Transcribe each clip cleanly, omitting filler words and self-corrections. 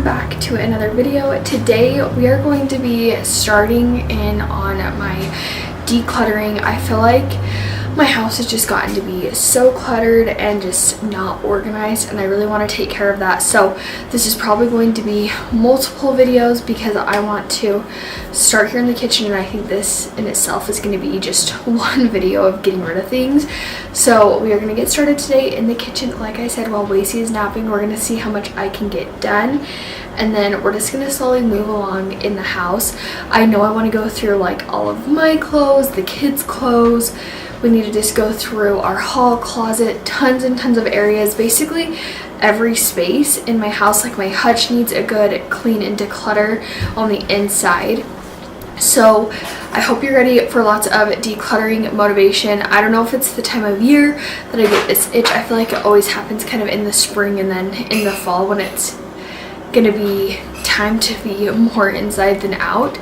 welcome back to another video. Today we are going to be starting in on my decluttering. I feel like my house has just gotten to be so cluttered and just not organized, and I really want to take care of that. So this is probably going to be multiple videos because I want to start here in the kitchen, and I think this in itself is going to be just one video of getting rid of things. So we are going to get started today in the kitchen. Like I said, while Lacey is napping, we're going to see how much I can get done, and then we're just going to slowly move along in the house. I know I want to go through like all of my clothes, the kids' clothes. We need to just go through our hall, closet, tons and tons of areas. Basically every space in my house, like my hutch needs a good clean and declutter on the inside. So I hope you're ready for lots of decluttering motivation. I don't know if it's the time of year that I get this itch. I feel like it always happens kind of in the spring and then in the fall when it's gonna be time to be more inside than out.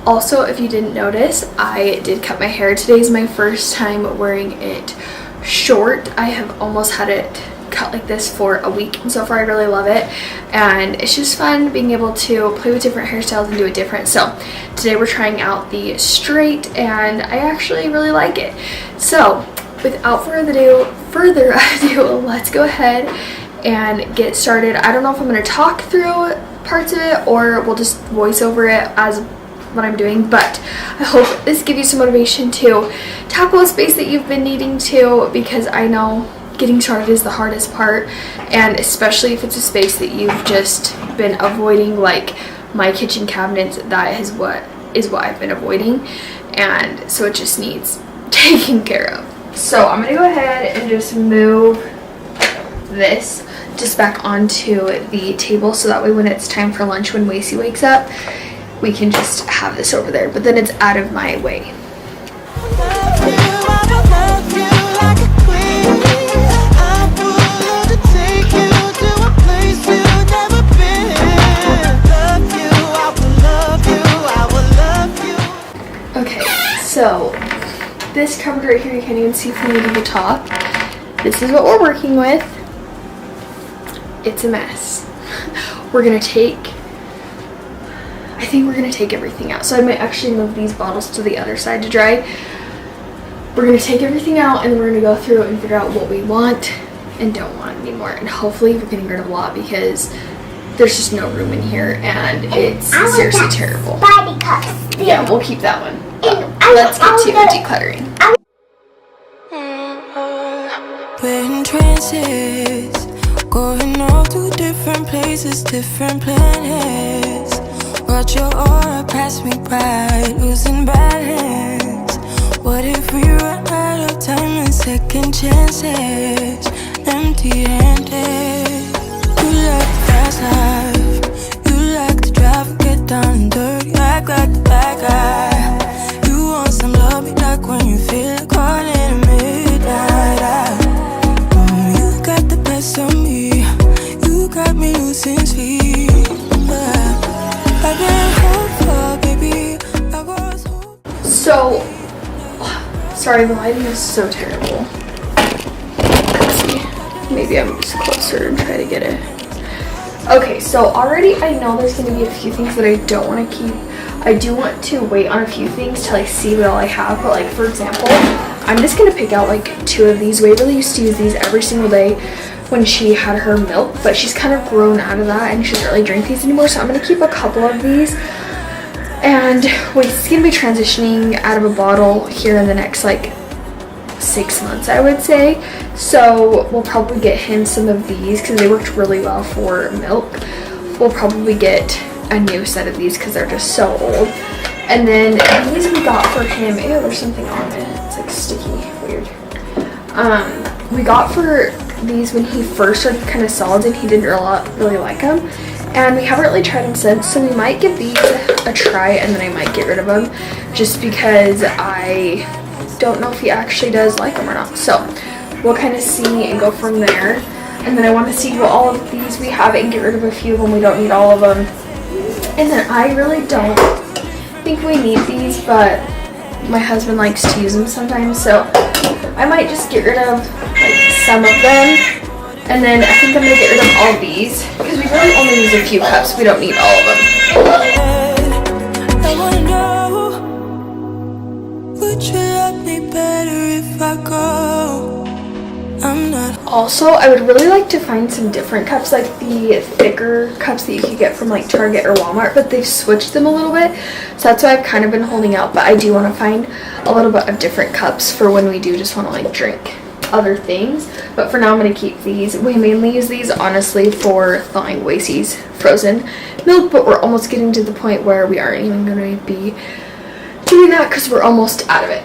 Also, if you didn't notice, I did cut my hair. Today is my first time wearing it short. I have almost had it cut like this for a week, and so far I really love it, and it's just fun being able to play with different hairstyles and do it different. So today we're trying out the straight, and I actually really like it. So without further ado, let's go ahead and get started. I don't know if I'm going to talk through parts of it or we'll just voice over it as what I'm doing, but I hope this gives you some motivation to tackle a space that you've been needing to, because I know getting started is the hardest part, and especially if it's a space that you've just been avoiding, like my kitchen cabinets. That is what I've been avoiding, and so it just needs taken care of. So I'm gonna go ahead and just move this just back onto the table, so that way when it's time for lunch, when Lacey wakes up, we can just have this over there, but then it's out of my way. Okay, so this cupboard right here, you can't even see from me to the top. This is what we're working with. It's a mess. I think we're gonna take everything out. So I might actually move these bottles to the other side to dry. We're gonna take everything out, and then we're gonna go through and figure out what we want and don't want anymore. And hopefully we're getting rid of a lot, because there's just no room in here, and it's seriously terrible. Yeah, we'll keep that one. Let's get to decluttering. We're in trances, going off to different places, different planets. Watch your aura pass me by, losing balance. What if we run out of time and second chances? Empty-handed. You like the fast life, you like to drive and get down and dirty, act like the bad guy. You want some love, be like when you feel caught in a midnight. You got the best of me, you got me losing sleep. So, sorry, the lighting is so terrible. Let's see. Maybe I'm just closer and try to get it. Okay, so already I know there's going to be a few things that I don't want to keep. I do want to wait on a few things till I see what all I have. But like, for example, I'm just going to pick out like 2 of these. Waverly used to use these every single day when she had her milk, but she's kind of grown out of that and she doesn't really drink these anymore. So I'm going to keep a couple of these. And he's going to be transitioning out of a bottle here in the next like 6 months, I would say. So we'll probably get him some of these because they worked really well for milk. We'll probably get a new set of these because they're just so old. And then these we got for him. Ew, there's something on it. It's like sticky, weird. We got for these when he first started kind of solids, and he didn't really like them. And we haven't really tried them since, so we might give these a try, and then I might get rid of them just because I don't know if he actually does like them or not. So we'll kind of see and go from there. And then I want to see what all of these we have and get rid of a few when we don't need all of them. And then I really don't think we need these, but my husband likes to use them sometimes, so I might just get rid of like some of them And then I think I'm gonna get rid of all these because we really only use a few cups. We don't need all of them. I wanna know, would you love me better if I go? I'm not. Also, I would really like to find some different cups, like the thicker cups that you could get from like Target or Walmart, but they've switched them a little bit, so that's why I've kind of been holding out. But I do want to find a little bit of different cups for when we do just want to like drink other things. But for now, I'm going to keep these. We mainly use these honestly for thawing Wasey's frozen milk, but we're almost getting to the point where we aren't even going to be doing that because we're almost out of it.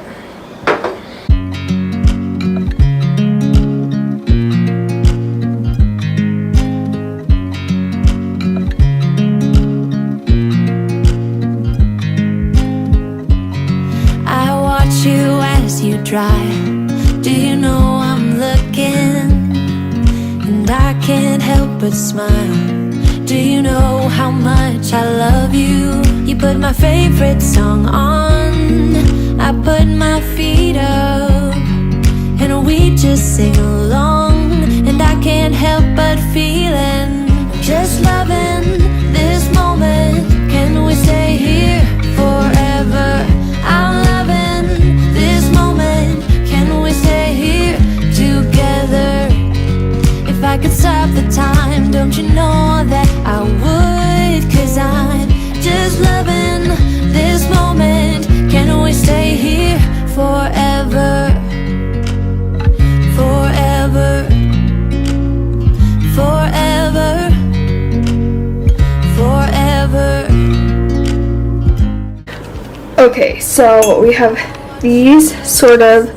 You as you drive, do you know I'm looking? And I can't help but smile. Do you know how much I love you? You put my favorite song on, I put my feet up, and we just sing along. And I can't help but feeling, just loving this moment. Can we stay here forever? I'm loving this moment. Can we stay here together? If I could stop the time, don't you know that I would? 'Cause I'm just loving this moment. Can we stay here forever? Forever. Forever. Forever. Okay, so we have these sort of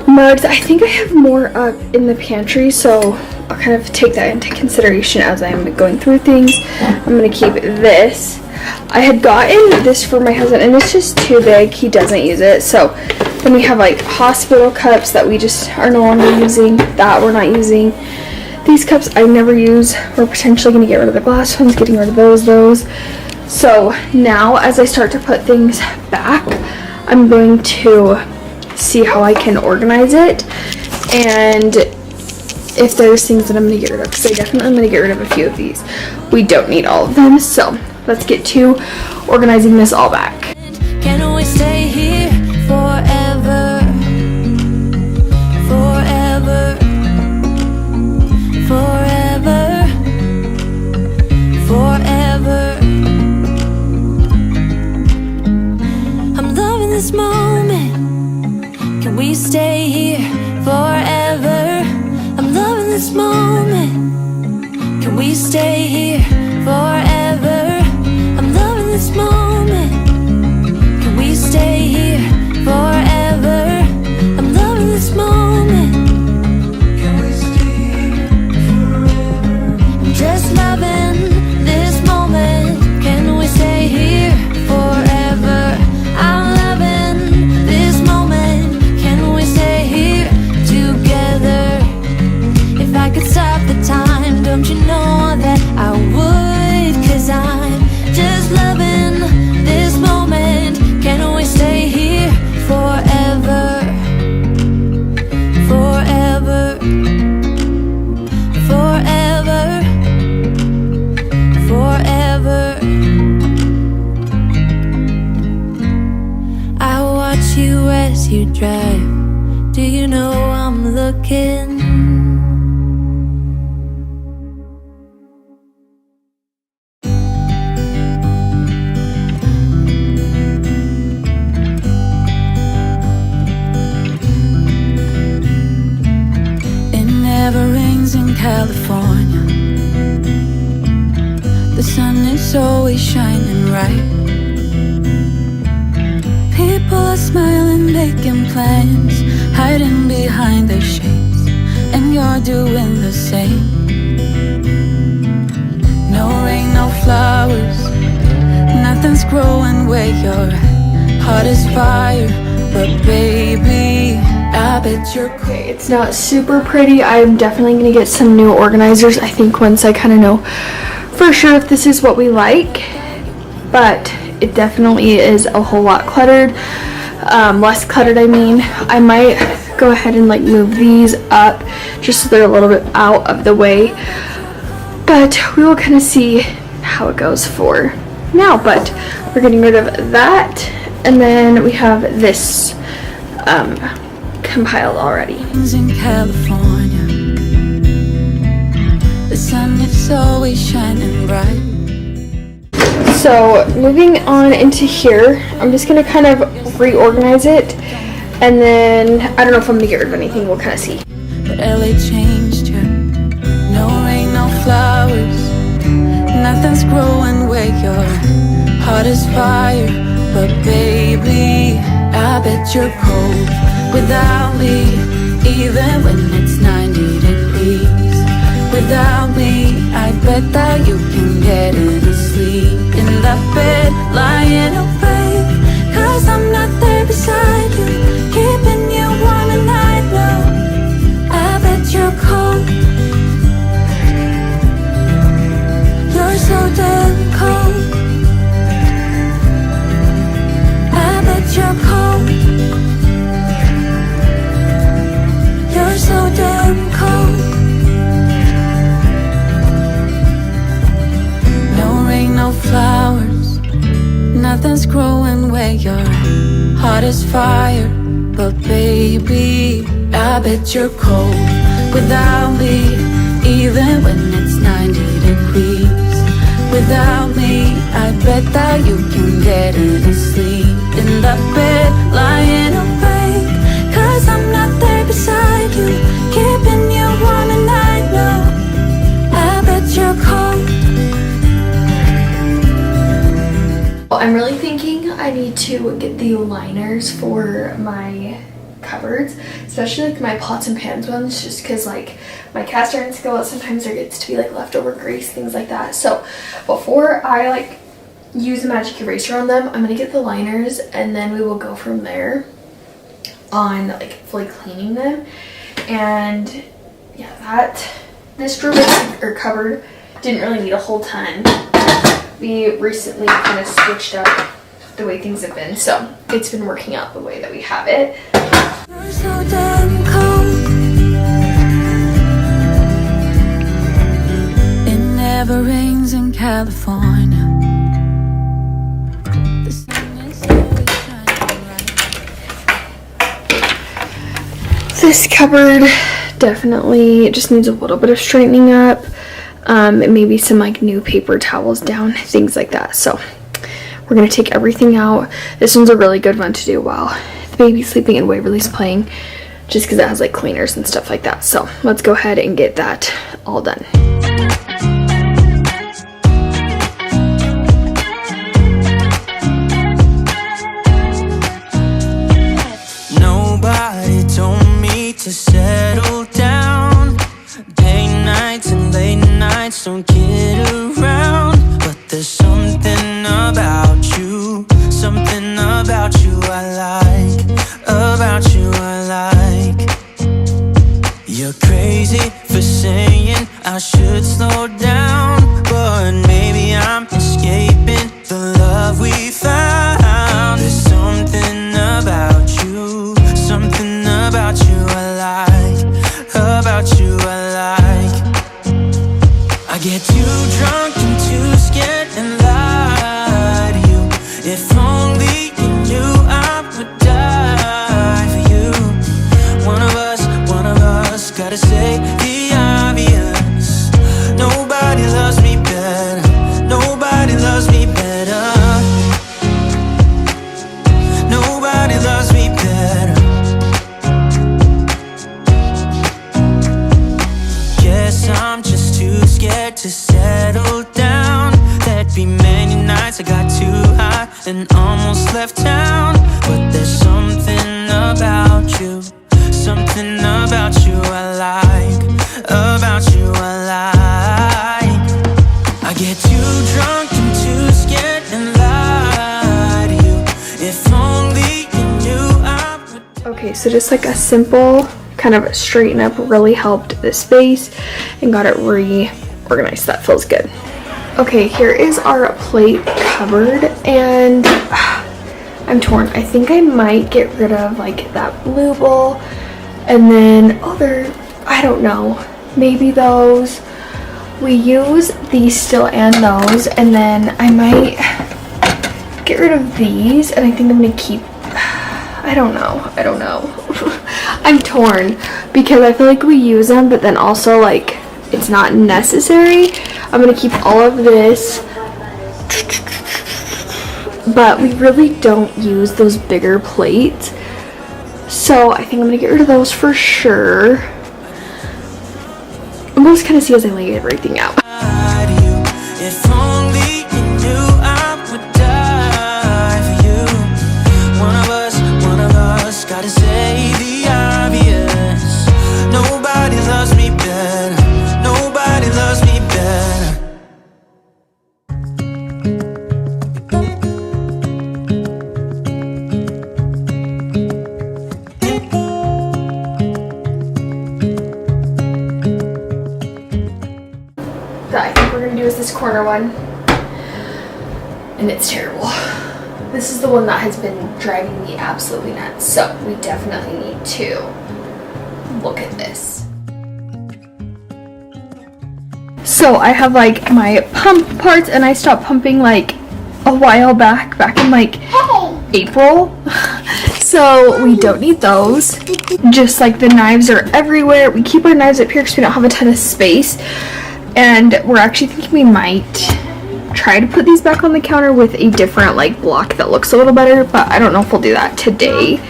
mugs. I think I have more up in the pantry, so I'll kind of take that into consideration as I'm going through things. I'm going to keep this. I had gotten this for my husband, and it's just too big. He doesn't use it. So then we have like hospital cups that we just are no longer using, that we're not using. These cups I never use. We're potentially going to get rid of the glass ones, getting rid of those. So now as I start to put things back, I'm going to see how I can organize it and if there's things that I'm going to get rid of, because I definitely am going to get rid of a few of these. We don't need all of them, so let's get to organizing this all back. Can we stay here forever? Forever. Forever. Forever. I'm loving this moment. Can we stay here forever? I'm loving this moment. Can we stay here forever? I'm loving this moment. Can we stay here forever? I'm loving this moment. Can we stay here forever? I'm just loving this moment. Can we stay here forever? I'm loving this moment. Can we stay here together? If I could stop the time, don't you know that I would? 'Cause I'm just loving this moment. Can we stay here forever? Forever. Forever. Forever. I watch you as you drive. Do you know I'm looking? California, the sun is always shining bright. People are smiling, making plans, hiding behind their shades, and you're doing the same. No rain, no flowers, nothing's growing where you're at. Heart is fire, but baby, I bet you're cool. Okay, it's not super pretty. I'm definitely going to get some new organizers, I think, once I kind of know for sure if this is what we like. But it definitely is a whole lot cluttered. Less cluttered, I mean. I might go ahead and like move these up just so they're a little bit out of the way. But we will kind of see how it goes for now. But we're getting rid of that, and then we have this compiled already. In California, the sun is always shining bright. So moving on into here, I'm just gonna kind of reorganize it, and then I don't know if I'm gonna get rid of anything. We'll kind of see. But LA changed you. No rain, no flowers. Nothing's growing where your heart is fire. But baby, I bet you're cold without me, even when it's 90 degrees. Without me, I bet that you can get any sleep in the bed, lying awake. 'Cause I'm not there beside you, keeping you warm at night. No, I bet you're cold. You're so damn cold. I bet you're cold. You're so damn cold. No rain, no flowers. Nothing's growing where your heart is fire. But baby, I bet you're cold without me, even when it's 90 degrees. Without me, I bet that you can get any sleep in the bed, lying awake. 'Cause I'm not there beside you, keeping you warm at night. No, I bet you're cold. I'm really thinking I need to get the liners for my cupboards, especially like my pots and pans ones, just because like my cast iron skillet, sometimes there gets to be like leftover grease, things like that. So before I like use a magic eraser on them, I'm gonna get the liners, and then we will go from there on like fully cleaning them. And yeah, this drawer or cupboard didn't really need a whole ton. We recently kind of switched up the way things have been, so it's been working out the way that we have it. You're so damn cold. It never rains in California. The sun is always shining bright. This cupboard definitely just needs a little bit of straightening up. Maybe some like new paper towels down, things like that. So we're gonna take everything out. This one's a really good one to do while the baby's sleeping and Waverly's playing, just because it has like cleaners and stuff like that. So let's go ahead and get that all done. Nobody told me to settle down. Day nights and late nights don't get around. But there's something about you, something about you I like, about you I like. You're crazy for saying I should slow down, but maybe I'm escaping the love we found. There's something about you, something about you I like, about you I like. I get too drunk and too scared and lie to you. If only you knew I would die for you. One of us gotta say the obvious. Nobody loves me better, nobody loves me better. Nobody loves me better. Guess I'm just too scared to settle down. There'd be many nights I got too high and almost left town. But there's something about you, something about you I like, about you I like. I get too drunk and too scared and lie to you. If only you knew I would. Okay, so just like a simple kind of straighten up really helped this space and got it reorganized. That feels good. Okay, here is our plate cupboard, and I'm torn. I think I might get rid of like that blue bowl And then I don't know, maybe those. We use these still and those, and then I might get rid of these, and I think I'm gonna keep, I don't know. I'm torn because I feel like we use them, but then also like it's not necessary. I'm gonna keep all of this, but we really don't use those bigger plates, so I think I'm gonna get rid of those for sure. I'm just kind of see as I lay everything out. If only you knew I would die for you. One of us gotta say the obvious. Nobody loves me better. Nobody loves me better. That I think we're gonna do is this corner one, and it's terrible. This is the one that has been driving me absolutely nuts, so we definitely need to look at this. So I have like my pump parts, and I stopped pumping like a while back in like April. So we don't need those. Just like the knives are everywhere. We keep our knives up here because we don't have a ton of space. And we're actually thinking we might try to put these back on the counter with a different like block that looks a little better, but I don't know if we'll do that today.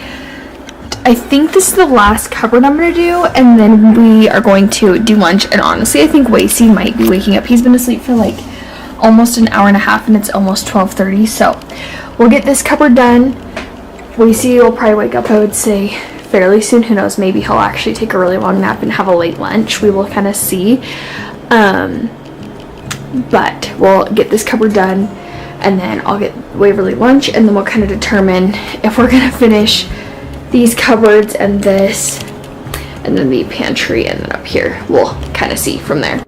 I think this is the last cupboard I'm going to do, and then we are going to do lunch. And honestly, I think Wacy might be waking up. He's been asleep for like almost an hour and a half, and it's almost 12:30, so we'll get this cupboard done. Wacy will probably wake up, I would say, fairly soon. Who knows, maybe he'll actually take a really long nap and have a late lunch. We will kind of see. But we'll get this cupboard done, and then I'll get Waverly lunch, and then we'll kind of determine if we're gonna finish these cupboards and this, and then the pantry, and then up here we'll kind of see from there.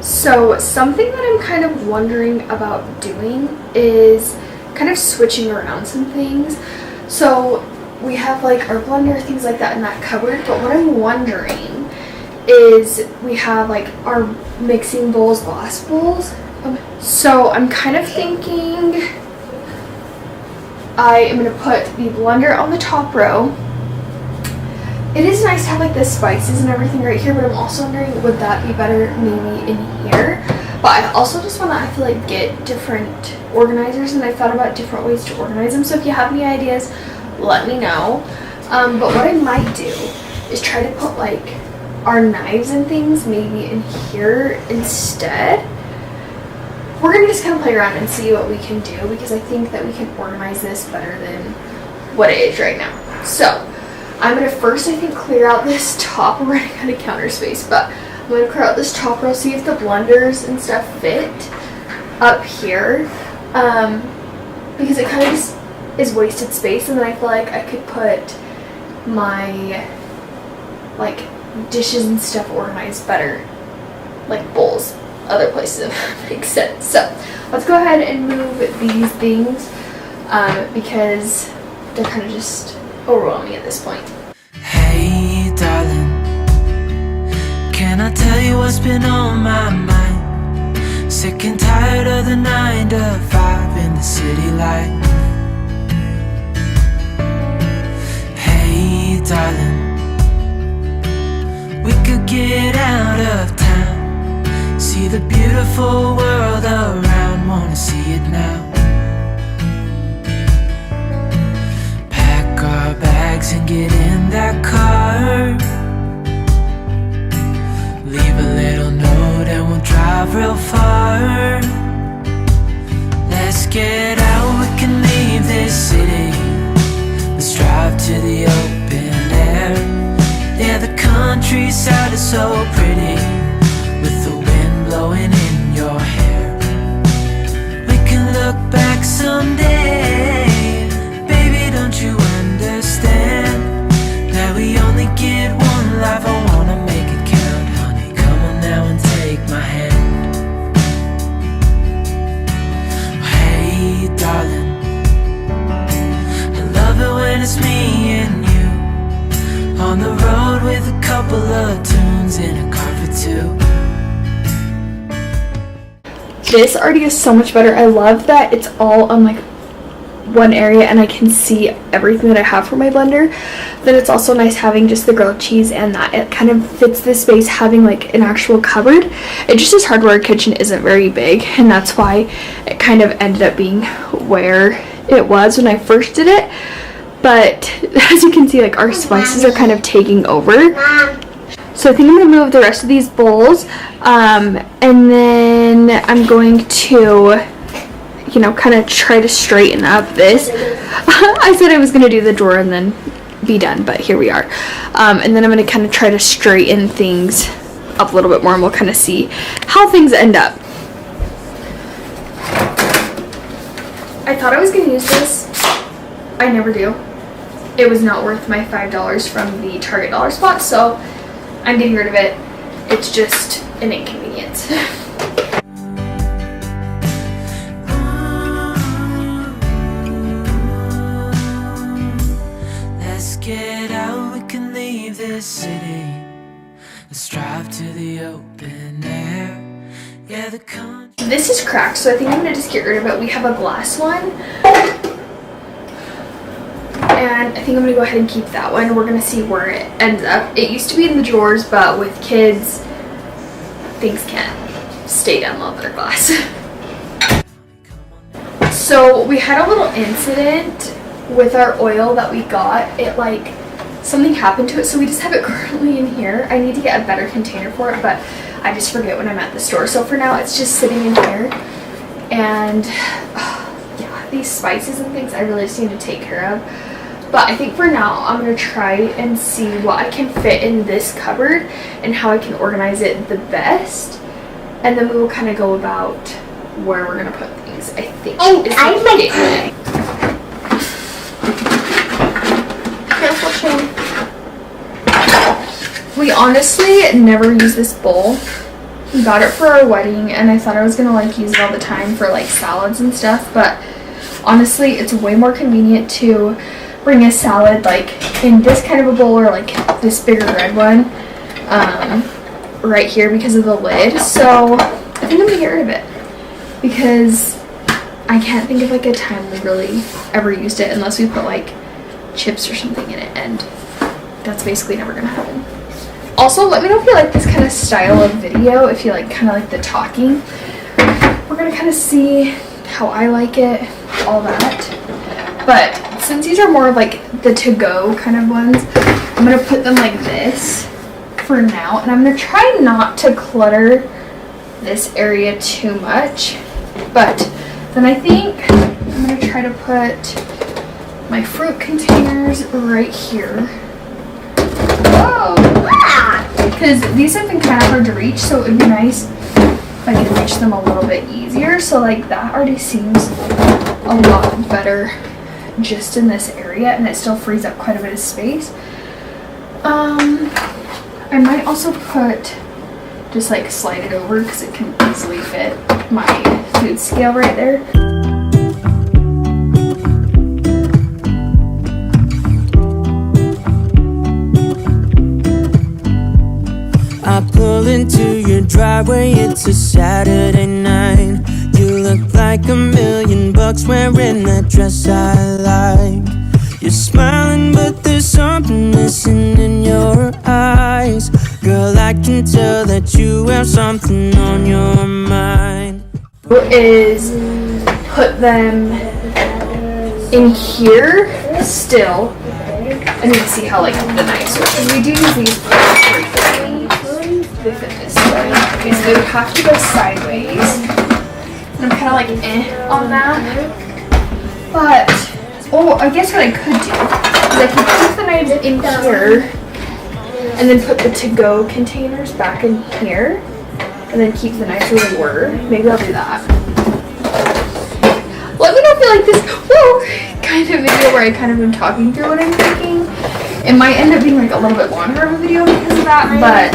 So something that I'm kind of wondering about doing is kind of switching around some things. So we have like our blender, things like that in that cupboard, but what I'm wondering is we have like our mixing bowls, glass bowls. So I'm kind of thinking I am going to put the blender on the top row. It is nice to have like the spices and everything right here, but I'm also wondering, would that be better maybe in here? But I also just want to, I feel like, get different organizers, and I thought about different ways to organize them. So if you have any ideas, let me know. But what I might do is try to put like our knives and things maybe in here instead. We're going to just kind of play around and see what we can do, because I think that we can organize this better than what it is right now. So I'm going to first, I think, clear out this top. We're running out of counter space, but I'm going to clear out this top row, see if the blenders and stuff fit up here, because it kind of just is wasted space, and then I feel like I could put my like dishes and stuff organized better, like bowls, other places, if that makes sense. So let's go ahead and move these things, because they're kind of just overwhelming at this point. Hey darling, can I tell you what's been on my mind? Sick and tired of the 9 to 5 and the city light. Hey darling, we could get out of town, see the beautiful world around, wanna see it now. Pack our bags and get in that car, leave a little note and we'll drive real far. Let's get out, we can leave this city. Let's drive to the open air. Yeah, the countryside is so pretty, with the wind blowing in your hair. We can look back someday, baby, don't you understand that we only get one life? I wanna make it count, honey, come on now and take my hand. Hey darling, I love it when it's me and you, on the road with a couple of tunes in a car for two. This already is so much better. I love that it's all on like one area and I can see everything that I have for my blender. Then it's also nice having just the grilled cheese and that it kind of fits the space, having like an actual cupboard. It just is hard where our kitchen isn't very big, and that's why it kind of ended up being where it was when I first did it. But as you can see, like our spices are kind of taking over. So I think I'm going to move the rest of these bowls, and then I'm going to, you know, kind of try to straighten up this. I said I was going to do the drawer and then be done, but here we are. And then I'm going to kind of try to straighten things up a little bit more, and we'll kind of see how things end up. I thought I was going to use this. I never do. It was not worth my $5 from the Target dollar spot, so I'm getting rid of it. It's just an inconvenience. Let's get out, we can leave this city. Let's drive to the open air. Yeah, the country. This is cracked, so I think I'm gonna just get rid of it. We have a glass one, and I think I'm gonna go ahead and keep that one. We're gonna see where it ends up. It used to be in the drawers, but with kids, things can't stay down low that are glass. So we had a little incident with our oil that we got. It like, something happened to it, so we just have it currently in here. I need to get a better container for it, but I just forget when I'm at the store. So for now, it's just sitting in here. And yeah, these spices and things I really just need to take care of. But I think for now, I'm going to try and see what I can fit in this cupboard and how I can organize it the best. And then we will kind of go about where we're going to put things, I think. And I like We honestly never use this bowl. We got it for our wedding, and I thought I was going to like use it all the time for like salads and stuff. But honestly, it's way more convenient to bring a salad like in this kind of a bowl, or like this bigger red one right here because of the lid. So I think I'm gonna get rid of it because I can't think of like a time we really ever used it unless we put like chips or something in it, and that's basically never gonna happen. Also, let me know if you like this kind of style of video, if you like kind of like the talking. We're gonna kind of see how I like it, all that. But since these are more of like the to-go kind of ones, I'm going to put them like this for now. And I'm going to try not to clutter this area too much. But then I think I'm going to try to put my fruit containers right here. Whoa! Because these have been kind of hard to reach, so it would be nice if I could reach them a little bit easier. So like that already seems a lot better just in this area, and it still frees up quite a bit of space. I might also put, just like slide it over because it can easily fit my food scale right there. I pull into your driveway, it's a Saturday night. You look like $1,000,000 wearing that dress I like. You're smiling, but there's something missing in your eyes. Girl, I can tell that you have something on your mind. Is put them in here still. I need to see how like the knives work. Because we do use these frequently. They fit this way. Okay, so they would have to go sideways. And I'm kind of like on that. But, oh, I guess what I could do is I could put the knives in here and then put the to-go containers back in here and then keep the knives where they were. Maybe I'll do that. Let me know if you like this kind of video where I kind of am talking through what I'm thinking. It might end up being like a little bit longer of a video because of that, but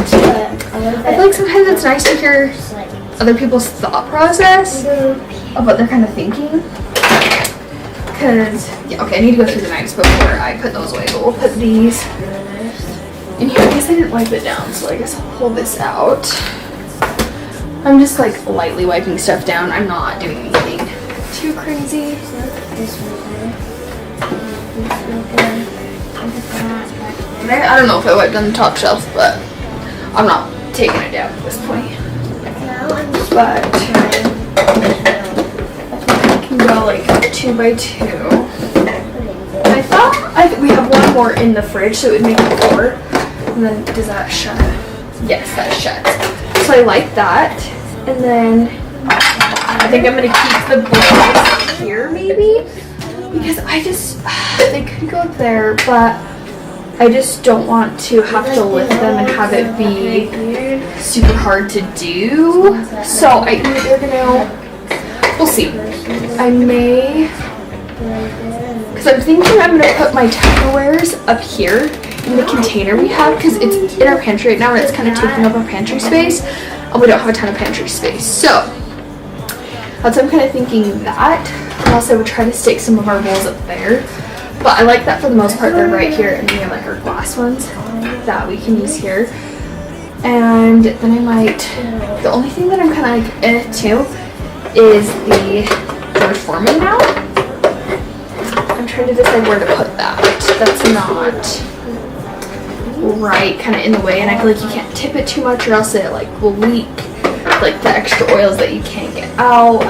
I feel like sometimes it's nice to hear other people's thought process of what they're kind of thinking. Because, yeah, okay, I need to go through the knives before I put those away, but we'll put these in here. I guess I didn't wipe it down, so I guess I'll pull this out. I'm just like lightly wiping stuff down. I'm not doing anything too crazy. I don't know if I wiped down the top shelf, but I'm not taking it down at this point. But I can go like 2 by 2. I thought we have one more in the fridge, so it would make it 4. And then does that shut? Yes, that shuts. So I like that. And then I think I'm gonna keep the bowls here maybe, because they could go up there, but I just don't want to have to lift them and have it be super hard to do. So I either we'll see. I may, because I'm thinking I'm gonna put my Tupperwares up here in the container we have, because it's in our pantry right now and it's kind of taking up our pantry space, and we don't have a ton of pantry space. So that's what I'm kind of thinking that. And also I would try to stick some of our bowls up there. But I like that for the most part. They're right here, and we have like our glass ones that we can use here. And then I might, the only thing that I'm kind of like too is the George Foreman now. I'm trying to decide where to put that. That's not right, kind of in the way, and I feel like you can't tip it too much or else it like will leak like the extra oils that you can't get out.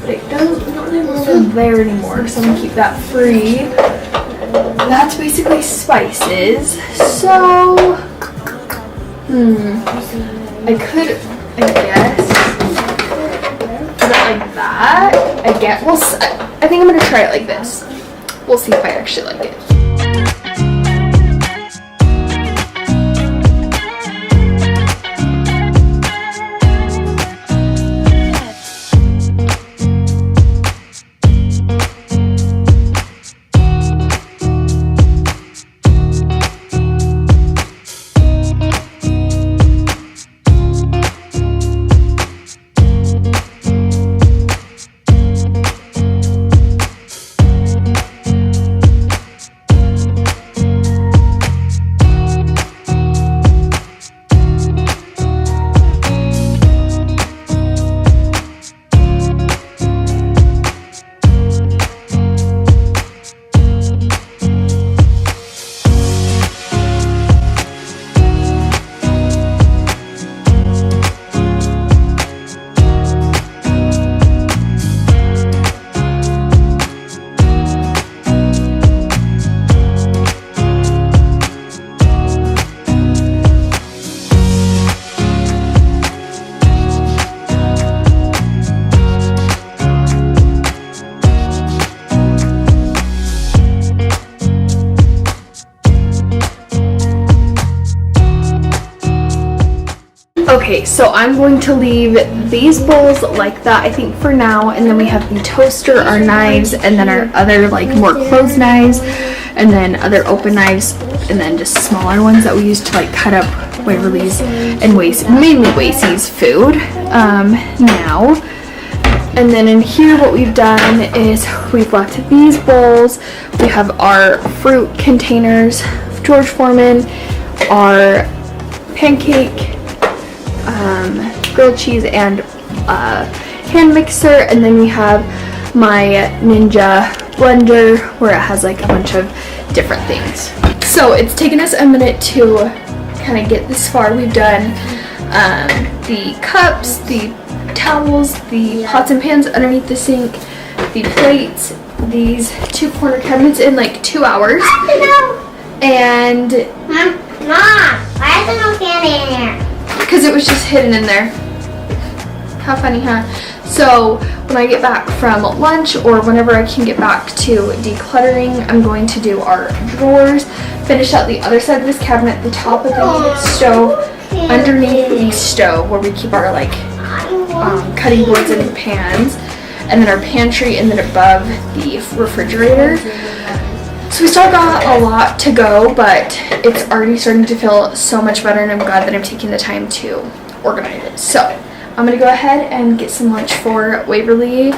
But it doesn't have room there anymore, so I'm gonna keep that free. That's basically spices. So I could, I guess, put it like that. I think I'm gonna try it like this. We'll see if I actually like it. Okay, so I'm going to leave these bowls like that, I think, for now, and then we have the toaster, our knives, and then our other like more closed knives, and then other open knives, and then just smaller ones that we use to like cut up Waverly's and mainly Wasey's food now. And then in here what we've done is we've left these bowls. We have our fruit containers, George Foreman, our pancake, grilled cheese, and hand mixer, and then we have my Ninja blender where it has like a bunch of different things. So it's taken us a minute to kind of get this far. We've done the cups, the towels, the pots and pans underneath the sink, the plates, these 2 corner cabinets in like 2 hours. And Mom, why is there no candy in here? Because it was just hidden in there. How funny, huh? So when I get back from lunch, or whenever I can get back to decluttering, I'm going to do our drawers, finish out the other side of this cabinet, the top of the stove, underneath the stove where we keep our like cutting boards and pans, and then our pantry, and then above the refrigerator. So we still got a lot to go, but it's already starting to feel so much better, and I'm glad that I'm taking the time to organize it. So I'm gonna go ahead and get some lunch for Waverly,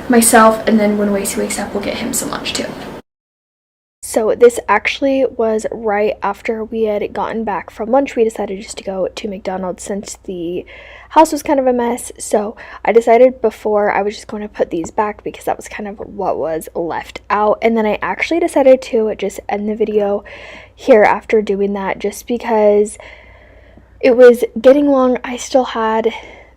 myself, and then when Wacy wakes up, we'll get him some lunch too. So this actually was right after we had gotten back from lunch. We decided just to go to McDonald's since the house was kind of a mess. So I decided before I was just going to put these back because that was kind of what was left out. And then I actually decided to just end the video here after doing that just because it was getting long. I still had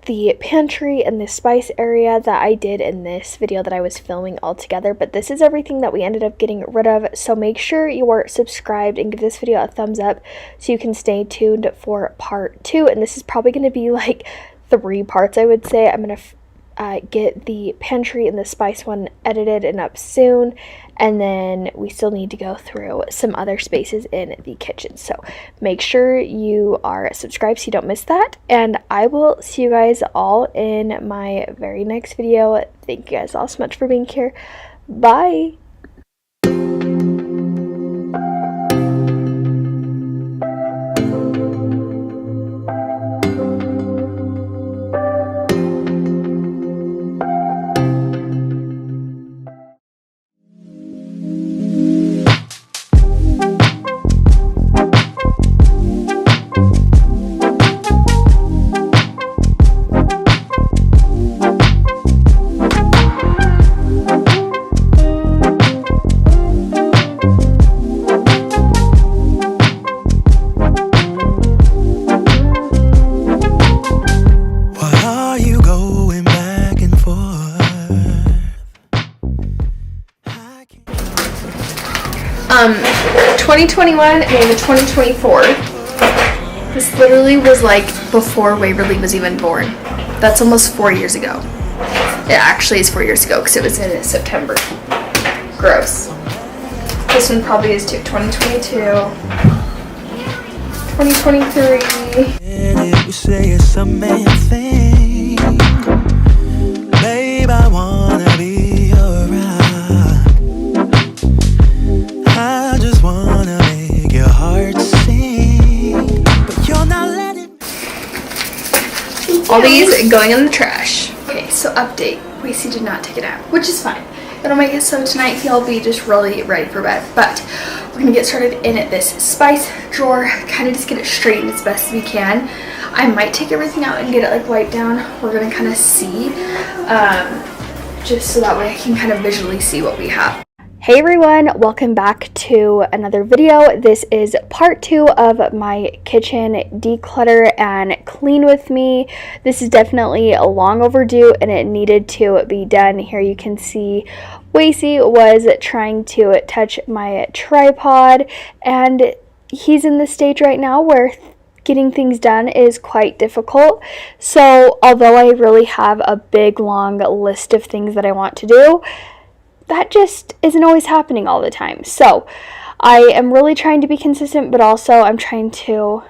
the pantry and the spice area that I did in this video that I was filming all together, but this is everything that we ended up getting rid of. So make sure you are subscribed and give this video a thumbs up so you can stay tuned for part 2, and this is probably going to be like 3 parts, I would say. I'm going to get the pantry and the spice one edited and up soon, and then we still need to go through some other spaces in the kitchen. So make sure you are subscribed so you don't miss that, and I will see you guys all in my very next video. Thank you guys all so much for being here. Bye. Why are you going back and forth? 2021 and 2024. This literally was like before Waverly was even born. That's almost 4 years ago. It actually is 4 years ago because it was in September. Gross. This one probably is too. 2022. 2023. And if we say it's a man thing, babe, I wanna be around. I just wanna make your heart sing, but you're not letting. All these going in the trash. Okay, so update. Wacy did not take a nap, which is fine. It'll make it so tonight he'll be just really ready for bed. But we're gonna get started in this spice drawer, kind of just get it straightened as best as we can. I might take everything out and get it like wiped down. We're gonna kind of see, just so that way I can kind of visually see what we have. Hey everyone, welcome back to another video. This is part 2 of my kitchen declutter and clean with me. This is definitely long overdue and it needed to be done. Here you can see Wacy was trying to touch my tripod, and he's in the stage right now where getting things done is quite difficult. So although I really have a big long list of things that I want to do, that just isn't always happening all the time. So I am really trying to be consistent, but also I'm trying to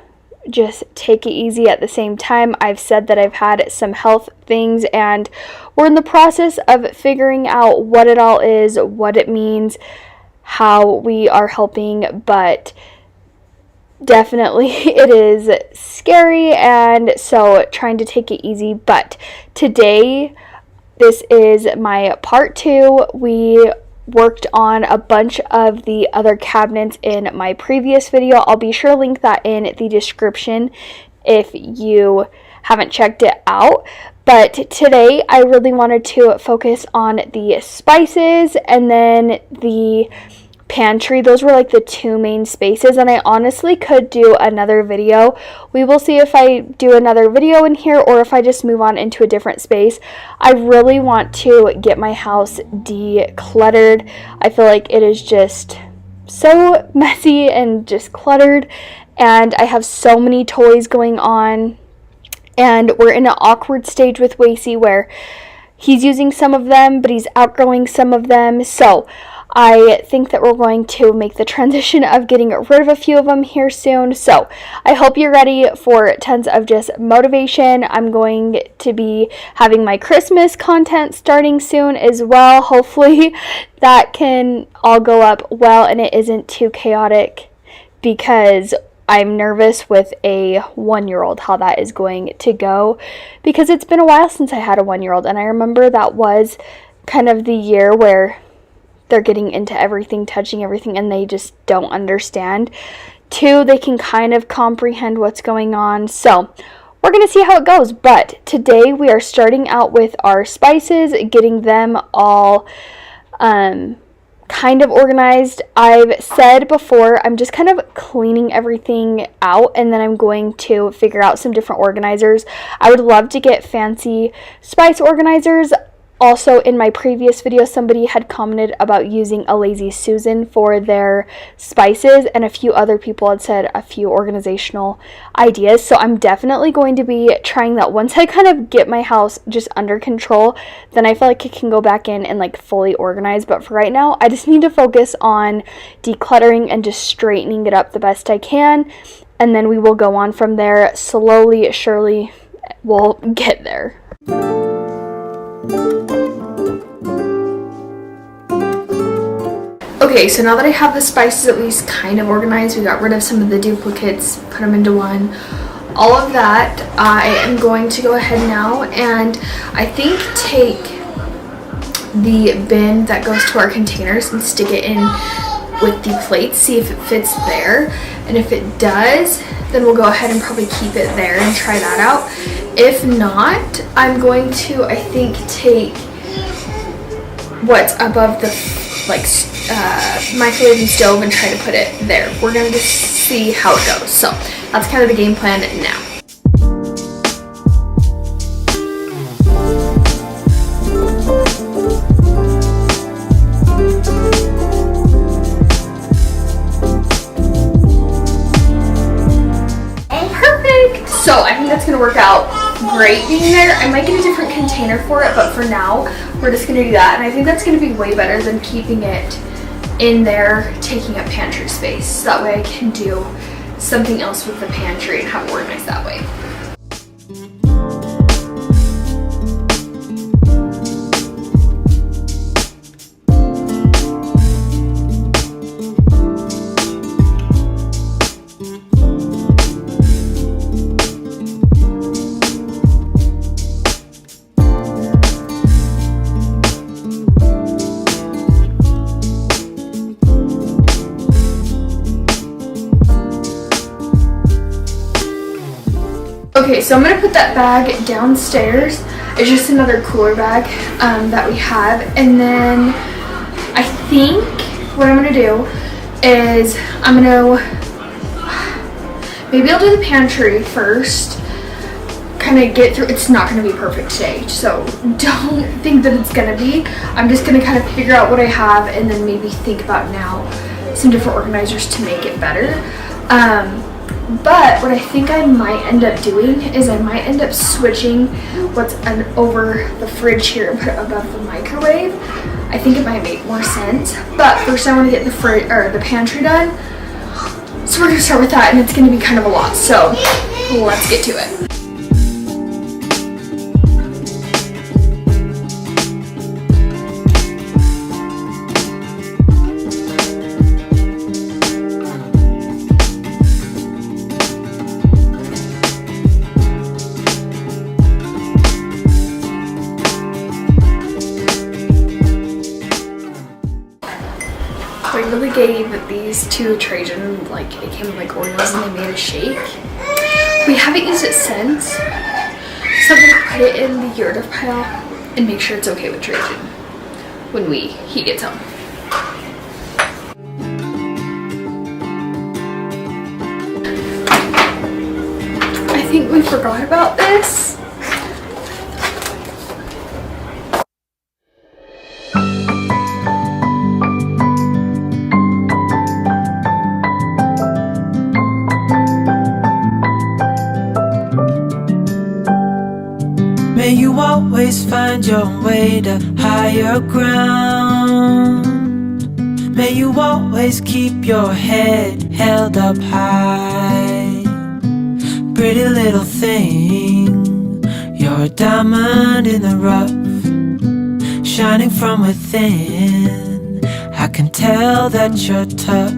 just take it easy at the same time. I've said that I've had some health things and we're in the process of figuring out what it all is, what it means, how we are helping, but definitely it is scary, and so trying to take it easy. But today, this is my part 2. We worked on a bunch of the other cabinets in my previous video. I'll be sure to link that in the description if you haven't checked it out. But today I really wanted to focus on the spices and then the pantry. Those were like the two main spaces, and I honestly could do another video. We will see if I do another video in here or if I just move on into a different space. I really want to get my house decluttered. I feel like it is just so messy and just cluttered, and I have so many toys going on, and we're in an awkward stage with Wacy where he's using some of them but he's outgrowing some of them. So I think that we're going to make the transition of getting rid of a few of them here soon. So I hope you're ready for tons of just motivation. I'm going to be having my Christmas content starting soon as well. Hopefully that can all go up well and it isn't too chaotic, because I'm nervous with a 1-year-old how that is going to go, because it's been a while since I had a 1-year-old, and I remember that was kind of the year where they're getting into everything, touching everything, and they just don't understand. 2, they can kind of comprehend what's going on. So we're going to see how it goes. But today we are starting out with our spices, getting them all kind of organized. I've said before, I'm just kind of cleaning everything out, and then I'm going to figure out some different organizers. I would love to get fancy spice organizers. Also, in my previous video, somebody had commented about using a Lazy Susan for their spices, and a few other people had said a few organizational ideas. So I'm definitely going to be trying that. Once I kind of get my house just under control, then I feel like I can go back in and like fully organize. But for right now, I just need to focus on decluttering and just straightening it up the best I can. And then we will go on from there. Slowly, surely, we'll get there. Okay, so now that I have the spices at least kind of organized, we got rid of some of the duplicates, put them into one, all of that, I am going to go ahead now and I think take the bin that goes to our containers and stick it in with the plates, see if it fits there, and if it does, then we'll go ahead and probably keep it there and try that out. If not, I'm going to, I think, take what's above the microwave and stove and try to put it there. We're going to see how it goes. So that's kind of the game plan now. Perfect. So I think that's going to work out great being there. I might get a different container for it, but for now we're just going to do that, and I think that's going to be way better than keeping it in there taking up pantry space. So that way I can do something else with the pantry and have it organized that way. Okay, so I'm going to put that bag downstairs. It's just another cooler bag that we have. And then I think what I'm going to do is maybe I'll do the pantry first. Kind of get through. It's not going to be perfect today, so don't think that it's going to be. I'm just going to kind of figure out what I have and then maybe think about now some different organizers to make it better. But what I think I might end up doing is I might end up switching what's over the fridge here and put it above the microwave. I think it might make more sense. But first I want to get the pantry done. So we're going to start with that, and it's going to be kind of a lot. So let's get to it. I really gave these to Trajan, like it came with like Oreos and they made a shake. We haven't used it since, So I'm gonna put it in the yurt pile and make sure it's okay with Trajan when he gets home. I think we forgot about this. May you always find your way to higher ground. May you always keep your head held up high. Pretty little thing, you're a diamond in the rough, shining from within. I can tell that you're tough.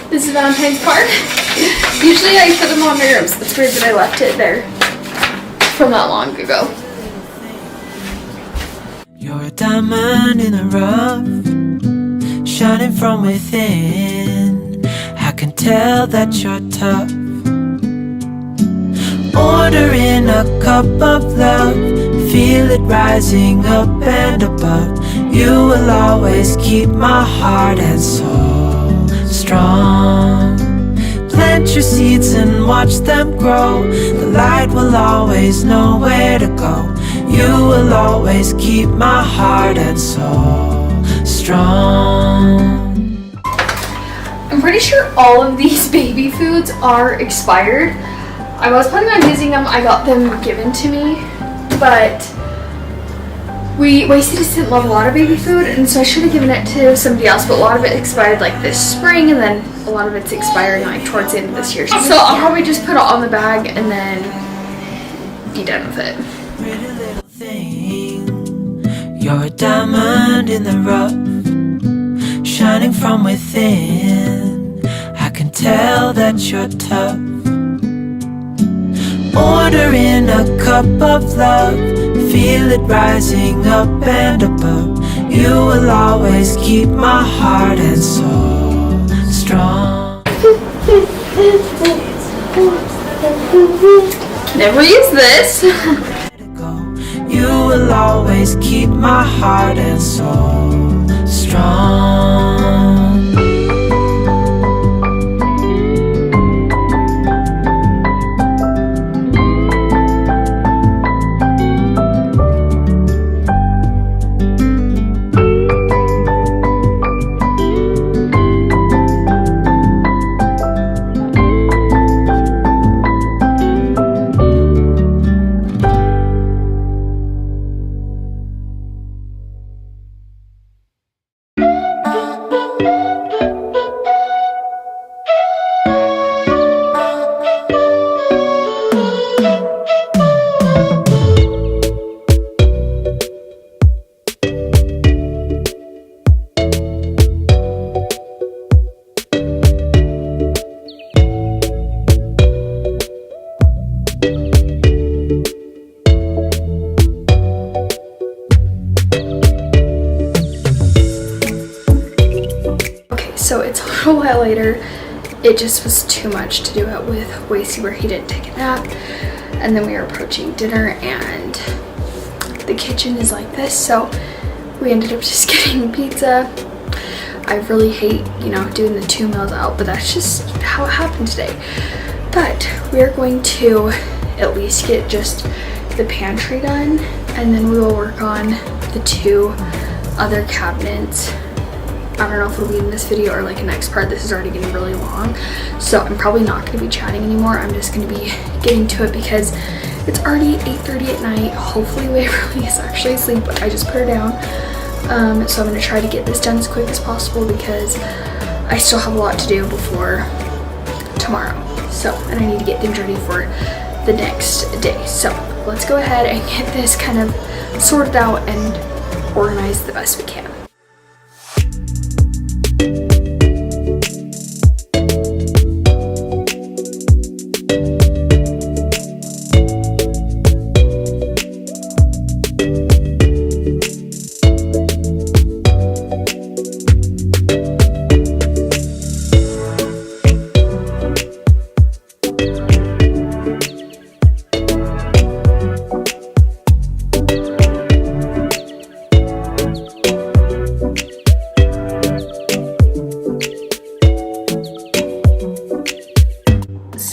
This is Valentine's card. Usually I put them on my room, so it's weird that I left it there from that long ago. You're a diamond in the rough, shining from within. I can tell that you're tough. Ordering a cup of love, feel it rising up and above. You will always keep my heart and soul strong. Plant your seeds and watch them grow. The light will always know where to go. You will always keep my heart and soul strong. I'm pretty sure all of these baby foods are expired. I was planning on using them. I got them given to me, but we wasted a lot of baby food, and so I should have given it to somebody else, but a lot of it expired like this spring, and then a lot of it's expiring like towards the end of this year. So I'll probably just put it on the bag and then be done with it. Pretty little thing, you're a diamond in the rough, shining from within. I can tell that you're tough. Ordering a cup of love, feel it rising up and above. You will always keep my heart and soul strong. Never use this. You will always keep my heart and soul strong. So it's a little while later. It just was too much to do it with Wasey where he didn't take a nap. And then we are approaching dinner and the kitchen is like this. So we ended up just getting pizza. I really hate, doing the 2 meals out, but that's just how it happened today. But we're going to at least get just the pantry done, and then we will work on the 2 other cabinets. I don't know if it'll be in this video or like a next part. This is already getting really long, so I'm probably not going to be chatting anymore. I'm just going to be getting to it because it's already 8:30 at night. Hopefully Waverly is actually asleep, but I just put her down. So I'm going to try to get this done as quick as possible because I still have a lot to do before tomorrow. So, and I need to get things ready for the next day. So let's go ahead and get this kind of sorted out and organized the best we can.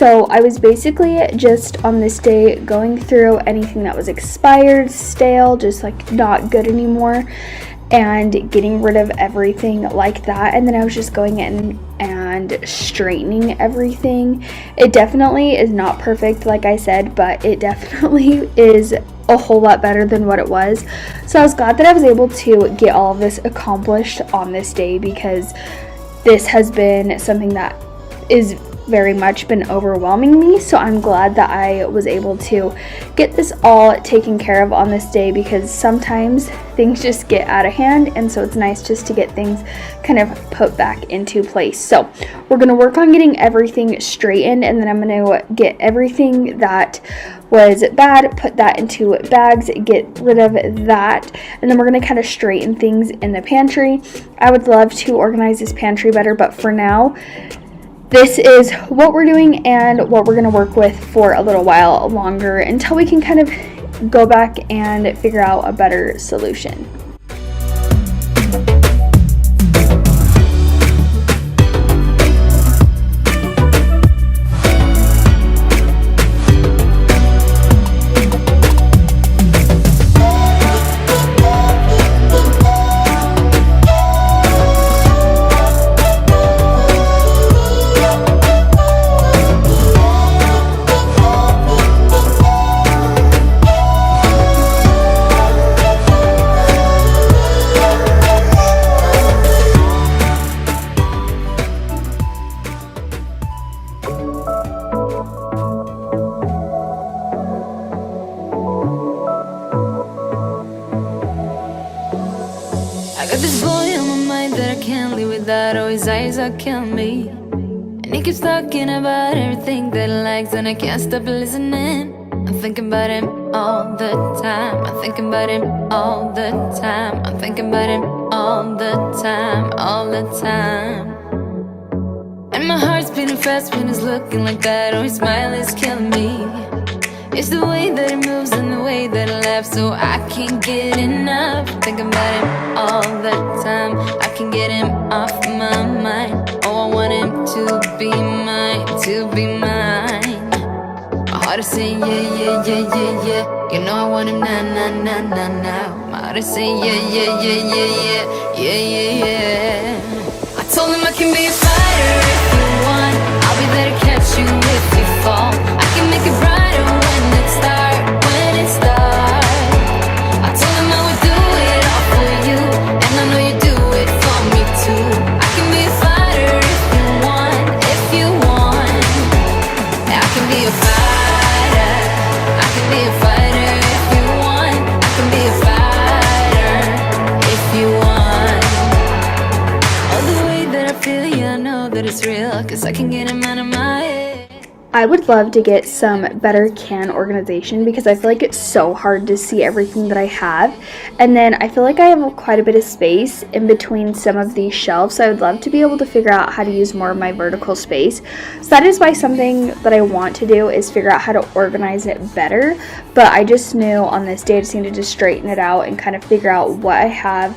So I was basically just on this day going through anything that was expired, stale, just like not good anymore, and getting rid of everything like that. And then I was just going in and straightening everything. It definitely is not perfect, like I said, but it definitely is a whole lot better than what it was. So I was glad that I was able to get all of this accomplished on this day, because this has been something that is very much been overwhelming me. So I'm glad that I was able to get this all taken care of on this day, because sometimes things just get out of hand, and so it's nice just to get things kind of put back into place. So we're going to work on getting everything straightened, and then I'm going to get everything that was bad, put that into bags, get rid of that, and then we're going to kind of straighten things in the pantry. I would love to organize this pantry better, but for now, this is what we're doing and what we're going to work with for a little while longer, until we can kind of go back and figure out a better solution. I got this boy on my mind that I can't live without. Oh, his eyes are killing me, and he keeps talking about everything that he likes, and I can't stop listening. I'm thinking about him all the time. I'm thinking about him all the time. I'm thinking about him all the time, all the time. And my heart's beating fast when he's looking like that. Oh, his smile is killing me. It's the way that he moves and the way that he laughs, so I can't get enough. Thinking about him all the time. I can't get him off my mind. Oh, I want him to be mine, to be mine. My heart is saying yeah, yeah, yeah, yeah, yeah. You know I want him now, now, now, now, now. My heart is saying yeah, yeah, yeah, yeah, yeah, yeah, yeah, yeah. I told him I can be a fighter if you want. I'll be there to catch you if you fall. I can make it brighter when it's dark, when it's dark. I told him I would do it all for you, and I know you do it for me too. I can be a fighter if you want, if you want. I can be a fighter, I can be a fighter if you want. I can be a fighter if you want. All the way that I feel, yeah, I know that it's real, 'cause I can get him out of my head. I would love to get some better can organization, because I feel like it's so hard to see everything that I have. And then I feel like I have quite a bit of space in between some of these shelves, so I would love to be able to figure out how to use more of my vertical space. So that is why something that I want to do is figure out how to organize it better. But I just knew on this day I just needed to straighten it out and kind of figure out what I have,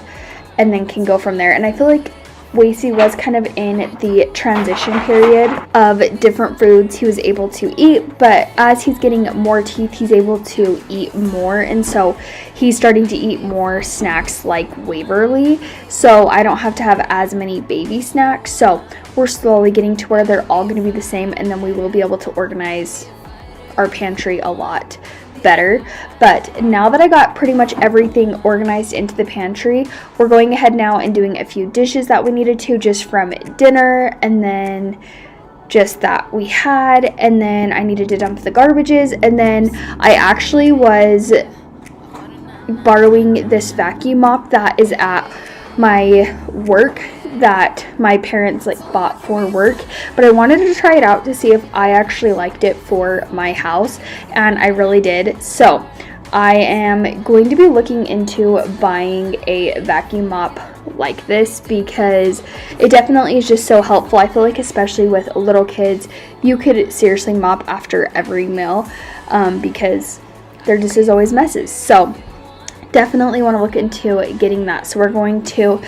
and then can go from there. And I feel like Wasey was kind of in the transition period of different foods he was able to eat, but as he's getting more teeth, he's able to eat more, and so he's starting to eat more snacks like Waverly, so I don't have to have as many baby snacks. So we're slowly getting to where they're all going to be the same, and then we will be able to organize our pantry a lot better. But now that I got pretty much everything organized into the pantry, we're going ahead now and doing a few dishes that we needed to just from dinner, and then just that we had, and then I needed to dump the garbages, and then I actually was borrowing this vacuum mop that is at my work that my parents bought for work, but I wanted to try it out to see if I actually liked it for my house, and I really did. So I am going to be looking into buying a vacuum mop like this, because it definitely is just so helpful. I feel like especially with little kids, you could seriously mop after every meal, because there just is always messes. So definitely want to look into getting that. So we're going to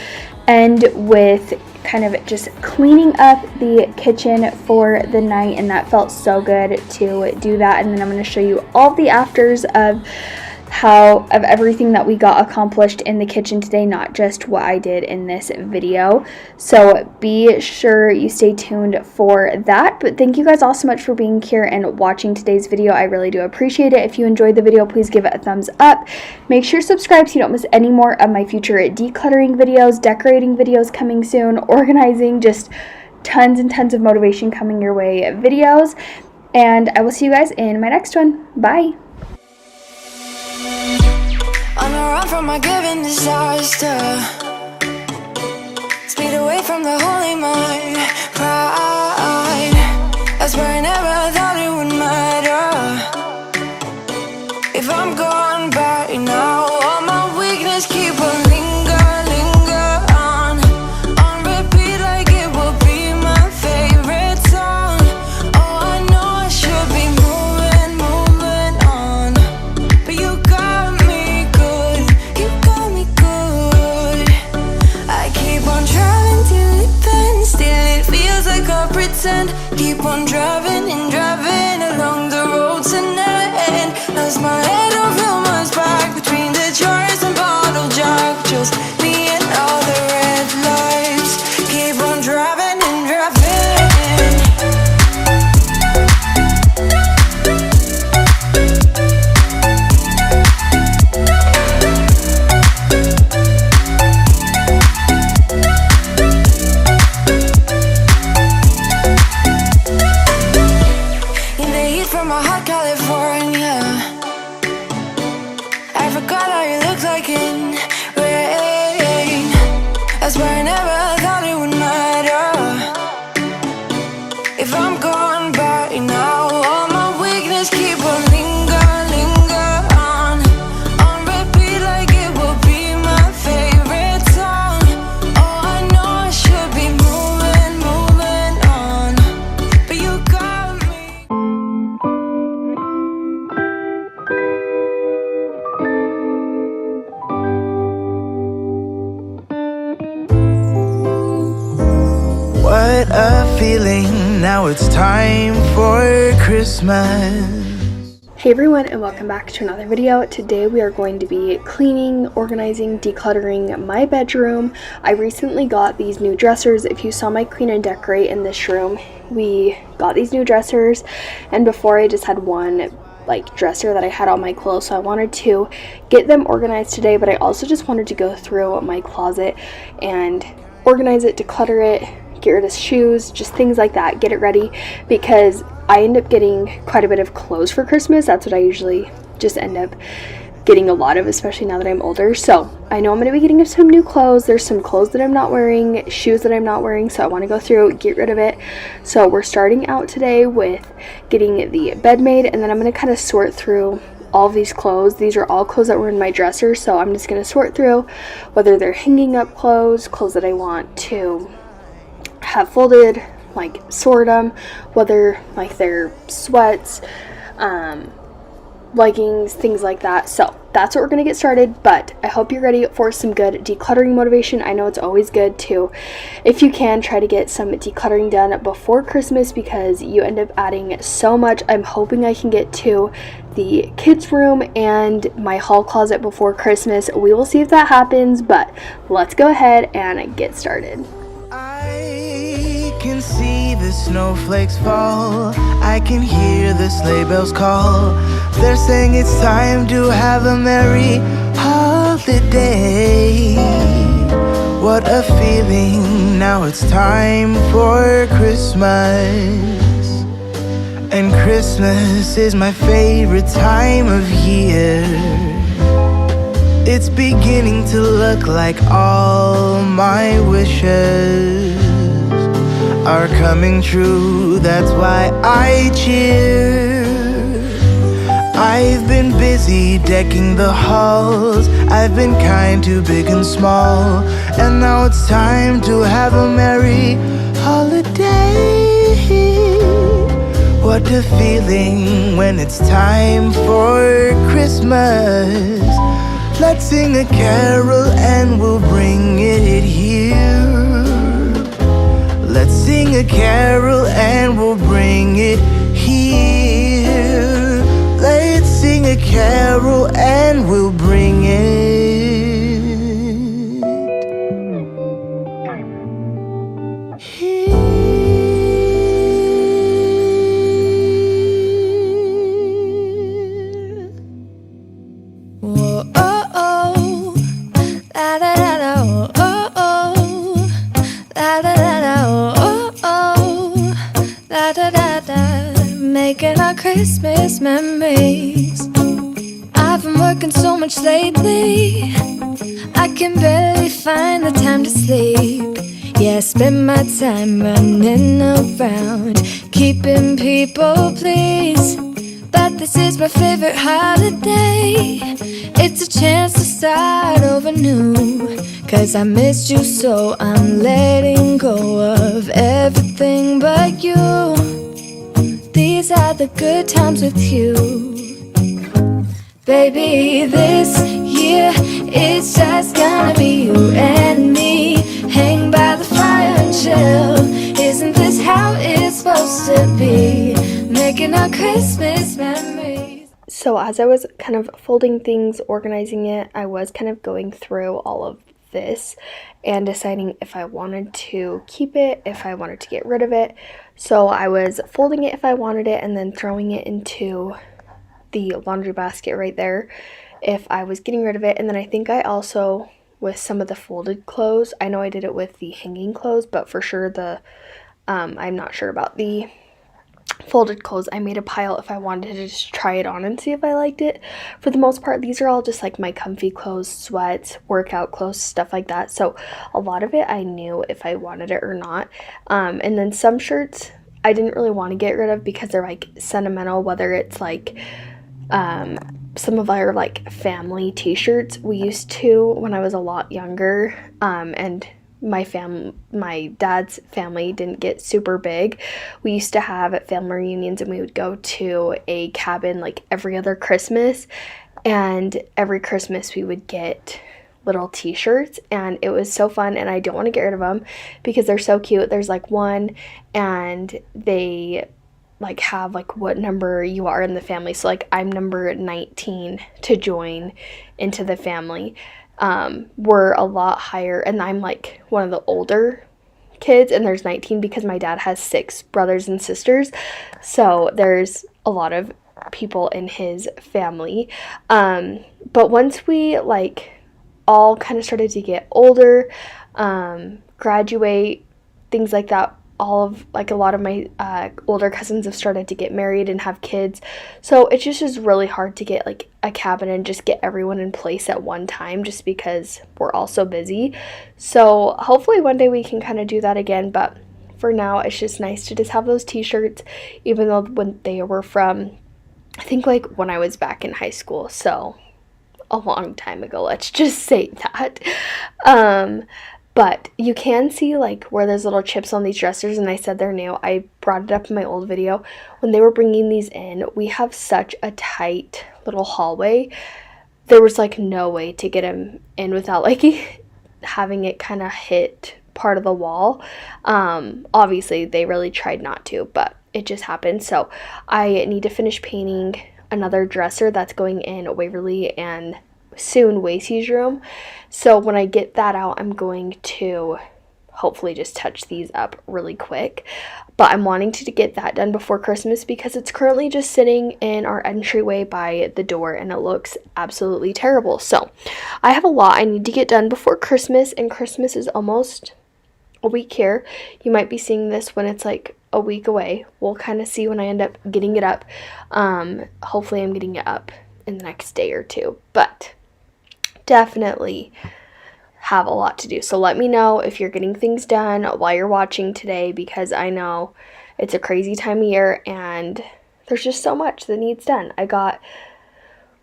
end with kind of just cleaning up the kitchen for the night, and that felt so good to do that. And then I'm going to show you all the afters of everything that we got accomplished in the kitchen today, not just what I did in this video. So be sure you stay tuned for that. But thank you guys all so much for being here and watching today's video. I really do appreciate it. If you enjoyed the video, please give it a thumbs up. Make sure to subscribe so you don't miss any more of my future decluttering videos, decorating videos coming soon, organizing, just tons and tons of motivation coming your way videos. And I will see you guys in my next one. Bye. On the run from my given disaster, speed away from the holy mind, pride. That's where I never thought it would matter. If I'm gone by now, all my weakness keep on linger on repeat like it will be my favorite song. Oh, I know I should be moving on, but you got me good, you got me good. I keep on driving till it bends, still it feels like I pretend. Keep on driving and driving along the road to end. Lost my head over my back between the jars and bottle jack. Just me and all the red lights. Keep on driving and driving. In the heat from my hot California, I forgot how you look like in rain. That's why I never thought it would matter. If I'm gone by now, all my weakness keep on linger on repeat like it will be my favorite song. Oh, I know I should be moving on, but you got me. What a feeling, now it's time for Christmas. Hey everyone, and welcome back to another video. Today we are going to be cleaning, organizing, decluttering my bedroom. I recently got these new dressers. If you saw my clean and decorate in this room, we got these new dressers, and before I just had one dresser that I had all my clothes, so I wanted to get them organized today, but I also just wanted to go through my closet and organize it, declutter it, get rid of shoes, just things like that, get it ready, because I end up getting quite a bit of clothes for Christmas. That's what I usually just end up getting a lot of, especially now that I'm older. So I know I'm going to be getting some new clothes. There's some clothes that I'm not wearing, shoes that I'm not wearing, so I want to go through, get rid of it. So we're starting out today with getting the bed made, and then I'm going to kind of sort through all of these clothes. These are all clothes that were in my dresser, so I'm just going to sort through whether they're hanging up clothes that I want to have folded, sort them, whether they're sweats, leggings, things like that. So that's what we're going to get started, but I hope you're ready for some good decluttering motivation. I know it's always good to, if you can, try to get some decluttering done before Christmas, because you end up adding so much. I'm hoping I can get to the kids' room and my hall closet before Christmas. We will see if that happens, but let's go ahead and get started. I can see the snowflakes fall, I can hear the sleigh bells call. They're saying it's time to have a merry holiday. What a feeling, now it's time for Christmas. And Christmas is my favorite time of year. It's beginning to look like all my wishes are coming true. That's why I cheer. I've been busy decking the halls, I've been kind to big and small, and now it's time to have a merry holiday. What a feeling when it's time for Christmas. Let's sing a carol and we'll bring it here. Let's sing a carol and we'll bring it here. Let's sing a carol and we'll bring it here. Whoa, oh, oh, la da da da, oh, oh, oh, la da da da, oh, oh, la da da da, making our Christmas memories. I've been working so much lately, I can barely find the time to sleep. Yeah, I spend my time running around, keeping people pleased. But this is my favorite holiday. It's a chance to start over new. 'Cause I missed you, so I'm letting go of everything but you. These are the good times with you. Baby, this year it's just gonna be you and me. Hang by the fire and chill. Isn't this how it's supposed to be? Making our Christmas memories. So as I was kind of folding things, organizing it, I was kind of going through all of this and deciding if I wanted to keep it, if I wanted to get rid of it. So I was folding it if I wanted it, and then throwing it into the laundry basket right there if I was getting rid of it. And then I think I also, with some of the folded clothes, I know I did it with the hanging clothes, but for sure I'm not sure about the folded clothes. I made a pile if I wanted to just try it on and see if I liked it. For the most part, these are all just like my comfy clothes, sweats, workout clothes, stuff like that. So a lot of it I knew if I wanted it or not. And then some shirts I didn't really want to get rid of because they're like sentimental, whether it's like some of our like family t-shirts. We used to, when I was a lot younger, and my dad's family didn't get super big, we used to have at family reunions, and we would go to a cabin like every other Christmas, and every Christmas we would get little t-shirts, and it was so fun. And I don't want to get rid of them because they're so cute. There's like one, and they like have like what number you are in the family. So like I'm number 19 to join into the family. We're a lot higher, and I'm like one of the older kids, and there's 19 because my dad has 6 brothers and sisters. So there's a lot of people in his family. But once we like all kind of started to get older, graduate, things like that, all of like a lot of my older cousins have started to get married and have kids, so it just is really hard to get like a cabin and just get everyone in place at one time, just because we're all so busy. So hopefully one day we can kind of do that again, but for now it's just nice to just have those t-shirts, even though when they were from, I think like when I was back in high school, so a long time ago, let's just say that. But you can see like where there's little chips on these dressers, and I said they're new. I brought it up in my old video. When they were bringing these in, we have such a tight little hallway. There was like no way to get them in without like having it kind of hit part of the wall. Obviously they really tried not to, but it just happened. So I need to finish painting another dresser that's going in Waverly and soon Wasey's room. So when I get that out, I'm going to hopefully just touch these up really quick. But I'm wanting to get that done before Christmas because it's currently just sitting in our entryway by the door, and it looks absolutely terrible. So I have a lot I need to get done before Christmas, and Christmas is almost a week here. You might be seeing this when it's like a week away. We'll kind of see when I end up getting it up. Hopefully I'm getting it up in the next day or two, but definitely have a lot to do. So let me know if you're getting things done while you're watching today, because I know it's a crazy time of year and there's just so much that needs done.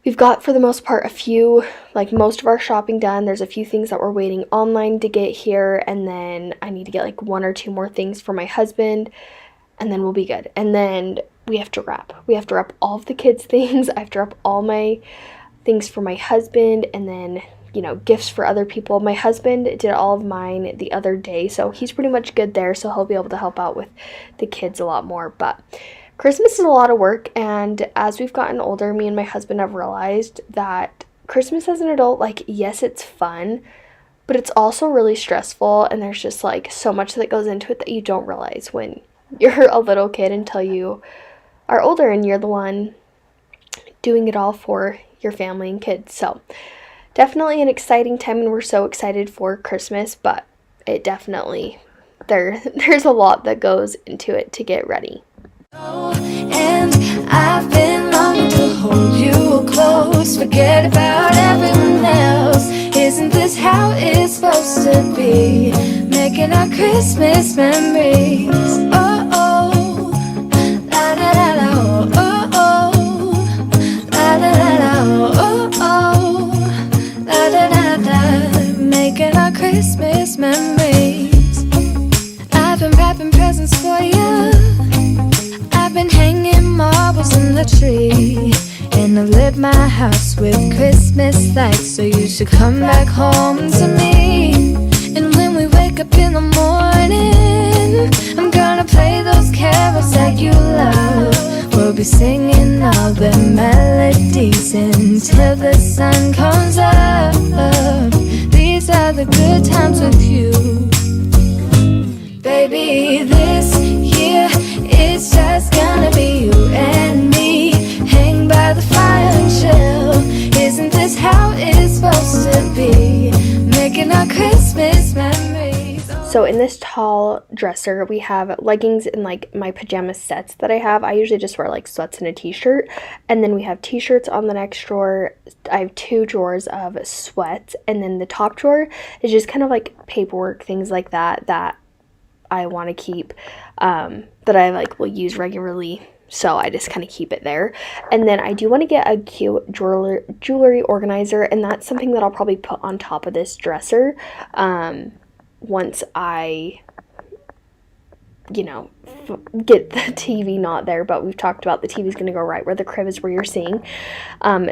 We've got for the most part a few, like most of our shopping done. There's a few things that we're waiting online to get here, and then I need to get like 1 or 2 more things for my husband, and then we'll be good. And then we have to wrap all of the kids' things. I have to wrap all my things for my husband, and then gifts for other people. My husband did all of mine the other day, so he's pretty much good there, so he'll be able to help out with the kids a lot more. But Christmas is a lot of work, and as we've gotten older, me and my husband have realized that Christmas as an adult, like, yes, it's fun, but it's also really stressful, and there's just like so much that goes into it that you don't realize when you're a little kid until you are older and you're the one doing it all for your family and kids. So definitely an exciting time, and we're so excited for Christmas, but it definitely, there's a lot that goes into it to get ready. And I've been longing to hold you close, forget about everyone else. Isn't this how it's supposed to be? Making our Christmas memories. Oh, oh, la da da da, oh, oh, la da da da, oh, oh, la da da da. Making our Christmas memories. I've been wrapping presents for you. I've been hanging marbles in the tree, and I've lit my house with Christmas lights, so you should come back home to me. And when we wake up in the morning, I'm gonna play those carols that you love. We'll be singing all the melodies until the sun comes up. These are the good times with you. Baby, this year it's just gonna be you and me. Hang by the fire and chill. Isn't this how it's supposed to be? Making our Christmas memories. So in this tall dresser, we have leggings and like my pajama sets that I have. I usually just wear like sweats and a t-shirt. And then we have t-shirts on the next drawer. I have 2 drawers of sweats. And then the top drawer is just kind of like paperwork, things like that I want to keep, that I like will use regularly. So I just kind of keep it there. And then I do want to get a cute jewelry organizer, and that's something that I'll probably put on top of this dresser once I, get the TV not there. But we've talked about the TV is going to go right where the crib is, where you're seeing.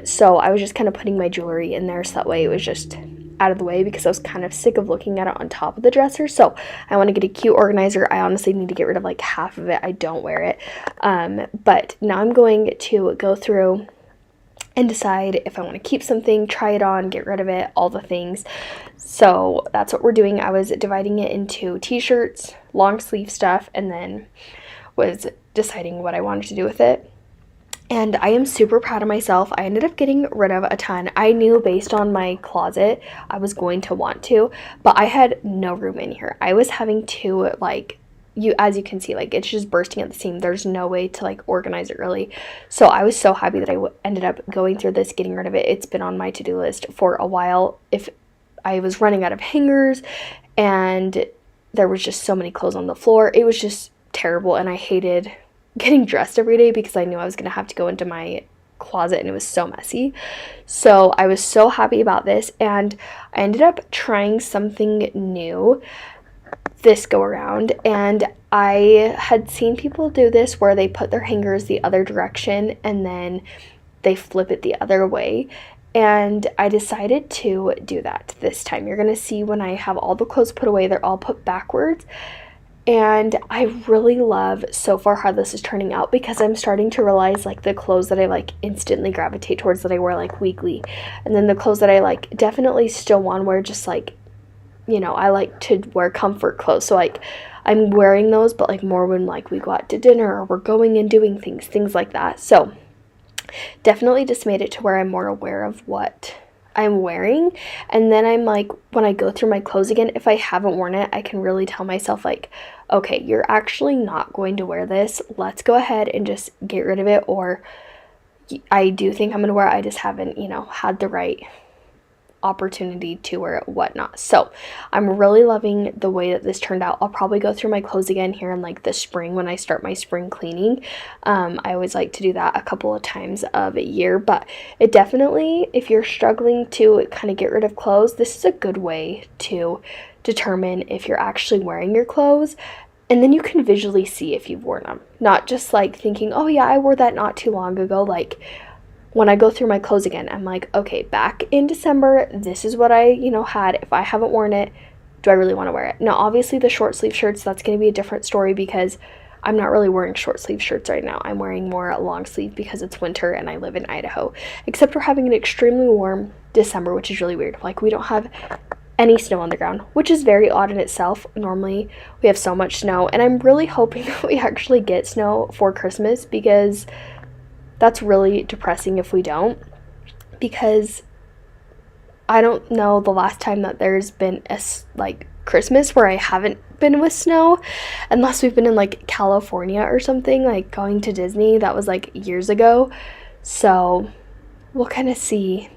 So I was just kind of putting my jewelry in there, so that way it was just out of the way, because I was kind of sick of looking at it on top of the dresser. So I want to get a cute organizer. I honestly need to get rid of like half of it. I don't wear it. But now I'm going to go through and decide if I want to keep something, try it on, get rid of it, all the things. So that's what we're doing. I was dividing it into t-shirts, long sleeve stuff, and then was deciding what I wanted to do with it. And I am super proud of myself. I ended up getting rid of a ton. I knew based on my closet I was going to want to, but I had no room in here. I was having to as you can see, like, it's just bursting at the seam. There's no way to like organize it really. So I was so happy that I ended up going through this, getting rid of it. It's been on my to-do list for a while. If I was running out of hangers and there was just so many clothes on the floor, it was just terrible, and I hated getting dressed every day because I knew I was going to have to go into my closet and it was so messy. So I was so happy about this, and I ended up trying something new this go around, and I had seen people do this where they put their hangers the other direction and then they flip it the other way, and I decided to do that this time. You're going to see when I have all the clothes put away, they're all put backwards. And I really love so far how this is turning out, because I'm starting to realize like the clothes that I like instantly gravitate towards, that I wear like weekly, and then the clothes that I like definitely still want to wear, just like, I like to wear comfort clothes. So like I'm wearing those, but like more when like we go out to dinner or we're going and doing things like that. So definitely just made it to where I'm more aware of what I'm wearing. And then I'm like, when I go through my clothes again, if I haven't worn it, I can really tell myself like, okay, you're actually not going to wear this. Let's go ahead and just get rid of it. Or I do think I'm going to wear it. I just haven't, had the right opportunity to wear it, whatnot. So I'm really loving the way that this turned out. I'll probably go through my clothes again here in like the spring when I start my spring cleaning. I always like to do that a couple of times of a year, but it definitely, if you're struggling to kind of get rid of clothes, this is a good way to determine if you're actually wearing your clothes, and then you can visually see if you've worn them, not just like thinking, oh yeah, I wore that not too long ago. Like, when I go through my clothes again, I'm like, okay, back in December, this is what I, had. If I haven't worn it, do I really want to wear it? Now, obviously, the short sleeve shirts, that's going to be a different story because I'm not really wearing short sleeve shirts right now. I'm wearing more long sleeve because it's winter and I live in Idaho. Except we're having an extremely warm December, which is really weird. Like, we don't have any snow on the ground, which is very odd in itself. Normally, we have so much snow, and I'm really hoping that we actually get snow for Christmas because that's really depressing if we don't, because I don't know the last time that there's been a Christmas where I haven't been with snow, unless we've been in like California or something, like going to Disney. That was like years ago. So we'll kind of see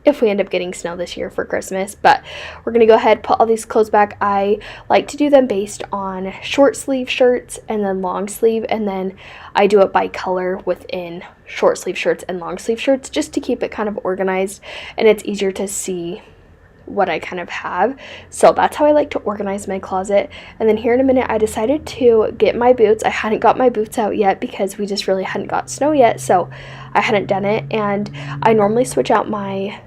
if we end up getting snow this year for Christmas, but we're gonna go ahead, put all these clothes back. I like to do them based on short sleeve shirts and then long sleeve, and then I do it by color within short sleeve shirts and long sleeve shirts, just to keep it kind of organized and it's easier to see what I kind of have. So that's how I like to organize my closet. And then here in a minute, I decided to get my boots. I hadn't got my boots out yet because we just really hadn't got snow yet, so I hadn't done it. And I normally switch out my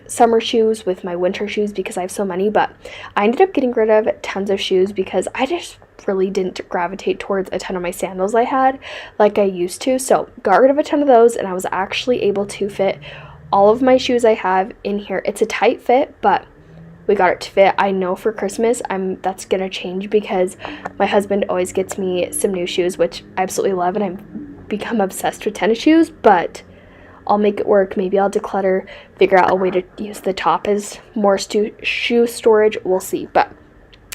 summer shoes with my winter shoes because I have so many, but I ended up getting rid of tons of shoes because I just really didn't gravitate towards a ton of my sandals I had like I used to. So got rid of a ton of those, and I was actually able to fit all of my shoes I have in here. It's a tight fit, but we got it to fit. I know for Christmas that's gonna change because my husband always gets me some new shoes, which I absolutely love, and I've become obsessed with tennis shoes, but I'll make it work. Maybe I'll declutter, figure out a way to use the top as more shoe storage. We'll see. But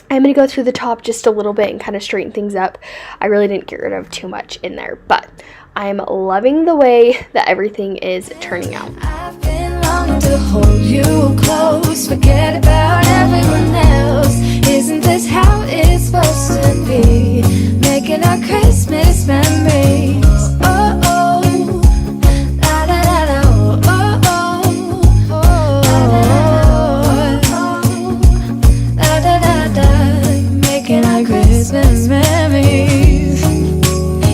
I'm going to go through the top just a little bit and kind of straighten things up. I really didn't get rid of too much in there, but I'm loving the way that everything is turning out. I've been longing to hold you close, forget about everyone else. Isn't this how it's supposed to be? Making our Christmas memories. Oh, oh. Christmas memories.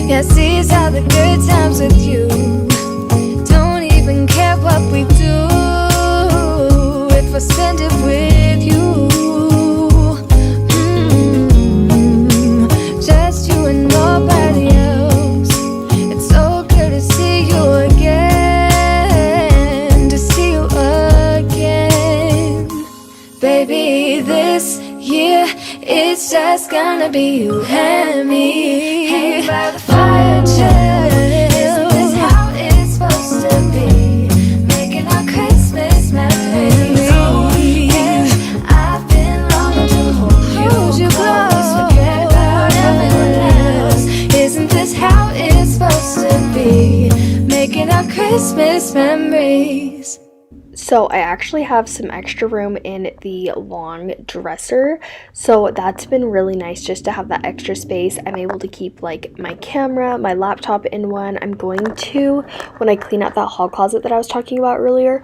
Yes, these are the good times with you. Don't even care what we do if I spend it with you. Just you and nobody else. It's so good to see you again, to see you again. Baby, this year it's just gonna be you and me, hanging by the fire chill. Isn't this how it's supposed to be? Making our Christmas memories. Yeah, I've been longing to hold you close, forget about everyone else. Isn't this how it's supposed to be? Making our Christmas memories. So I actually have some extra room in the long dresser, so that's been really nice just to have that extra space. I'm able to keep like my camera, my laptop in one. I'm going to, when I clean out that hall closet that I was talking about earlier,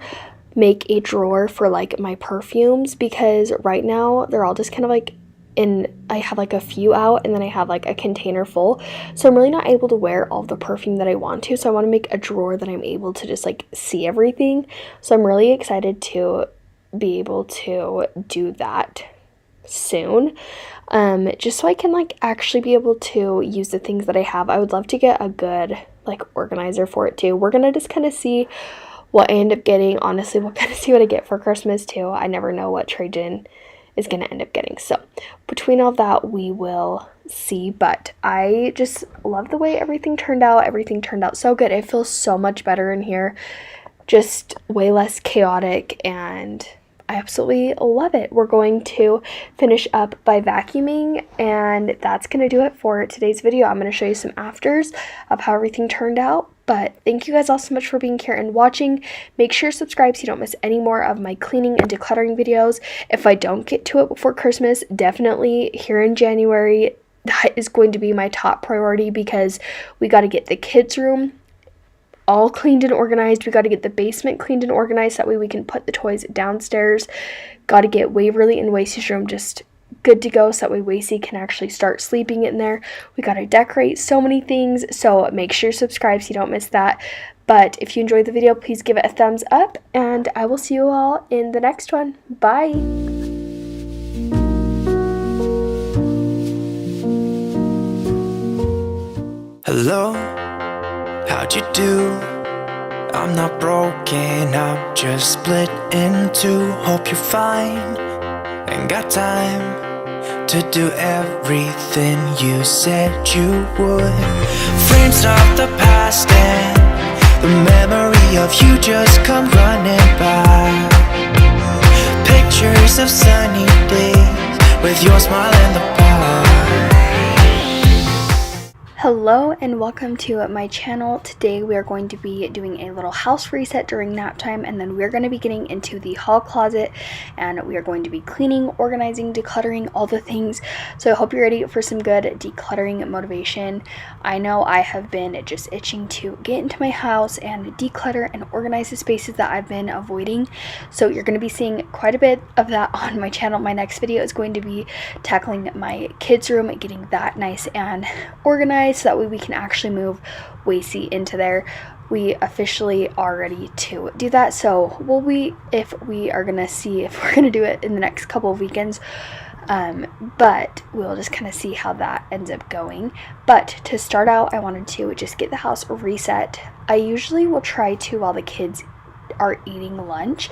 make a drawer for like my perfumes, because right now they're all just kind of like I have like a few out, and then I have like a container full, so I'm really not able to wear all the perfume that I want to. So I want to make a drawer that I'm able to just like see everything. So I'm really excited to be able to do that soon, just so I can like actually be able to use the things that I have. I would love to get a good like organizer for it too. We're gonna just kind of see what I end up getting. Honestly, we'll kind of see what I get for Christmas too. I never know what trade-in is going to end up getting. So between all that, we will see. But I just love the way everything turned out. Everything turned out so good. It feels so much better in here. Just way less chaotic, and I absolutely love it. We're going to finish up by vacuuming, and that's going to do it for today's video. I'm going to show you some afters of how everything turned out. But thank you guys all so much for being here and watching. Make sure to subscribe so you don't miss any more of my cleaning and decluttering videos. If I don't get to it before Christmas, definitely here in January, that is going to be my top priority, because we got to get the kids' room all cleaned and organized. We got to get the basement cleaned and organized. That way we can put the toys downstairs. Got to get Waverly and Wasey's room just good to go, so that way Wacy can actually start sleeping in there. We got to decorate so many things, so make sure you subscribe so you don't miss that. But if you enjoyed the video, please give it a thumbs up, and I will see you all in the next one. Bye! Hello, how'd you do? I'm not broken, I'm just split in two. Hope you're fine, ain't got time to do everything you said you would. Frames of the past and the memory of you just come running by. Pictures of sunny days with your smile in the bar. Hello and welcome to my channel. Today we are going to be doing a little house reset during nap time, and then we're going to be getting into the hall closet and we are going to be cleaning, organizing, decluttering, all the things. So I hope you're ready for some good decluttering motivation. I know I have been just itching to get into my house and declutter and organize the spaces that I've been avoiding. So you're going to be seeing quite a bit of that on my channel. My next video is going to be tackling my kids' room, getting that nice and organized, so that way we can actually move Wacy into there. We officially are ready to do that, so if we are gonna see if we're gonna do it in the next couple of weekends, but we'll just kind of see how that ends up going. But to start out, I wanted to just get the house reset. I usually will try to, while the kids are eating lunch,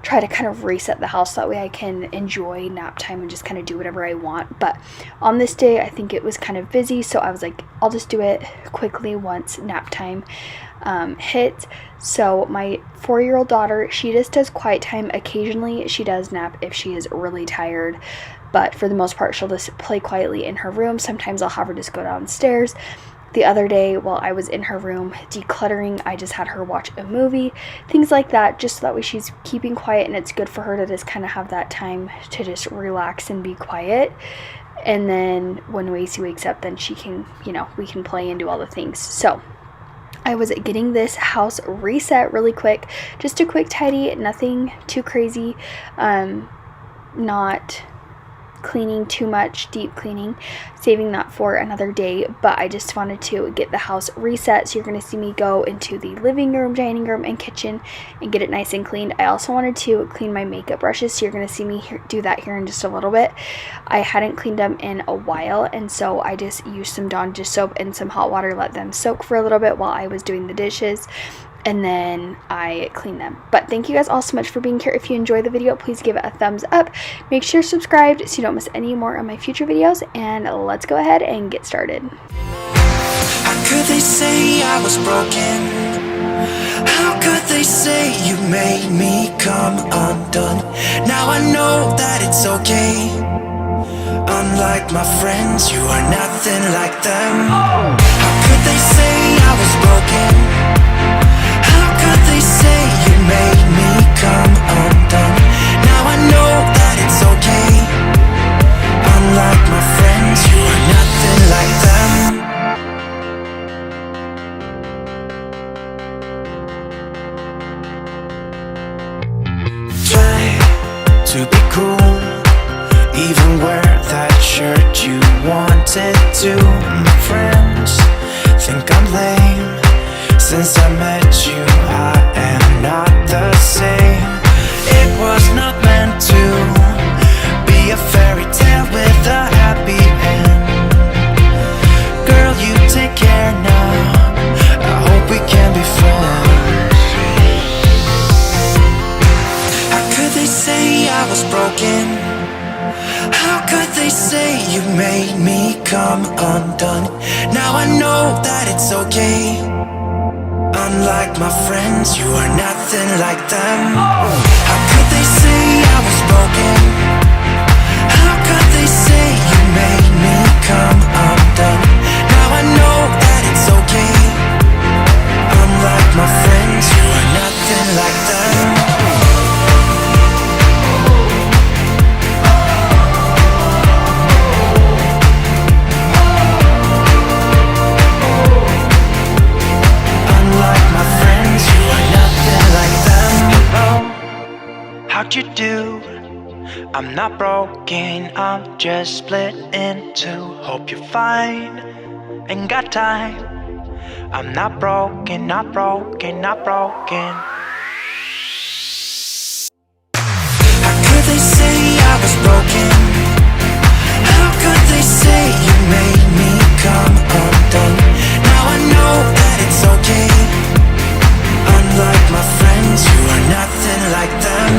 try to kind of reset the house, that way I can enjoy nap time and just kind of do whatever I want. But on this day, I think it was kind of busy, so I was like, I'll just do it quickly once nap time hits. So my 4-year-old daughter, she just does quiet time. Occasionally she does nap if she is really tired, but for the most part she'll just play quietly in her room. Sometimes I'll have her just go downstairs. The other day, while I was in her room decluttering, I just had her watch a movie, things like that, just so that way she's keeping quiet, and it's good for her to just kind of have that time to just relax and be quiet. And then when Wacy wakes up, then she can, we can play and do all the things. So I was getting this house reset really quick, just a quick tidy, nothing too crazy, not cleaning too much, deep cleaning, saving that for another day. But I just wanted to get the house reset, so you're going to see me go into the living room, dining room, and kitchen and get it nice and cleaned. I also wanted to clean my makeup brushes, so you're going to see me do that here in just a little bit. I hadn't cleaned them in a while, and so I just used some Dawn dish soap and some hot water, let them soak for a little bit while I was doing the dishes, and then I clean them. But thank you guys all so much for being here. If you enjoyed the video, please give it a thumbs up. Make sure you're subscribed so you don't miss any more of my future videos, and let's go ahead and get started. How could they say I was broken? How could they say you made me come undone? Now I know that it's okay. Unlike my friends, you are nothing like them. How could they say I was broken? They say you made me come undone. Now I know that it's okay. Unlike my friends, you are nothing like them. Try to be cool, even wear that shirt you wanted to. My friends think I'm lame. Since I met you, I am not the same. It was not meant to be a fairy tale with a happy end. Girl, you take care now. I hope we can be friends. How could they say I was broken? How could they say you made me come undone? Now I know that it's okay. Unlike my friends, you are nothing like them. How could they say I was broken? How could they say you made me come undone? Now I know that it's okay. Unlike my friends, you are nothing like them. How'd you do? I'm not broken, I'm just split in two. Hope you're fine, ain't got time. I'm not broken, not broken, not broken. How could they say I was broken? How could they say you made me come undone? Now I know that it's okay. Unlike my friends, you are nothing like them.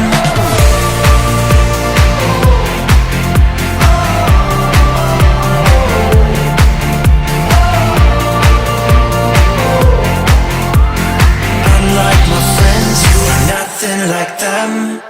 Like them.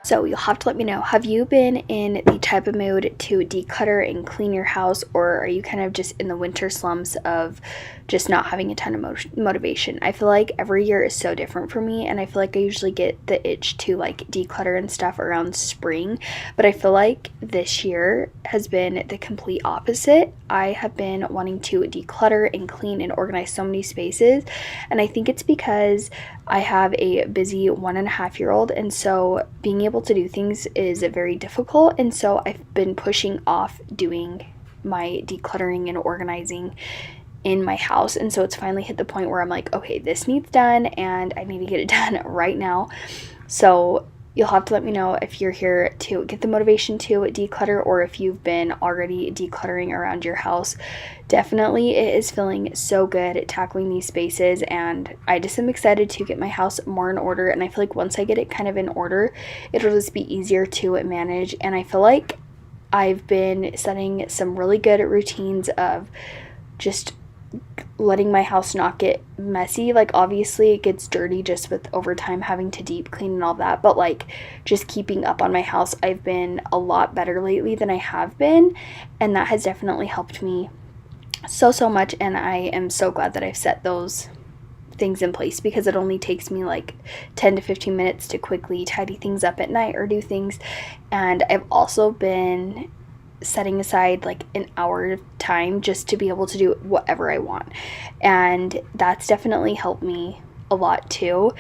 So you'll have to let me know, have you been in the type of mood to declutter and clean your house, or are you kind of just in the winter slumps of just not having a ton of motivation? I feel like every year is so different for me, and I feel like I usually get the itch to like declutter and stuff around spring, but I feel like this year has been the complete opposite. I have been wanting to declutter and clean and organize so many spaces, and I think it's because I have a busy 1.5-year-old, and so being able to do things is very difficult, and so I've been pushing off doing my decluttering and organizing in my house, and so it's finally hit the point where I'm like, okay, this needs done and I need to get it done right now. So you'll have to let me know if you're here to get the motivation to declutter, or if you've been already decluttering around your house. Definitely it is feeling so good at tackling these spaces, and I just am excited to get my house more in order, and I feel like once I get it kind of in order, it'll just be easier to manage. And I feel like I've been setting some really good routines of just letting my house not get messy. Like obviously it gets dirty just with over time having to deep clean and all that, but like just keeping up on my house, I've been a lot better lately than I have been, and that has definitely helped me so much. And I am so glad that I've set those things in place, because it only takes me like 10 to 15 minutes to quickly tidy things up at night or do things. And I've also been setting aside like an hour of time just to be able to do whatever I want, and that's definitely helped me a lot too.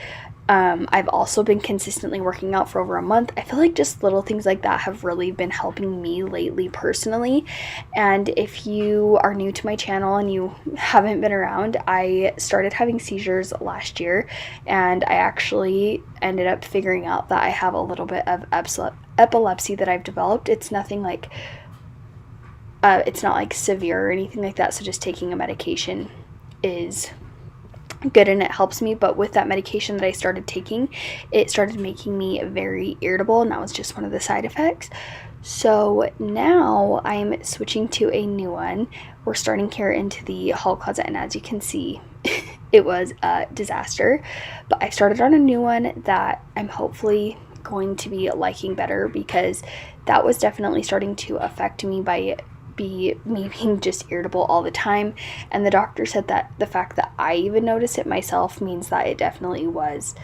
I've also been consistently working out for over a month. I feel like just little things like that have really been helping me lately personally. And if you are new to my channel and you haven't been around, I started having seizures last year, and I actually ended up figuring out that I have a little bit of epilepsy that I've developed. It's nothing like it's not like severe or anything like that, so just taking a medication is good and it helps me. But with that medication that I started taking, it started making me very irritable, and that was just one of the side effects. So now I'm switching to a new one. We're starting here into the hall closet, and as you can see, it was a disaster, but I started on a new one that I'm hopefully going to be liking better, because that was definitely starting to affect me by me being just irritable all the time. And the doctor said that the fact that I even noticed it myself means that it definitely was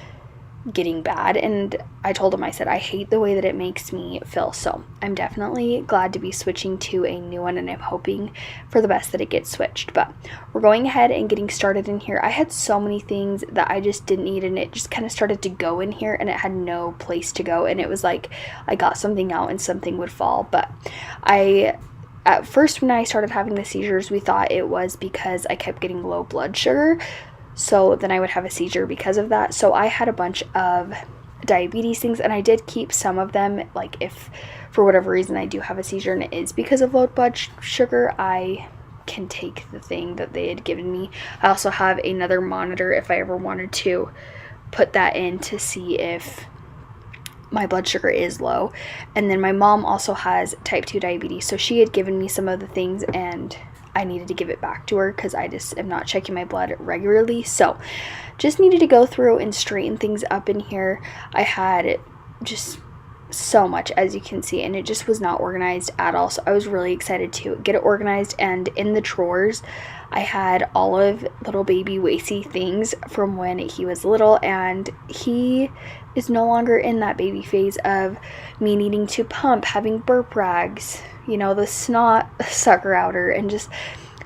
getting bad. And I told him, I said, I hate the way that it makes me feel. So I'm definitely glad to be switching to a new one, and I'm hoping for the best that it gets switched. But we're going ahead and getting started in here. I had so many things that I just didn't need, and it just kind of started to go in here, and it had no place to go. And it was like I got something out and something would fall. But at first, when I started having the seizures, we thought it was because I kept getting low blood sugar. So then I would have a seizure because of that. So I had a bunch of diabetes things, and I did keep some of them. Like if for whatever reason I do have a seizure and it is because of low blood sugar, I can take the thing that they had given me. I also have another monitor if I ever wanted to put that in to see if my blood sugar is low. And then my mom also has type 2 diabetes, so she had given me some of the things, and I needed to give it back to her because I just am not checking my blood regularly. So just needed to go through and straighten things up in here. I had just so much, as you can see, and it just was not organized at all. So I was really excited to get it organized. And in the drawers, I had all of little baby Wasey things from when he was little, and he is no longer in that baby phase of me needing to pump, having burp rags, you know, the snot sucker outer, and just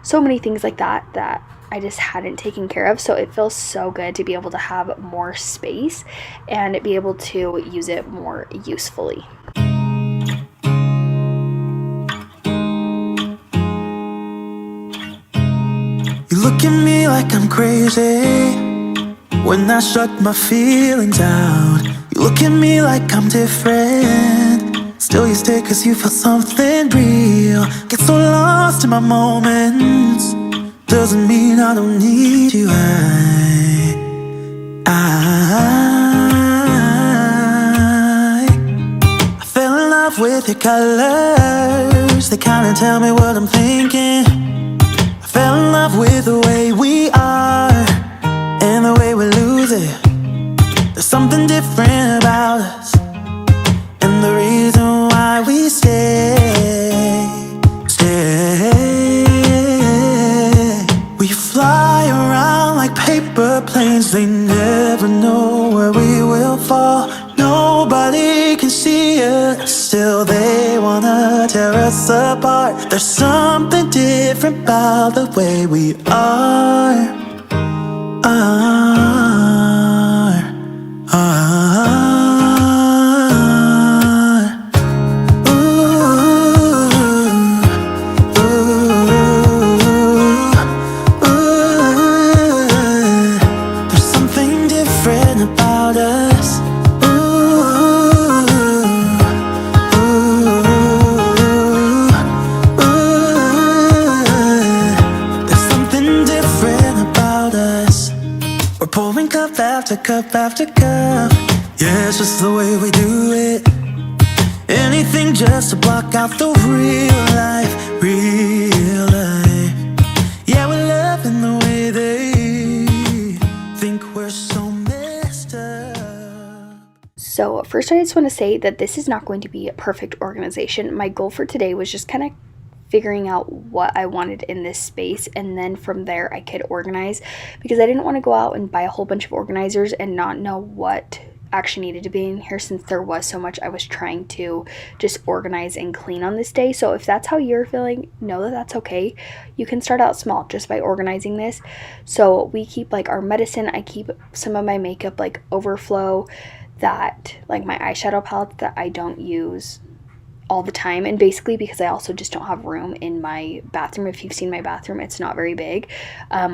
so many things like that I just hadn't taken care of. So it feels so good to be able to have more space and be able to use it more usefully. You look at me like I'm crazy when I shut my feelings out. You look at me like I'm different, still you stay cause you feel something real. Get so lost in my moments, doesn't mean I don't need you. I fell in love with your colors, they kinda tell me what I'm thinking. I fell in love with the way we are and the way we lose it. There's something different about us, and the reason why we stay. We fly around like paper planes, they never know where we will fall. Nobody can see us, still they wanna tear us apart. There's something different about the way we are. There's something different about us. There's something different about us. We're pouring cup after cup after cup. Yeah, it's just the way we do it. Anything just to block out the real life, real life. Yeah, we're loving the way they think we're so messed up. So first, I just want to say that this is not going to be a perfect organization. My goal for today was just kind of figuring out what I wanted in this space, and then from there I could organize, because I didn't want to go out and buy a whole bunch of organizers and not know what actually needed to be in here, since there was so much I was trying to just organize and clean on this day. So if that's how you're feeling, know that that's okay. You can start out small just by organizing this. So we keep like our medicine, I keep some of my makeup like overflow, that like my eyeshadow palettes that I don't use all the time, and basically because I also just don't have room in my bathroom. If you've seen my bathroom, it's not very big.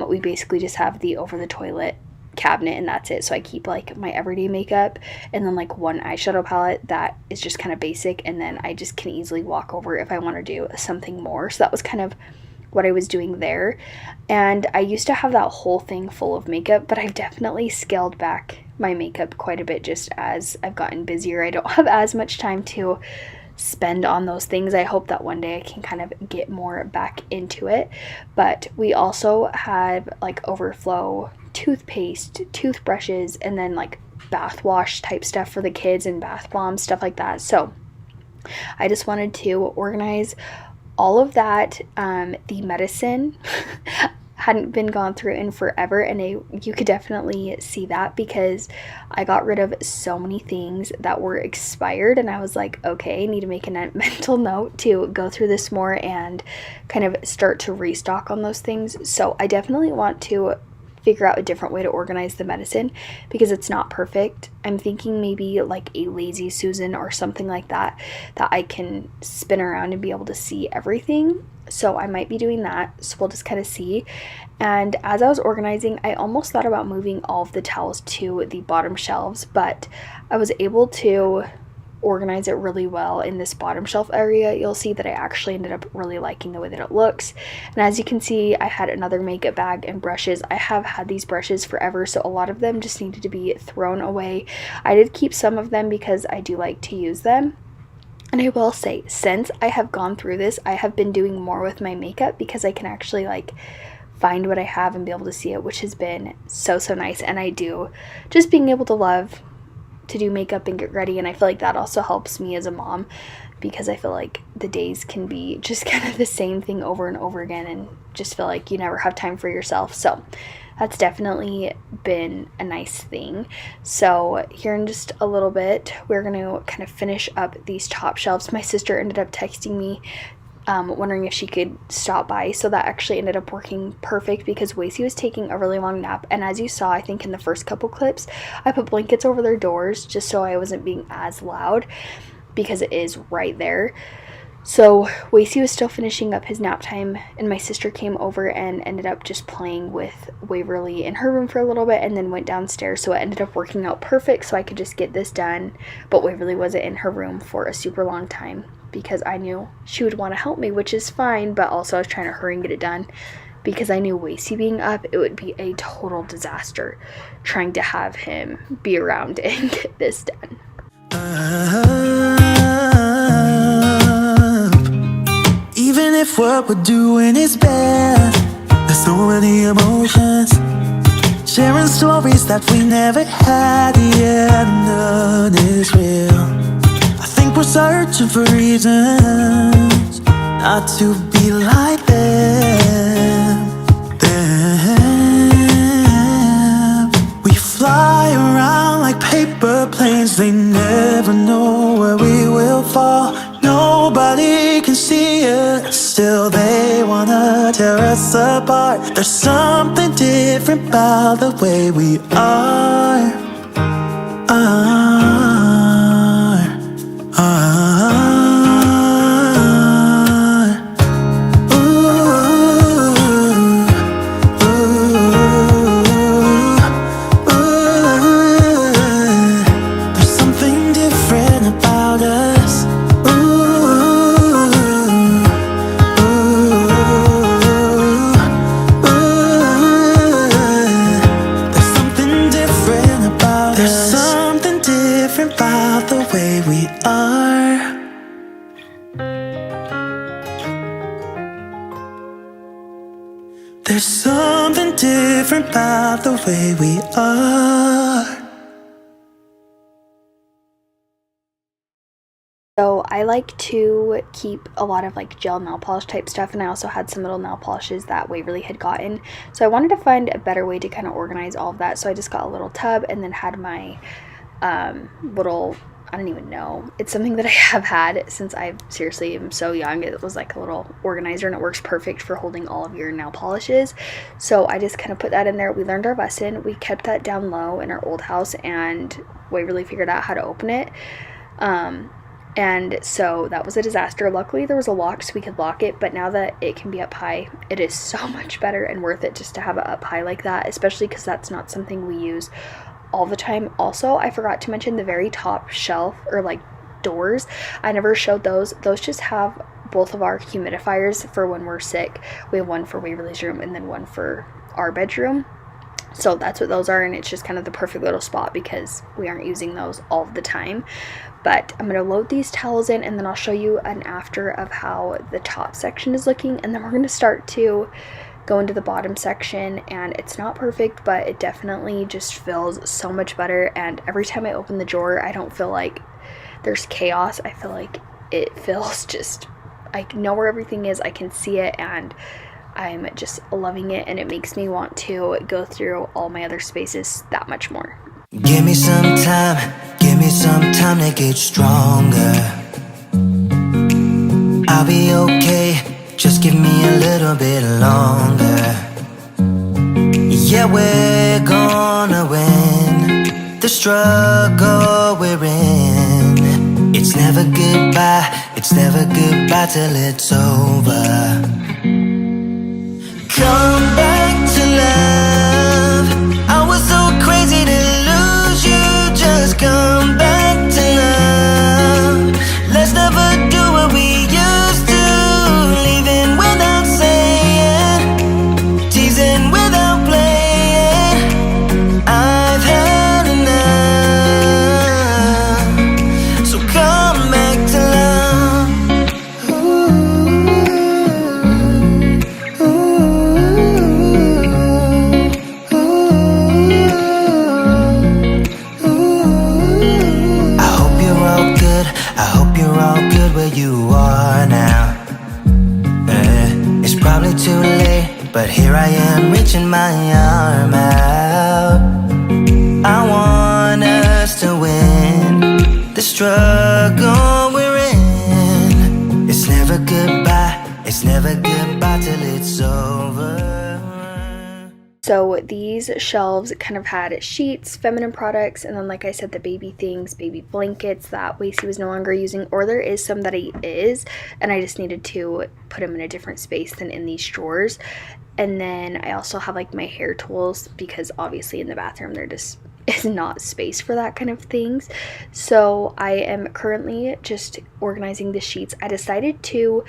We basically just have the over the toilet cabinet and that's it. So I keep like my everyday makeup and then like one eyeshadow palette that is just kind of basic, and then I just can easily walk over if I want to do something more. So that was kind of what I was doing there. And I used to have that whole thing full of makeup, but I've definitely scaled back my makeup quite a bit just as I've gotten busier. I don't have as much time to spend on those things. I hope that one day I can kind of get more back into it. But we also had like overflow toothpaste, toothbrushes, and then like bath wash type stuff for the kids and bath bombs, stuff like that. So I just wanted to organize all of that. The medicine hadn't been gone through in forever, and you could definitely see that because I got rid of so many things that were expired, and I was like, okay, I need to make a mental note to go through this more and kind of start to restock on those things. So I definitely want to figure out a different way to organize the medicine because it's not perfect. I'm thinking maybe like a lazy Susan or something like that I can spin around and be able to see everything. So I might be doing that. So we'll just kind of see. And as I was organizing, I almost thought about moving all of the towels to the bottom shelves, but I was able to organize it really well in this bottom shelf area. You'll see that I actually ended up really liking the way that it looks. And as you can see, I had another makeup bag and brushes. I have had these brushes forever, so a lot of them just needed to be thrown away. I did keep some of them because I do like to use them. And I will say, since I have gone through this, I have been doing more with my makeup because I can actually like find what I have and be able to see it, which has been so nice. And I do just being able to love to do makeup and get ready, and I feel like that also helps me as a mom because I feel like the days can be just kind of the same thing over and over again and just feel like you never have time for yourself. So that's definitely been a nice thing. So here in just a little bit, we're going to kind of finish up these top shelves. My sister ended up texting me wondering if she could stop by, so that actually ended up working perfect because Wacy was taking a really long nap, and as you saw, I think in the first couple clips, I put blankets over their doors just so I wasn't being as loud because it is right there. So Wasey was still finishing up his nap time, and my sister came over and ended up just playing with Waverly in her room for a little bit and then went downstairs. So it ended up working out perfect so I could just get this done. But Waverly wasn't in her room for a super long time because I knew she would want to help me, which is fine, but also I was trying to hurry and get it done because I knew Wasey being up, it would be a total disaster trying to have him be around and get this done. Even if what we're doing is bad, there's so many emotions, sharing stories that we never had, yet none is real. I think we're searching for reasons not to be like them. We fly around like paper planes, they never know where we will fall. Nobody can see us, still they wanna tear us apart. There's something different about the way we are. There's something different about us. There's something different about the way we are. So I like to keep a lot of like gel nail polish type stuff, and I also had some little nail polishes that Waverly had gotten. So I wanted to find a better way to kind of organize all of that. So I just got a little tub and then had my little, I don't even know, it's something that I have had since I seriously am so young. It was like a little organizer, and it works perfect for holding all of your nail polishes. So I just kind of put that in there. We learned our lesson. We kept that down low in our old house, and Waverly figured out how to open it. And so that was a disaster. Luckily there was a lock so we could lock it, but now that it can be up high, it is so much better and worth it just to have it up high like that, especially because that's not something we use all the time. Also, I forgot to mention the very top shelf, or like doors, I never showed those. Those just have both of our humidifiers for when we're sick. We have one for Waverly's room and then one for our bedroom. So that's what those are, and it's just kind of the perfect little spot because we aren't using those all the time. But I'm going to load these towels in, and then I'll show you an after of how the top section is looking, and then we're going to start to go into the bottom section. And it's not perfect, but it definitely just feels so much better. And every time I open the drawer, I don't feel like there's chaos. I feel like it feels just, I know where everything is, I can see it, and I'm just loving it, and it makes me want to go through all my other spaces that much more. Give me some time to get stronger. I'll be okay, just give me a little bit longer. Yeah, we're gonna win the struggle we're in. It's never goodbye till it's over. Come back to love. I was so crazy to lose you. Just come back to love. Let's never do what we used to. Leaving without saying, teasing without playing. I've had enough. So come back to love. You are now. It's probably too late, but here I am reaching my arm out. I want us to win the struggle we're in. It's never goodbye till it's over. So these shelves kind of had sheets, feminine products, and then like I said, the baby things, baby blankets that Lacey was no longer using, or there is some that he is, and I just needed to put them in a different space than in these drawers. And then I also have like my hair tools, because obviously in the bathroom there just is not space for that kind of things. So I am currently just organizing the sheets. I decided to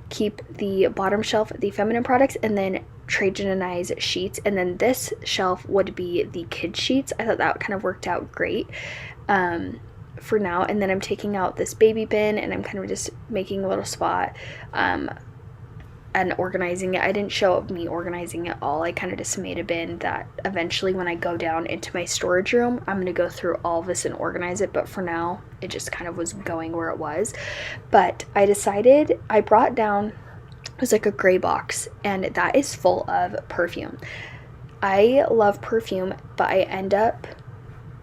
keep the bottom shelf the feminine products and then trade-unionize sheets, and then this shelf would be the kids sheets. I thought that kind of worked out great for now. And then I'm taking out this baby bin and I'm kind of just making a little spot and organizing it. I didn't show up me organizing it all. I kind of just made a bin that eventually when I go down into my storage room, I'm going to go through all of this and organize it, but for now it just kind of was going where it was. But I decided, I brought down, it was like a gray box, and that is full of perfume. I love perfume, but I end up,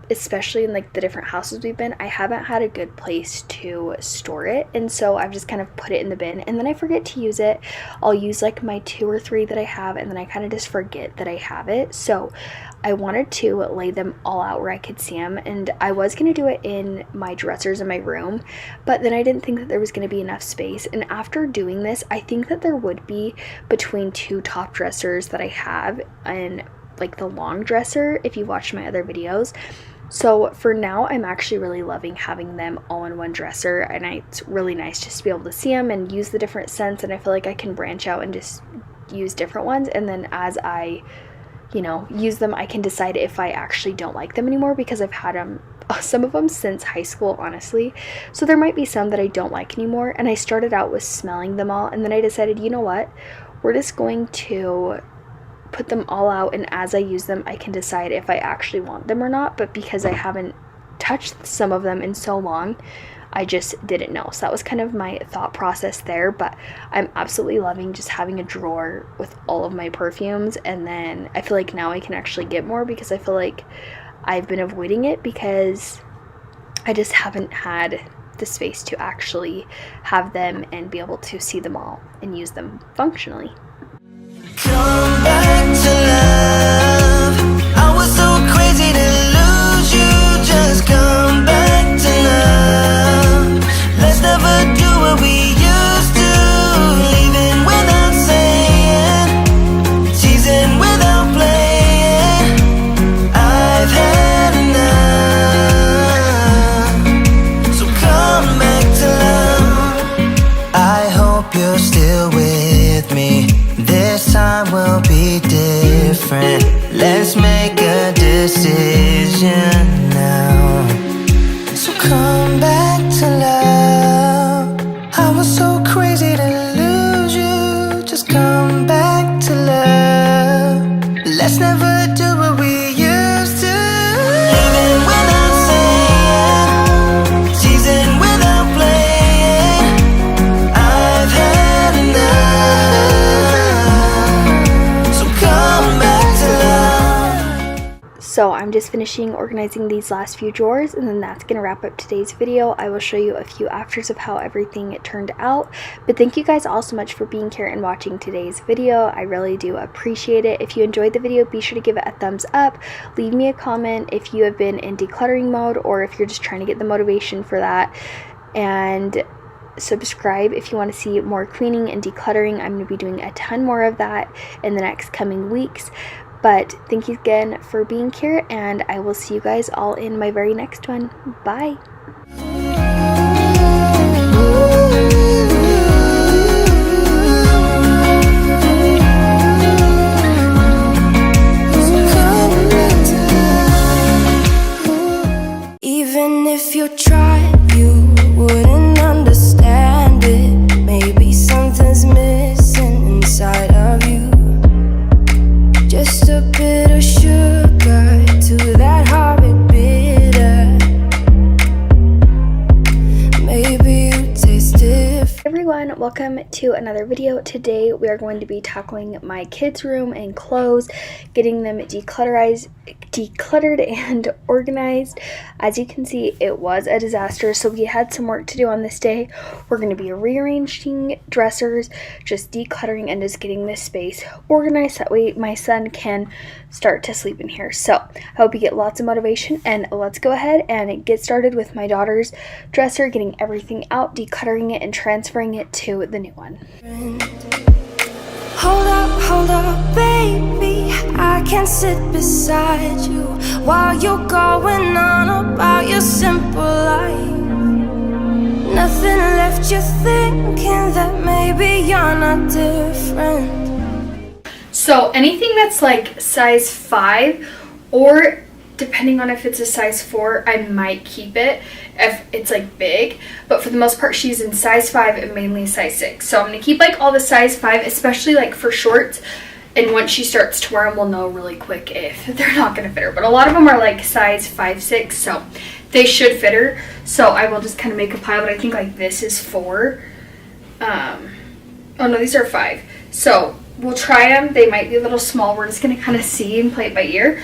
especially in like the different houses we've been, I haven't had a good place to store it, and so I've just kind of put it in the bin, and then I forget to use it. I'll use like my 2 or 3 that I have, and then I kind of just forget that I have it. So I wanted to lay them all out where I could see them, and I was going to do it in my dressers in my room, but then I didn't think that there was going to be enough space. And after doing this, I think that there would be between 2 top dressers that I have and like the long dresser if you watched my other videos. So for now, I'm actually really loving having them all in one dresser, and it's really nice just to be able to see them and use the different scents, and I feel like I can branch out and just use different ones, and then as I, you know, use them, I can decide if I actually don't like them anymore, because I've had them, some of them since high school, honestly. So there might be some that I don't like anymore, and I started out with smelling them all, and then I decided, you know what, we're just going to put them all out, and as I use them I can decide if I actually want them or not. But because I haven't touched some of them in so long, I just didn't know. So that was kind of my thought process there. But I'm absolutely loving just having a drawer with all of my perfumes, and then I feel like now I can actually get more, because I feel like I've been avoiding it because I just haven't had the space to actually have them and be able to see them all and use them functionally. Come back to love. I was so crazy to lose you. Just come back to love. Let's never do what we used to. Leaving without saying, teasing without playing. I've had enough. So come back to love. I hope you're still with me. This time will be different. Let's make a decision now. So come back to love. I was so crazy to lose you. Just come back to love. Let's never do what we used to. Leaving without saying, teasing without playing. I've had enough. So I'm just finishing organizing these last few drawers, and then that's gonna wrap up today's video. I will show you a few afters of how everything turned out. But thank you guys all so much for being here and watching today's video. I really do appreciate it. If you enjoyed the video, be sure to give it a thumbs up. Leave me a comment if you have been in decluttering mode, or if you're just trying to get the motivation for that. And subscribe if you want to see more cleaning and decluttering. I'm going to be doing a ton more of that in the next coming weeks. But thank you again for being here, and I will see you guys all in my very next one. Bye! Even if you tried, you wouldn't understand it. Maybe something's missing inside of you. Just a bit of sugar to that horrid bitter. welcome to another video. Today we are going to be tackling my kids' room and clothes, getting them decluttered and organized. As you can see, it was a disaster, so we had some work to do on this day. We're going to be rearranging dressers, just decluttering and just getting this space organized, that way my son can start to sleep in here. So I hope you get lots of motivation, and let's go ahead and get started with my daughter's dresser, getting everything out, decluttering it, and transferring it to the new one. Hold up, baby, I can't sit beside you while you're going on about your simple life. Nothing left you thinking that maybe you're not different. So anything that's like size 5, or depending on if it's a size 4, I might keep it if it's like big, but for the most part she's in size 5 and mainly size 6. So I'm gonna keep like all the size 5, especially like for shorts, and once she starts to wear them, we'll know really quick if they're not gonna fit her. But a lot of them are like size 5, 6, so they should fit her. So I will just kind of make a pile, but I think like this is 4. Oh no, these are 5. So we'll try them. They might be a little small. We're just gonna kind of see and play it by ear.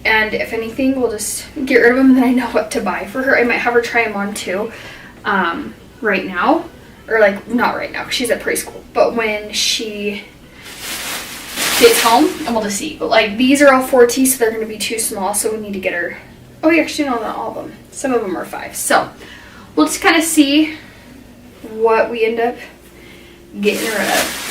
And if anything, we'll just get rid of them, and then I know what to buy for her. I might have her try them on too, right now. Or like, not right now, because she's at preschool. But when she gets home, and we'll just see. But like, these are all 4T, so they're going to be too small, so we need to get her. Oh, yeah, actually, no, not all of them. Some of them are 5. So we'll just kind of see what we end up getting rid of.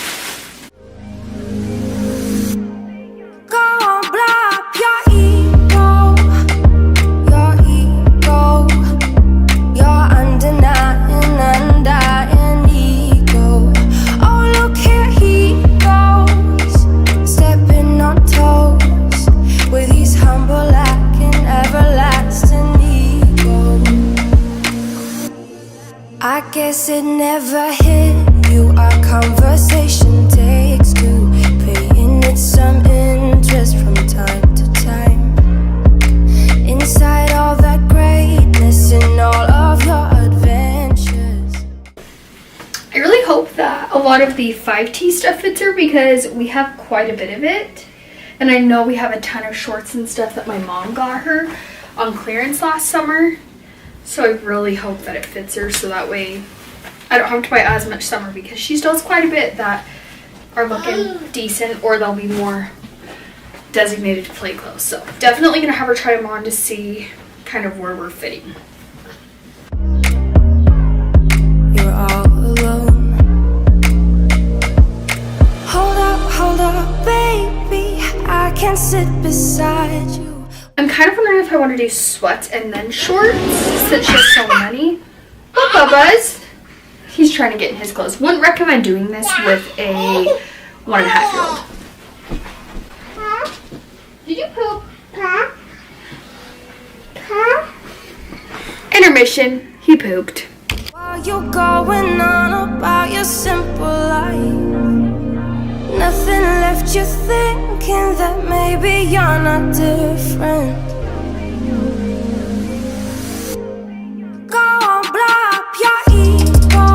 I guess it never hit you. Our conversation takes two, paying it some interest from time to time. Inside all that greatness and all of your adventures. I really hope that a lot of the 5T stuff fits her, because we have quite a bit of it. And I know we have a ton of shorts and stuff that my mom got her on clearance last summer. So I really hope that it fits her, so that way I don't have to buy as much summer, because she still has quite a bit that are looking decent, or they'll be more designated to play clothes. So definitely going to have her try them on to see kind of where we're fitting. You're all alone. Hold up, baby, I can't sit beside you. I'm kind of wondering if I want to do sweats and then shorts, since she has so many. Oh, Bubba's. He's trying to get in his clothes. Wouldn't recommend doing this with a 1.5-year-old. Did you poop? Intermission. He pooped. While you're going on about your simple life, nothing left you thinking that maybe you're not different. Go on, blow up your ego,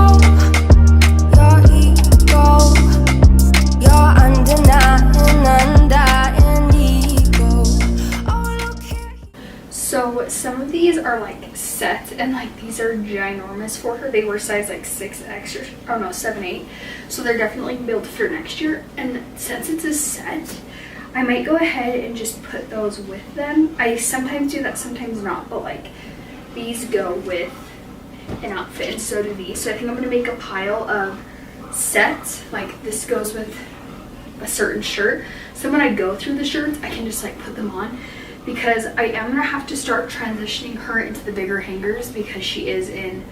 your undying ego. Oh, look here. So some of these are like sets, and like these are ginormous for her. They were size like 6X or 7, 8. So they're definitely gonna be able to fit next year. And since it's a set, I might go ahead and just put those with them. I sometimes do that, sometimes not, but like these go with an outfit, and so do these. So I think I'm gonna make a pile of sets. Like this goes with a certain shirt, so when I go through the shirts, I can just like put them on, because I am gonna have to start transitioning her into the bigger hangers, because she is in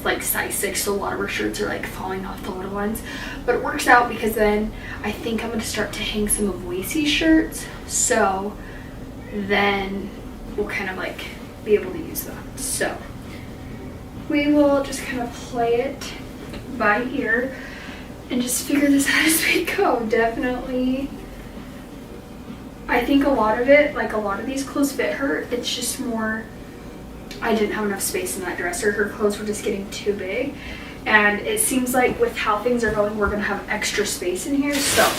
like size 6, so a lot of her shirts are like falling off the little ones. But it works out, because then I think I'm gonna start to hang some of Lacey's shirts, so then we'll kind of like be able to use that. So we will just kind of play it by ear and just figure this out as we go. Definitely, I think a lot of it, like a lot of these clothes fit her. It's just more, I didn't have enough space in that dresser. Her clothes were just getting too big. And it seems like with how things are going, we're gonna have extra space in here, so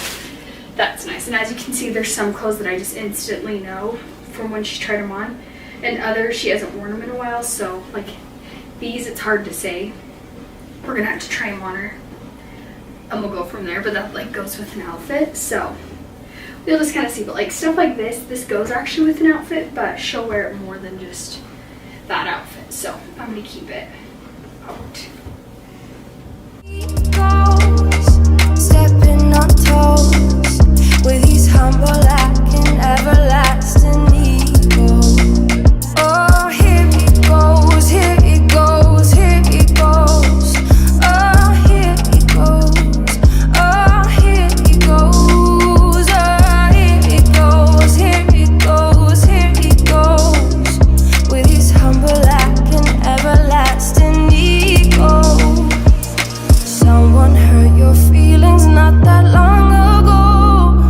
that's nice. And as you can see, there's some clothes that I just instantly know from when she tried them on, and others she hasn't worn them in a while. So like these, it's hard to say. We're gonna have to try them on her, and we'll go from there. But that like goes with an outfit, so we'll just kind of see. But like stuff like this goes actually with an outfit, but she'll wear it more than just that outfit. So I'm gonna keep it out. Stepping on toes with his humble and everlasting ego. Oh, here he goes, here he goes, here he goes. Oh, here he goes, oh, here he goes, oh, here he goes, here he goes, here he goes with his humble and everlasting ego. Someone hurt your feelings not that long ago,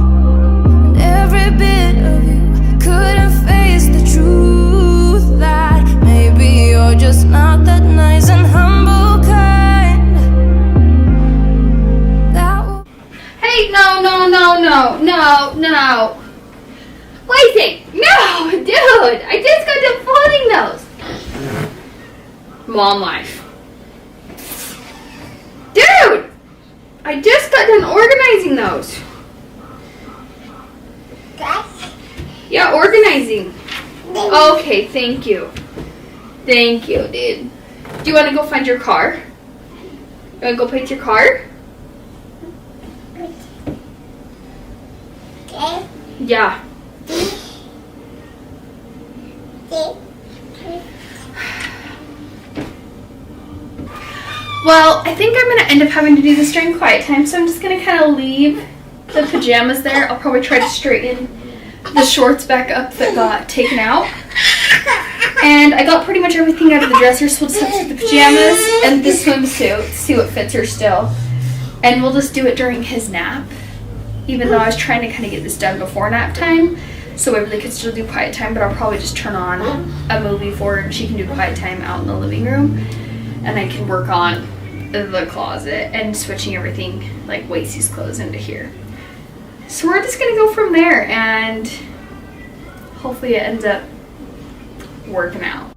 and every bit of you couldn't face the truth that maybe you're just not that nice and humble kind. Hey, no. Wait, no, dude, I just got done folding those. Mom life. Dude, I just got done organizing those. Yeah, organizing. Okay, thank you. Thank you, dude. Do you want to go find your car? You want to go pick your car? Okay. Yeah. Well, I think I'm going to end up having to do this during quiet time, so I'm just going to kind of leave the pajamas there. I'll probably try to straighten the shorts back up that got taken out. And I got pretty much everything out of the dresser, so we'll just have to take the pajamas and the swimsuit, see what fits her still. And we'll just do it during his nap, even though I was trying to kind of get this done before nap time, so Waverly could still do quiet time, but I'll probably just turn on a movie for her and she can do quiet time out in the living room. And I can work on the closet and switching everything like Wasey's clothes into here. So we're just gonna go from there, and hopefully it ends up working out.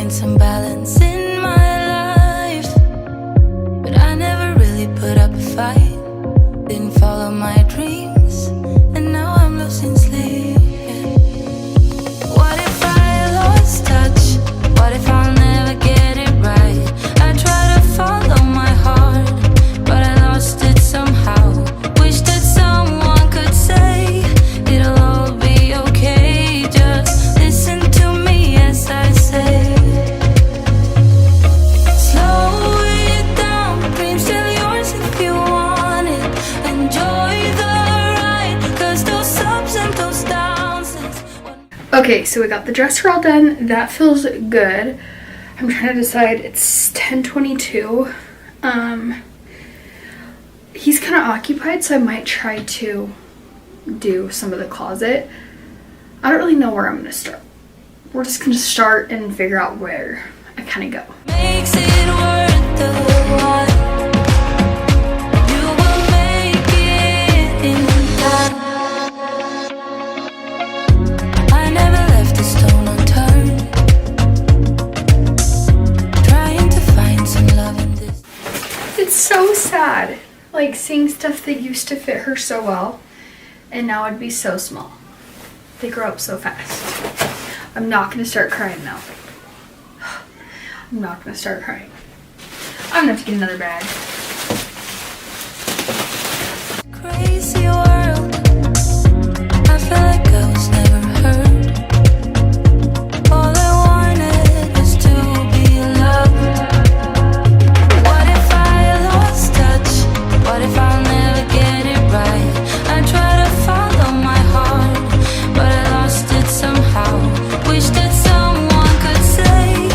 Some balance in my life, but I never really put up a fight. Didn't follow my dreams, and now I'm losing sleep. What if I lost touch? What if I'll never get it right? I try to follow my heart, but I lost it somehow. Wish that someone could say it'll all be okay. Just listen to me as I say. Okay, so we got the dresser all done. That feels good. I'm trying to decide. It's 10:22. He's kind of occupied, so I might try to do some of the closet. I don't really know where I'm gonna start. We're just gonna start and figure out where I kind of go. Makes it worth the while. You will make it in time. I never left a stone unturned. It's so sad, like seeing stuff that used to fit her so well and now it'd be so small. They grow up so fast. I'm not gonna start crying now. I'm not gonna start crying. I'm gonna have to get another bag. Crazy world. I feel like I was never heard. All I wanted was to be loved. What if I lost touch? What if I'll never get it right? I try to follow my heart, but I lost it somehow. Wish that someone could say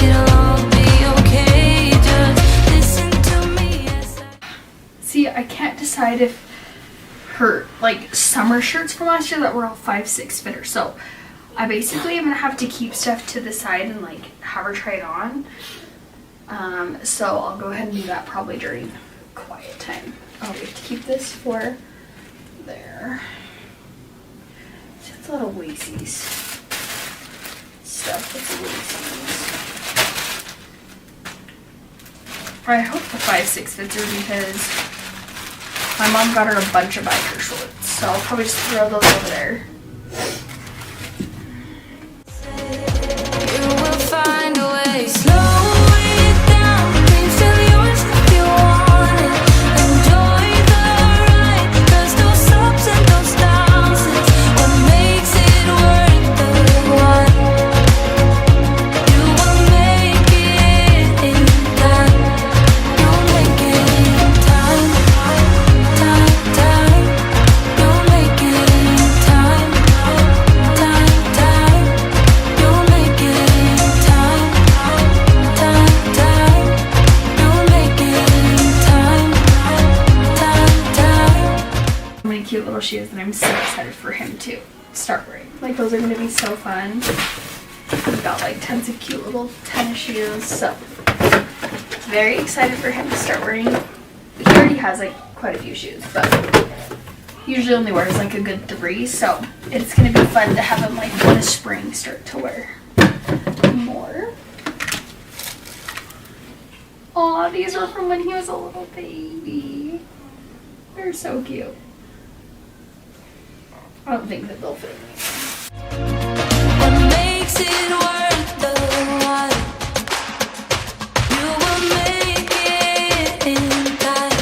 it'll all be okay. Just listen to me as See, I can't decide if her like summer shirts from last year that were all 5-6 fitter. So I basically am gonna have to keep stuff to the side and like have her try it on. So I'll go ahead and do that probably during quiet time. Oh, we have to keep this for there. So it's a lot of Wasties stuff. It's I hope the 5-6 fits her because my mom got her a bunch of biker shorts, so I'll probably just throw those over there. you will find a way. Slow it down. Dreams still yours if you want it. Enjoy the ride. 'Cause those ups and those downs is what makes it worth the ride. You will make it in time. You'll make it in time. Time. You'll make it in time. Time. You'll make it in time. Time. You'll make it in time. Time. So many cute little shoes and I'm so excited for him to start wearing. Like those are gonna be so fun. We've got like tons of cute little tennis shoes, so very excited for him to start wearing. He already has like quite a few shoes, but usually only wears like a good 3, so it's gonna be fun to have him like in the spring start to wear more. Aw, these are from when he was a little baby. They're so cute. I don't think that they'll fit me. What makes it worth the ride? You will make it in time.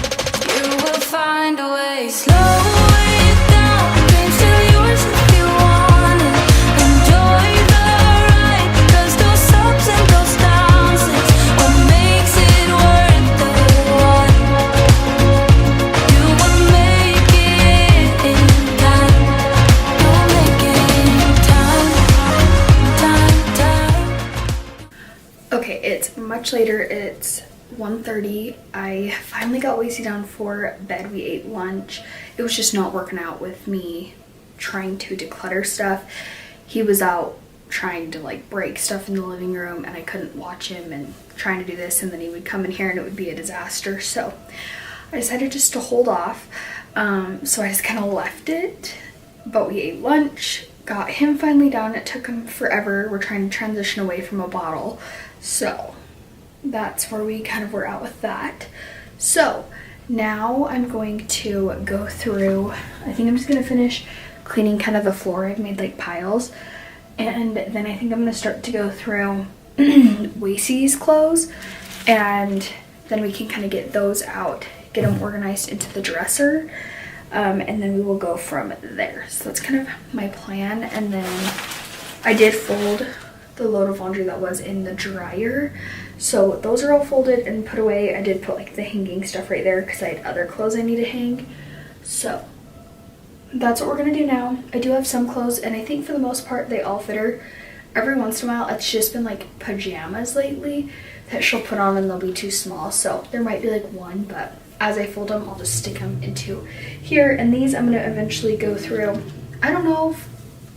You will find a way. Slow it down. Dreams still yours if you want it. Enjoy the ride. 'Cause those ups and those downs is what makes it worth the ride. You will make it in time. You'll make it in time. Time. Okay, it's much later. It's 1:30. I finally got Wasey down for bed. We ate lunch. It was just not working out with me trying to declutter stuff. He was out trying to like break stuff in the living room and I couldn't watch him and trying to do this, and then he would come in here and it would be a disaster. So I decided just to hold off. So I just kind of left it, but we ate lunch, got him finally down. It took him forever. We're trying to transition away from a bottle. So that's where we kind of were at with that. So now I'm going to go through, I think I'm just gonna finish cleaning kind of the floor. I've made like piles, and then I think I'm gonna start to go through Wasey's clothes, and then we can kind of get those out, get them organized into the dresser, and then we will go from there. So that's kind of my plan. And then I did fold the load of laundry that was in the dryer, so those are all folded and put away. I did put like the hanging stuff right there because I had other clothes I need to hang. So that's what we're gonna do now. I do have some clothes, and I think for the most part they all fit her. Every once in a while it's just been like pajamas lately that she'll put on and they'll be too small, so there might be like one, but as I fold them I'll just stick them into here. And these I'm gonna eventually go through. I don't know if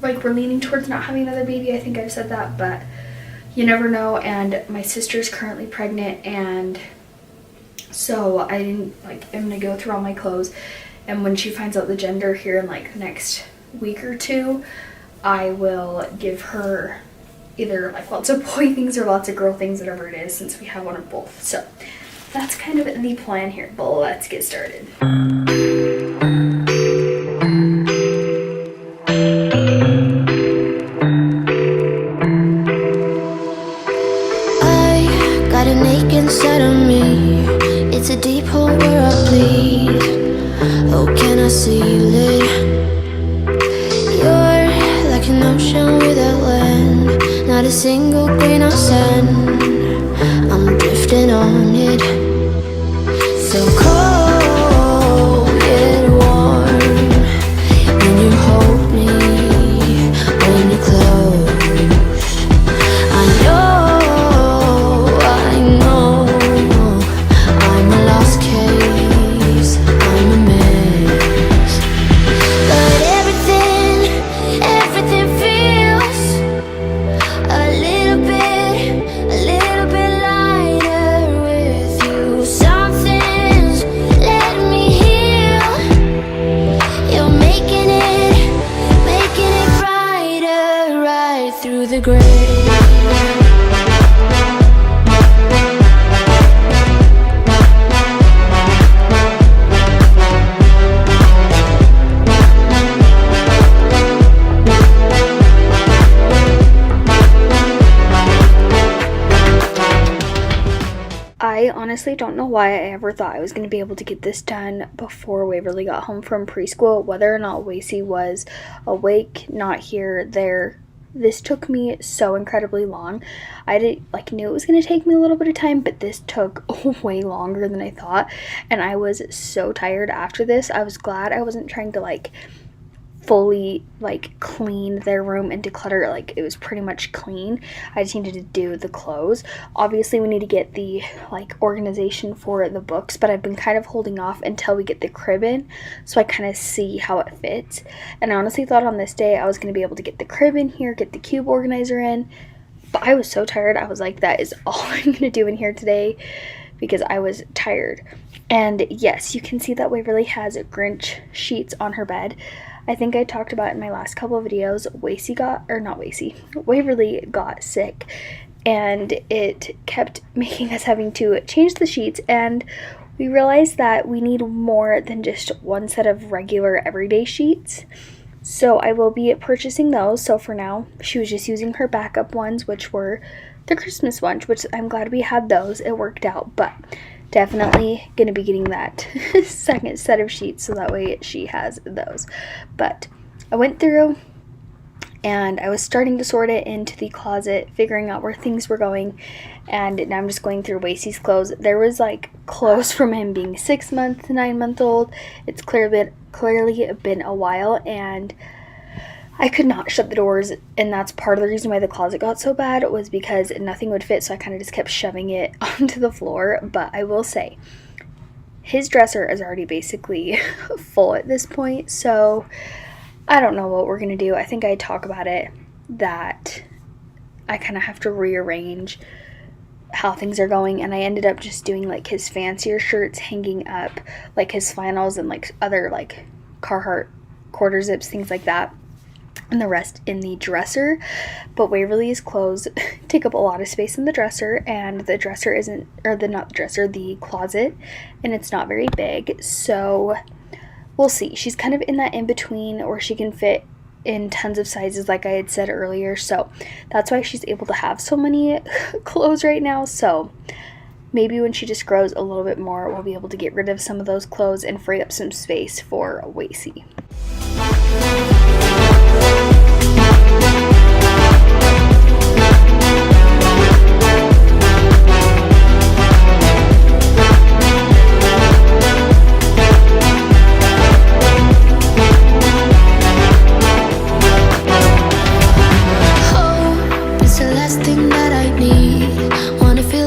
like we're leaning towards not having another baby. I think I've said that, but you never know. And my sister's currently pregnant, and so I didn't like, I'm gonna go through all my clothes, and when she finds out the gender here in like the next week or two, I will give her either like lots of boy things or lots of girl things, whatever it is, since we have one of both. So that's kind of the plan here, but let's get started. I got an ache inside of me. It's a deep hole where I bleed. Oh, can I seal it? You're like an ocean without land, not a single grain of sand. I'm drifting on it. So cold yet warm when you hold me, when you're close. I know I'm a lost case, I'm a mess. But everything feels a little bit lighter with you. Something's letting me heal. You're making it brighter, right through the gray. I honestly don't know why I ever thought I was going to be able to get this done before Waverly got home from preschool. Whether or not Wacy was awake, not here, there, this took me so incredibly long. I knew it was going to take me a little bit of time, but this took way longer than I thought, and I was so tired after this. I was glad I wasn't trying to fully clean their room and declutter. It was pretty much clean. I just needed to do the clothes. Obviously we need to get the organization for the books, but I've been kind of holding off until we get the crib in so I kind of see how it fits. And I honestly thought on this day I was going to be able to get the crib in here, get the cube organizer in, but I was so tired. I was like, that is all I'm going to do in here today because I was tired. And yes, you can see that Waverly has Grinch sheets on her bed. I think I talked about in my last couple of videos, Waverly got sick, and it kept making us having to change the sheets, and we realized that we need more than just one set of regular everyday sheets. So I will be purchasing those. So for now, she was just using her backup ones, which were the Christmas ones, which I'm glad we had those. It worked out, but definitely going to be getting that second set of sheets so that way she has those. But I went through and I was starting to sort it into the closet, figuring out where things were going, and now I'm just going through Wacy's clothes. There was clothes from him being 6 months to 9 months old. It's clearly been a while, and I could not shut the doors, and that's part of the reason why the closet got so bad, was because nothing would fit, so I kind of just kept shoving it onto the floor. But I will say, his dresser is already basically full at this point, so I don't know what we're going to do. I think I talk about it that I kind of have to rearrange how things are going, and I ended up just doing his fancier shirts hanging up, his flannels and other Carhartt quarter zips, things like that, and the rest in the dresser. But Waverly's clothes take up a lot of space in the dresser, and the dresser isn't, or the closet, and it's not very big, so we'll see. She's kind of in that in-between where she can fit in tons of sizes, like I had said earlier, so that's why she's able to have so many clothes right now. So maybe when she just grows a little bit more, we'll be able to get rid of some of those clothes and free up some space for Wacy.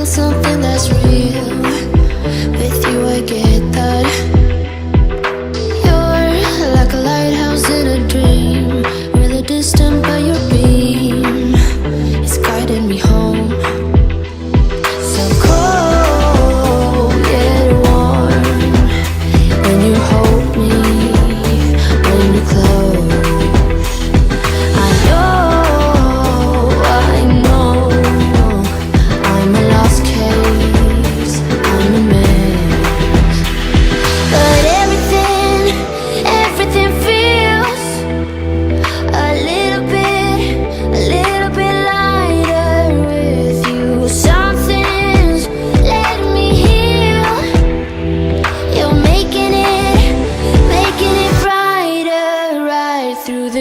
Something that's real. With you I get that. You're like a lighthouse in a dream, really distant but you're real.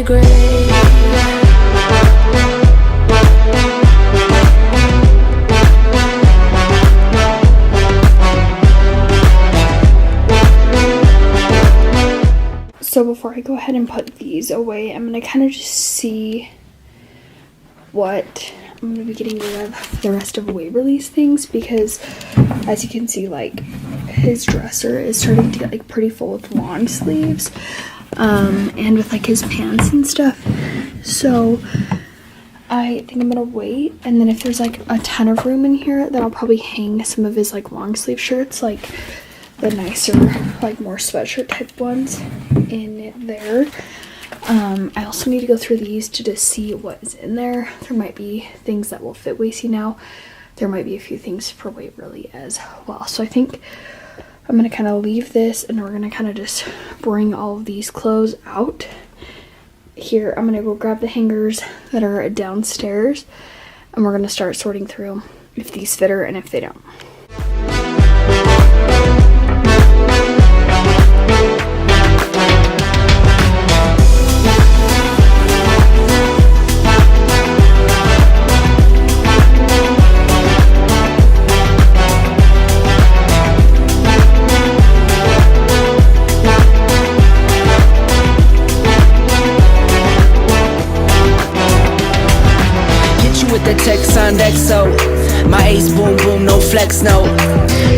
grave. So before I go ahead and put these away, I'm going to kind of just see what I'm going to be getting rid of the rest of Waverly's things, because as you can see, like, his dresser is starting to get like pretty full with long sleeves, and with like his pants and stuff. So I think I'm gonna wait, and then if there's like a ton of room in here, then I'll probably hang some of his like long sleeve shirts, like the nicer, like more sweatshirt type ones in there. I also need to go through these to just see what is in there. There might be things that will fit Wacy now. There might be a few things for Waverly as well. So I think I'm gonna kind of leave this, and we're gonna kind of just bring all of these clothes out. Here, I'm gonna go grab the hangers that are downstairs, and we're gonna start sorting through if these fit her and if they don't. The text on XO, my ace boom boom, no flex, no.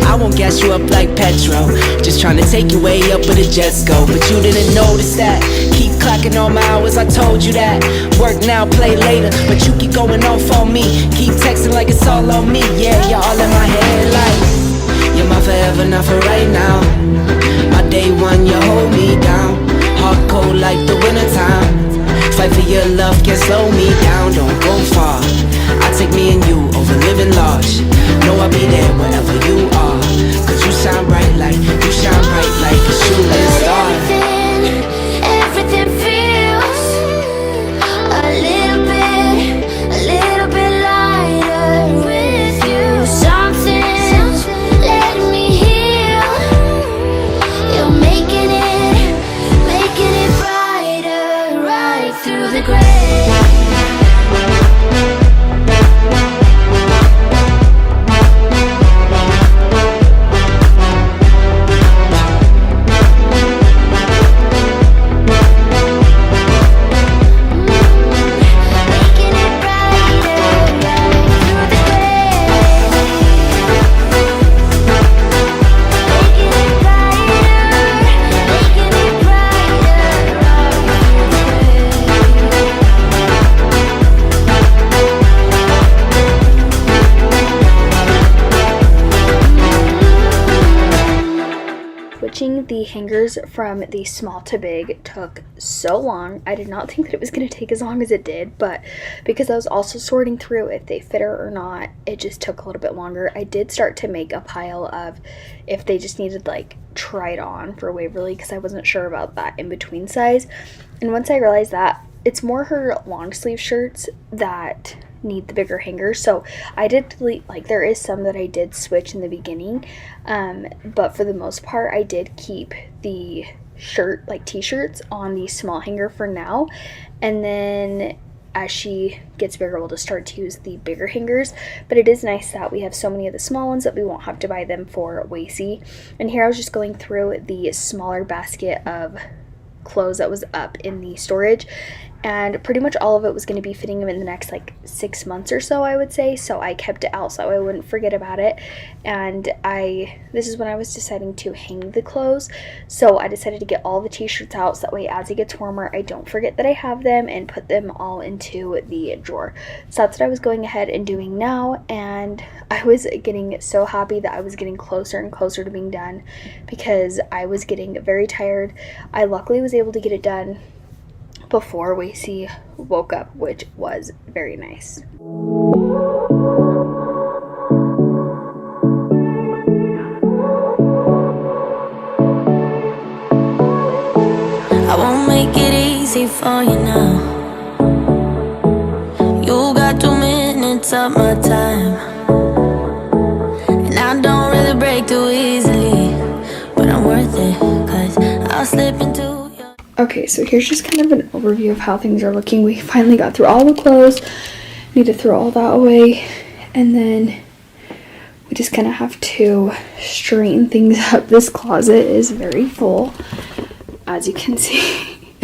I won't gas you up like petrol, just trying to take you way up where the jets go. But you didn't notice that. Keep clocking all my hours, I told you that. Work now, play later, but you keep going off on me. Keep texting like it's all on me. Yeah, you're all in my head like you're my forever, not for right now. My day one, you hold me down. Hard cold like the wintertime. Fight for your love, can't slow me down, don't go far. I take me and you over living large. Know I'll be there wherever you are. Cause you shine bright like, you shine bright like a shooting star. Everything feels a little bit lighter with you. Something's letting me heal. You're making it brighter right through the gray. Switching the hangers from the small to big took so long. I did not think that it was going to take as long as it did, but because I was also sorting through if they fit her or not, it just took a little bit longer. I did start to make a pile of if they just needed like tried on for Waverly, because I wasn't sure about that in between size. And once I realized that it's more her long sleeve shirts that need the bigger hanger, so I did delete, like, there is some that I did switch in the beginning, but for the most part I did keep the shirt, like t-shirts, on the small hanger for now, and then as she gets bigger we'll just start to use the bigger hangers. But it is nice that we have so many of the small ones that we won't have to buy them for Wacy. And here I was just going through the smaller basket of clothes that was up in the storage, and pretty much all of it was going to be fitting him in the next like 6 months or so, I would say. So I kept it out so I wouldn't forget about it. And this is when I was deciding to hang the clothes, so I decided to get all the t-shirts out so that way as it gets warmer I don't forget that I have them, and put them all into the drawer. So that's what I was going ahead and doing now, and I was getting so happy that I was getting closer and closer to being done, because I was getting very tired. I luckily was able to get it done before Wacy woke up, which was very nice. I won't make it easy for you now. You got 2 minutes of my time, and I don't really break too easily, but I'm worth it, 'cause I'll slip into. Okay, so here's just kind of an overview of how things are looking. We finally got through all the clothes. Need to throw all that away. And then we just kind of have to straighten things up. This closet is very full, as you can see,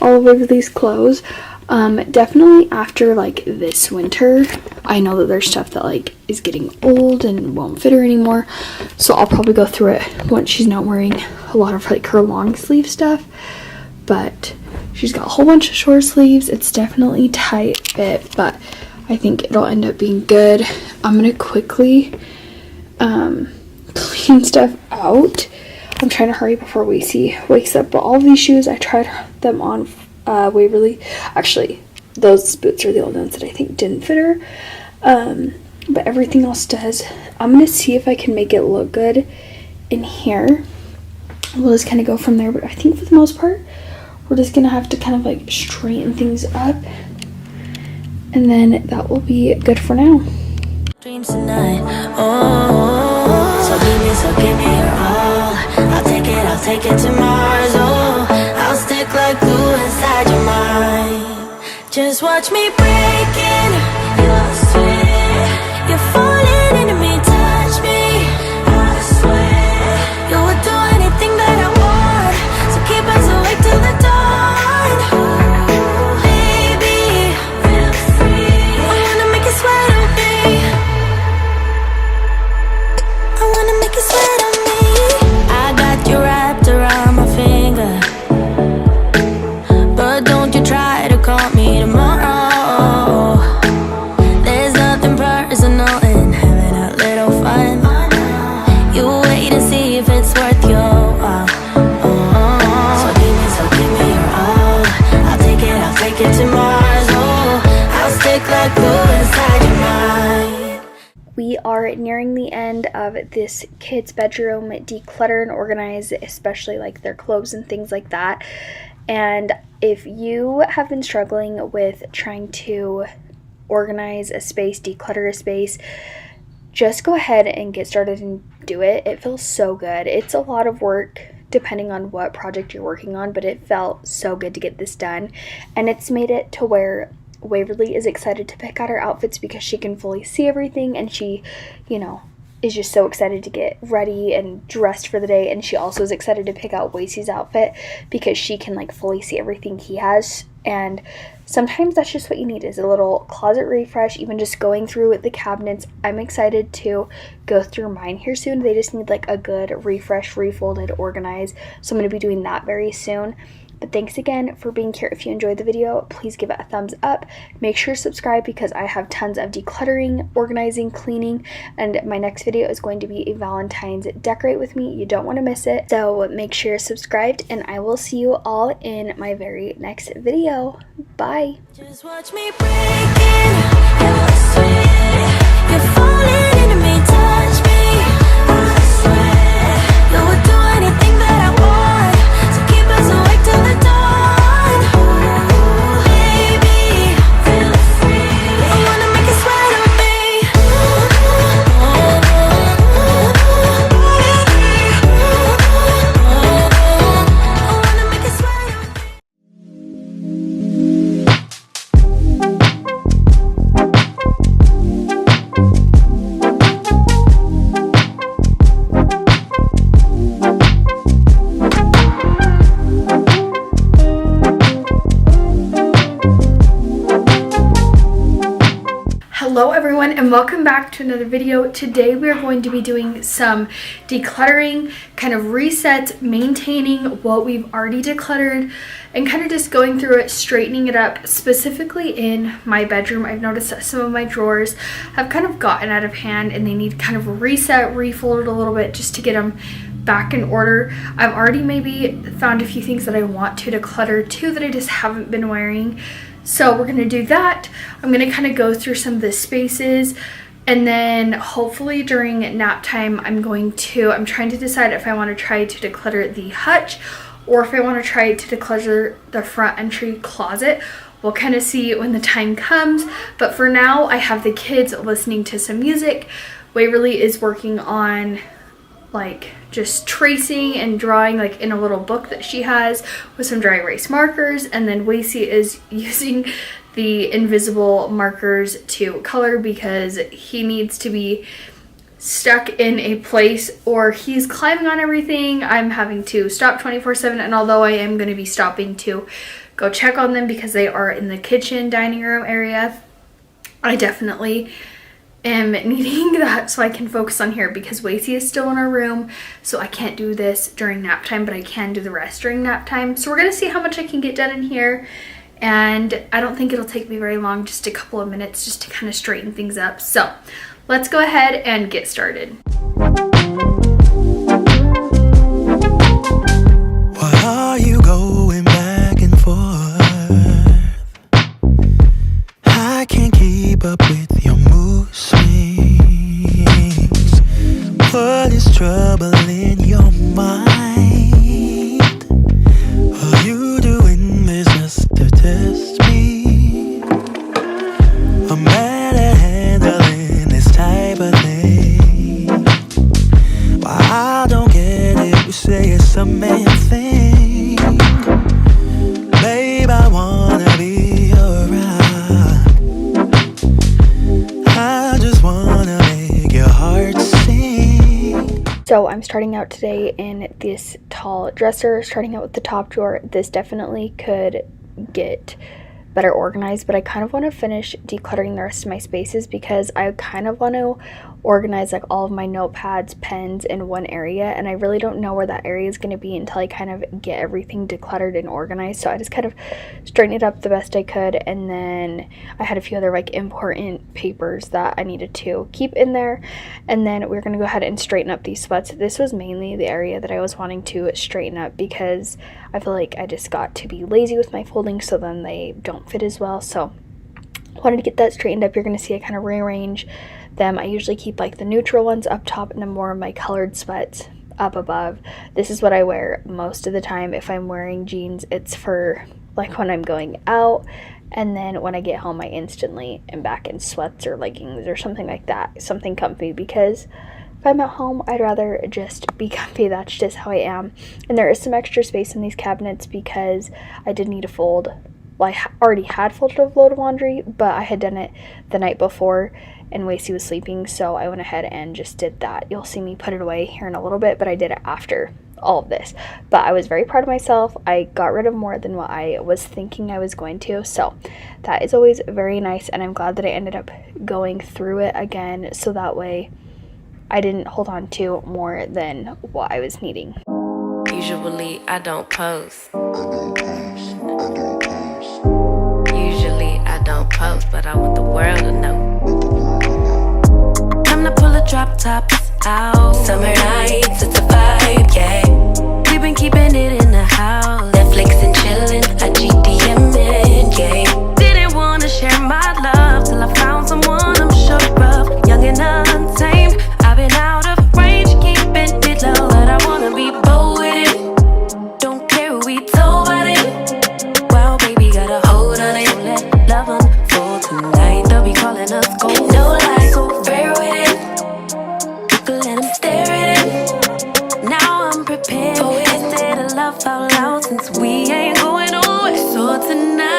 all over these clothes. Definitely after like this winter, I know that there's stuff that like is getting old and won't fit her anymore. So I'll probably go through it once she's not wearing a lot of like her long sleeve stuff. But she's got a whole bunch of short sleeves. It's definitely tight fit, but I think it'll end up being good. I'm gonna quickly clean stuff out. I'm trying to hurry before Wacy wakes up. But all of these shoes, I tried them on Waverly. Actually, those boots are the only ones that I think didn't fit her. But everything else does. I'm gonna see if I can make it look good in here. We'll just kind of go from there. But I think for the most part, we're just gonna have to kind of like straighten things up, and then that will be good for now. Dreams tonight, oh, so give me your all. I'll take it to Mars, oh, I'll stick like glue inside your mind. Just watch me breaking your sweat. You're falling into me, touch me, I swear. You would do anything that I want, so keep us awake till the dawn. Baby, feel free. I wanna make you sweat on me. I wanna make you sweat on me. I got you wrapped around my finger, but don't you try to call me tomorrow. There's nothing personal in having a little fun. You wait and see if it's worth your while. So give me your all. I'll take it to Mars, oh, I'll stick like glue inside your mind. We are nearing the end of this kid's bedroom declutter and organize, especially like their clothes and things like that. And if you have been struggling with trying to organize a space, declutter a space, just go ahead and get started and do it. It feels so good. It's a lot of work depending on what project you're working on, but it felt so good to get this done. And it's made it to where Waverly is excited to pick out her outfits because she can fully see everything, and she, is just so excited to get ready and dressed for the day. And she also is excited to pick out Wacy's outfit because she can like fully see everything he has. And sometimes that's just what you need, is a little closet refresh, even just going through the cabinets. I'm excited to go through mine here soon. They just need like a good refresh, refolded, organized. So I'm going to be doing that very soon. But thanks again for being here. If you enjoyed the video, please give it a thumbs up. Make sure to subscribe because I have tons of decluttering, organizing, cleaning, and my next video is going to be a Valentine's decorate with me. You don't want to miss it. So make sure you're subscribed, and I will see you all in my very next video. Bye. Just watch me breaking your sweat. You're falling into me, touch me, I swear. You would do anything that I want, so keep us awake till the dawn. Baby, feel free. I wanna make you sweat on me. I wanna make you sweat on me. Hello everyone, and welcome back to another video. Today we are going to be doing some decluttering, kind of resets, maintaining what we've already decluttered, and kind of just going through it, straightening it up. Specifically in my bedroom, I've noticed that some of my drawers have kind of gotten out of hand and they need kind of a reset, refolded a little bit just to get them back in order. I've already maybe found a few things that I want to declutter too that I just haven't been wearing. So we're going to do that. I'm going to kind of go through some of the spaces, and then hopefully during nap time I'm trying to decide if I want to try to declutter the hutch or if I want to try to declutter the front entry closet. We'll kind of see when the time comes, but for now I have the kids listening to some music. Waverly is working on like just tracing and drawing like in a little book that she has with some dry erase markers, and then Wacy is using the invisible markers to color because he needs to be stuck in a place or he's climbing on everything. I'm having to stop 24/7, and although I am going to be stopping to go check on them because they are in the kitchen dining room area, I definitely am needing that so I can focus on here because Wacy is still in our room, so I can't do this during nap time, but I can do the rest during nap time. So we're gonna see how much I can get done in here, and I don't think it'll take me very long, just a couple of minutes just to kind of straighten things up. So let's go ahead and get started. Why are you going back and forth? I can't keep up with your mood swings. What is trouble in your mind? Are you doing this just to test me? I'm bad at handling this type of thing. Why I don't get it, you say it's a man thing. Babe, I wanna be around. I just wanna make your heart sing. So I'm starting out today in this tall dresser, starting out with the top drawer. This definitely could get better organized, but I kind of want to finish decluttering the rest of my spaces because I kind of want to organize like all of my notepads, pens in one area, and I really don't know where that area is going to be until I kind of get everything decluttered and organized. So I just kind of straightened it up the best I could, and then I had a few other like important papers that I needed to keep in there, and then we're going to go ahead and straighten up these sweats. This was mainly the area that I was wanting to straighten up because I feel like I just got to be lazy with my folding, so then they don't fit as well. So I wanted to get that straightened up. You're going to see I kind of rearrange them. I usually keep like the neutral ones up top and then more of my colored sweats up above. This is what I wear most of the time. If I'm wearing jeans, it's for like when I'm going out, and then when I get home I instantly am back in sweats or leggings or something like that, something comfy, because if I'm at home I'd rather just be comfy. That's just how I am. And there is some extra space in these cabinets because I did need to fold. Well, I already had folded a load of laundry, but I had done it the night before and Wacy was sleeping, so I went ahead and just did that. You'll see me put it away here in a little bit, but I did it after all of this. But I was very proud of myself. I got rid of more than what I was thinking I was going to, so that is always very nice, and I'm glad that I ended up going through it again, so that way I didn't hold on to more than what I was needing. Usually I don't post. Usually I don't post, but I want the world to know. Time to pull a drop top out. Summer nights, it's a vibe, yeah. We've been keeping it in the house. Netflix and chillin', I GDM'in', yeah. Didn't wanna share my love till I found someone I'm sure of. Young and untamed, I've been out of range, keeping it low, but I wanna be bold with it. Don't care who we told about it. Wow, baby, got a hold on it. Let love unfold tonight. They'll be calling us gold. No lies, so fair with it. You can let them stare at it. Now I'm prepared. Oh, instead of love out loud, since we ain't going nowhere. So tonight,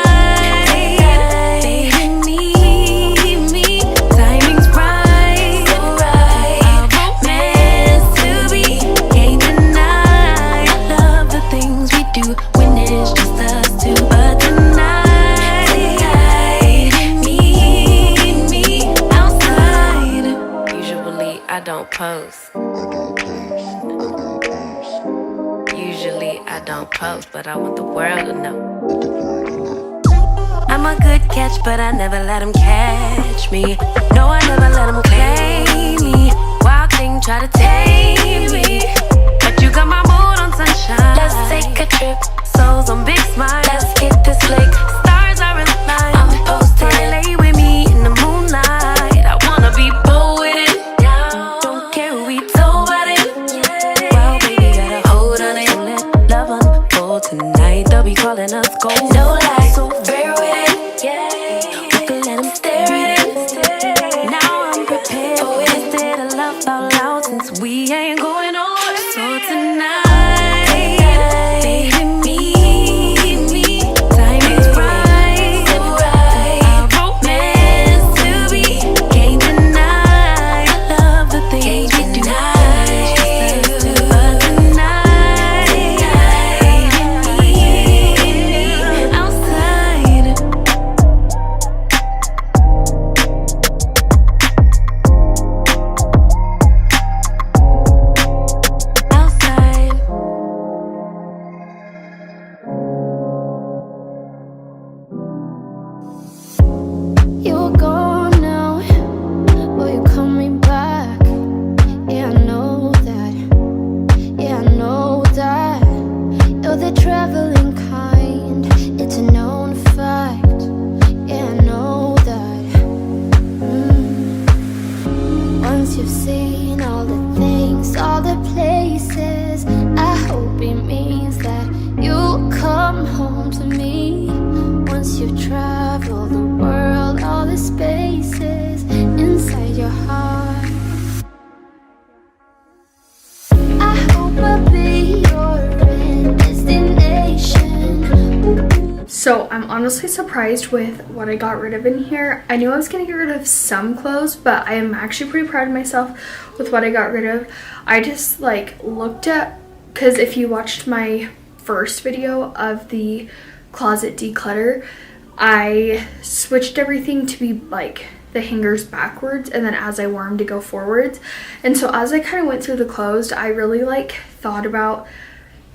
post. Usually I don't post, but I want the world to know. I'm a good catch, but I never let them catch me. No, I never let them claim me. Wild thing try to tame me, but you got my mood on sunshine. Let's take a trip, souls on big smile. Let's hit this lake, stars are in line. I'm posted, lay with me in the moonlight. I wanna be bold with it. Calling us gold. No lies, so fair with it. Yeah, we can let them stare at it. Now I'm prepared. Oh, instead of love out loud, since we ain't going on. So I'm honestly surprised with what I got rid of in here. I knew I was going to get rid of some clothes, but I am actually pretty proud of myself with what I got rid of. I just like looked at, because if you watched my first video of the closet declutter, I switched everything to be like the hangers backwards, and then as I wore them to go forwards. And so as I kind of went through the clothes, I really like thought about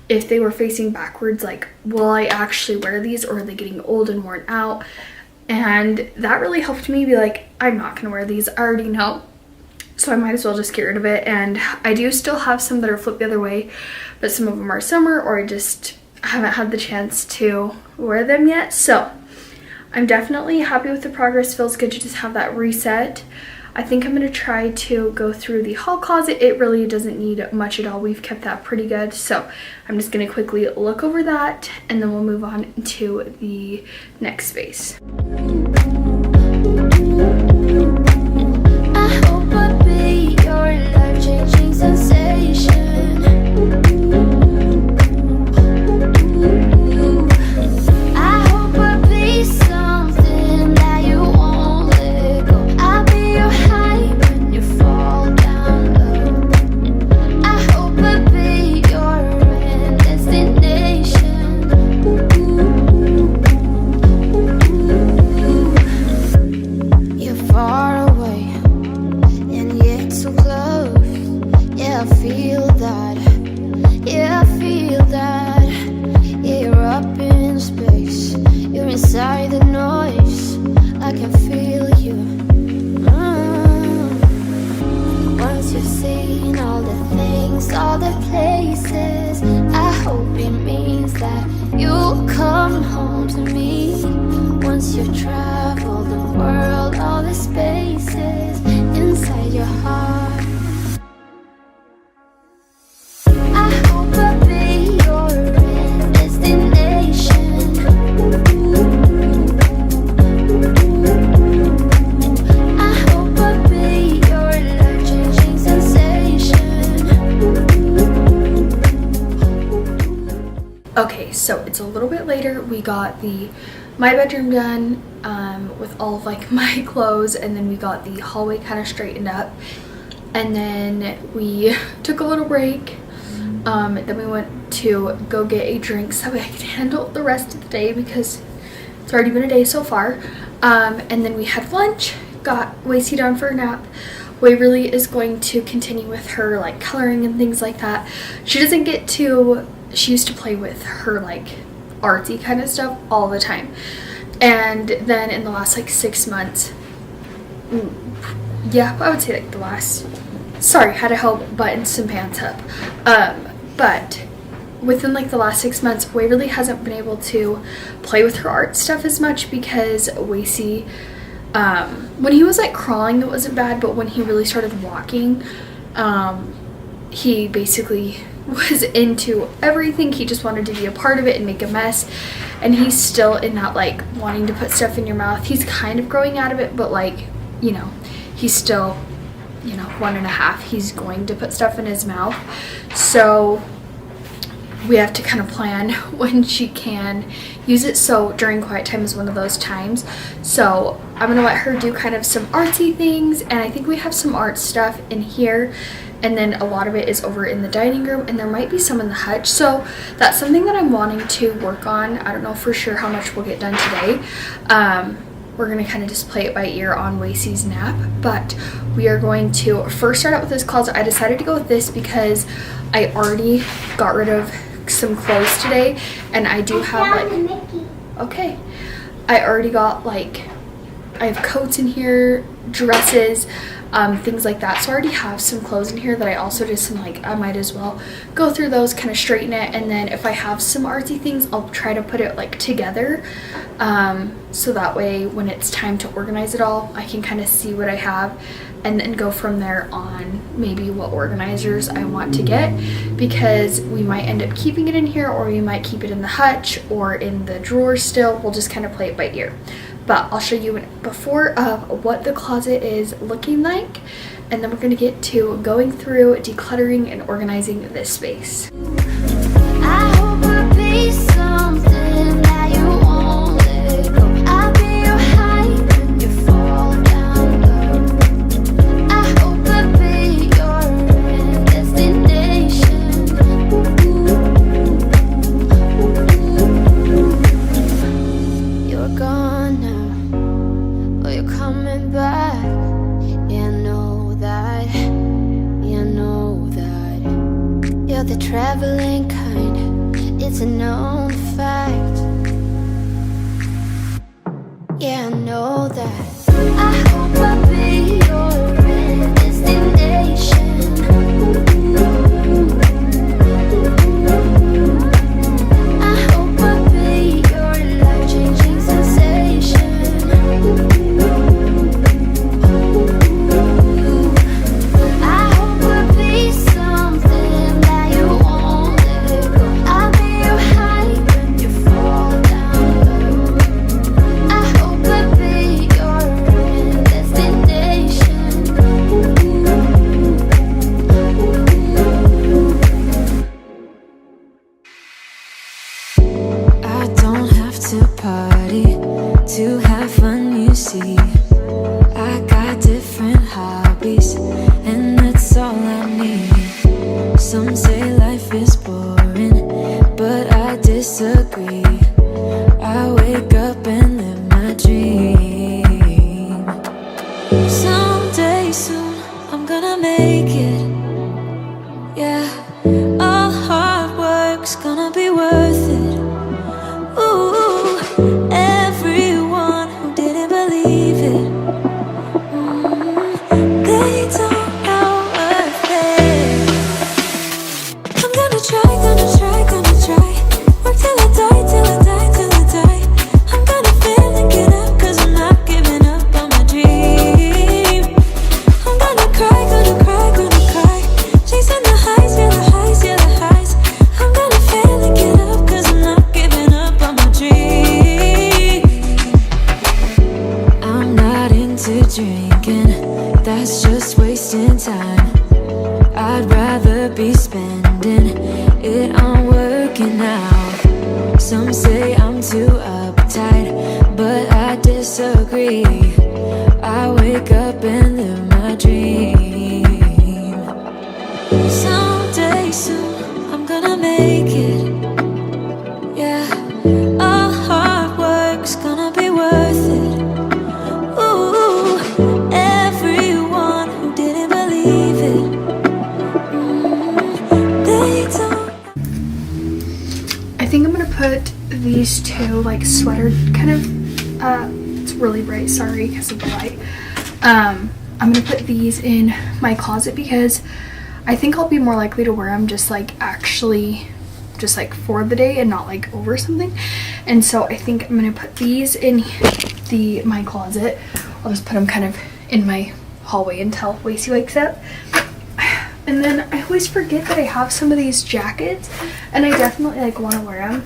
if they were facing backwards, like, will I actually wear these, or are they getting old and worn out? And that really helped me be like, I'm not gonna wear these, I already know, so I might as well just get rid of it. And I do still have some that are flipped the other way, but some of them are summer, or I just haven't had the chance to wear them yet. So I'm definitely happy with the progress. Feels good to just have that reset. I think I'm going to try to go through the hall closet. It really doesn't need much at all. We've kept that pretty good. So I'm just going to quickly look over that, and then we'll move on to the next space. I hope I'll be your life-changing sensation. I hope I'll be something that you won't let go. I'll be your high when you fall down low. I hope I'll be your end destination. You're far away and yet so close. Yeah, I feel that. Yeah, I feel that. Yeah, you're up in space. You're inside the noise. I can feel you. Once you've seen all the things, all the places, I hope it means that you'll come home to me. Once you've traveled the world, all the spaces inside your heart. I hope I'll be your end destination. I hope I'll be your life-changing sensation. Okay, so it's a little bit later. We got my bedroom done with all of like my clothes, and then we got the hallway kind of straightened up, and then we took a little break. Then we went to go get a drink so I could handle the rest of the day, because it's already been a day so far. And then we had lunch, got Wacy down for a nap. Waverly is going to continue with her like coloring and things like that. She used to play with her like artsy kind of stuff all the time. And then in the last like 6 months, yeah, I would say like had to help button some pants up. But within like the last 6 months, Waverly hasn't been able to play with her art stuff as much, because Wacy, when he was like crawling, it wasn't bad, but when he really started walking, he basically was into everything. He just wanted to be a part of it and make a mess, and he's still in that like wanting to put stuff in your mouth. He's kind of growing out of it, but like, you know, he's still, you know, 1.5. He's going to put stuff in his mouth, so we have to kind of plan when she can use it. So during quiet time is one of those times, so I'm gonna let her do kind of some artsy things, and I think we have some art stuff in here, and then a lot of it is over in the dining room, and there might be some in the hutch. So that's something that I'm wanting to work on. I don't know for sure how much we'll get done today. We're gonna kind of just play it by ear on Wacy's nap, but we are going to first start out with this closet. I decided to go with this because I already got rid of some clothes today, and I do have like, okay, I already got like, I have coats in here, dresses, things like that. So I already have some clothes in here that I also just am like, I might as well go through those, kind of straighten it, and then if I have some artsy things, I'll try to put it like together, so that way when it's time to organize it all, I can kind of see what I have, and then go from there on maybe what organizers I want to get, because we might end up keeping it in here, or we might keep it in the hutch or in the drawer still. We'll just kind of play it by ear. But I'll show you before of what the closet is looking like, and then we're going to get to going through decluttering and organizing this space. I hope I'll be something that you won't it's a known fact. Yeah, I know that. I hope I'll be your destination. I hope I'll be your life-changing sensation. I hope I'll be something that you won't let go. I'll be your high when you fall down low. I hope I'll be your destination. I don't have to party to have fun, you see. I got different hobbies, and that's all I need. Some say life is boring, but I disagree. I wake up and live my dream. Someday soon, I'm gonna make it. Yeah, all hard work's gonna be worth it. Ooh, everyone who didn't believe it, they don't know worth it. I'm gonna try, gonna try, gonna try. Work till I die, till I die, till I die. I'm gonna fail and get up, 'cause I'm not giving up on my dream. I'm gonna cry, gonna cry, gonna cry. Chasing the highs, yeah, the highs, yeah, the highs. I'm gonna fail and get up, 'cause I'm not giving up on my dream. I'm not into drinking, that's just wasting time. I'd rather be spending it on working out. Some say I'm too uptight, but I disagree. I wake up and live my dream. Someday soon, I'm gonna make it. Yeah, all hard work's gonna be worth it. Ooh, everyone who didn't believe it, they don't. I think I'm gonna put these two like sweater kind of, it's really bright, sorry because of the light. I'm gonna put these in my closet because I think I'll be more likely to wear them just like actually just like for the day and not like over something. And so I think I'm gonna put these in my closet. I'll just put them kind of in my hallway until Lacey wakes up. And then I always forget that I have some of these jackets and I definitely like want to wear them.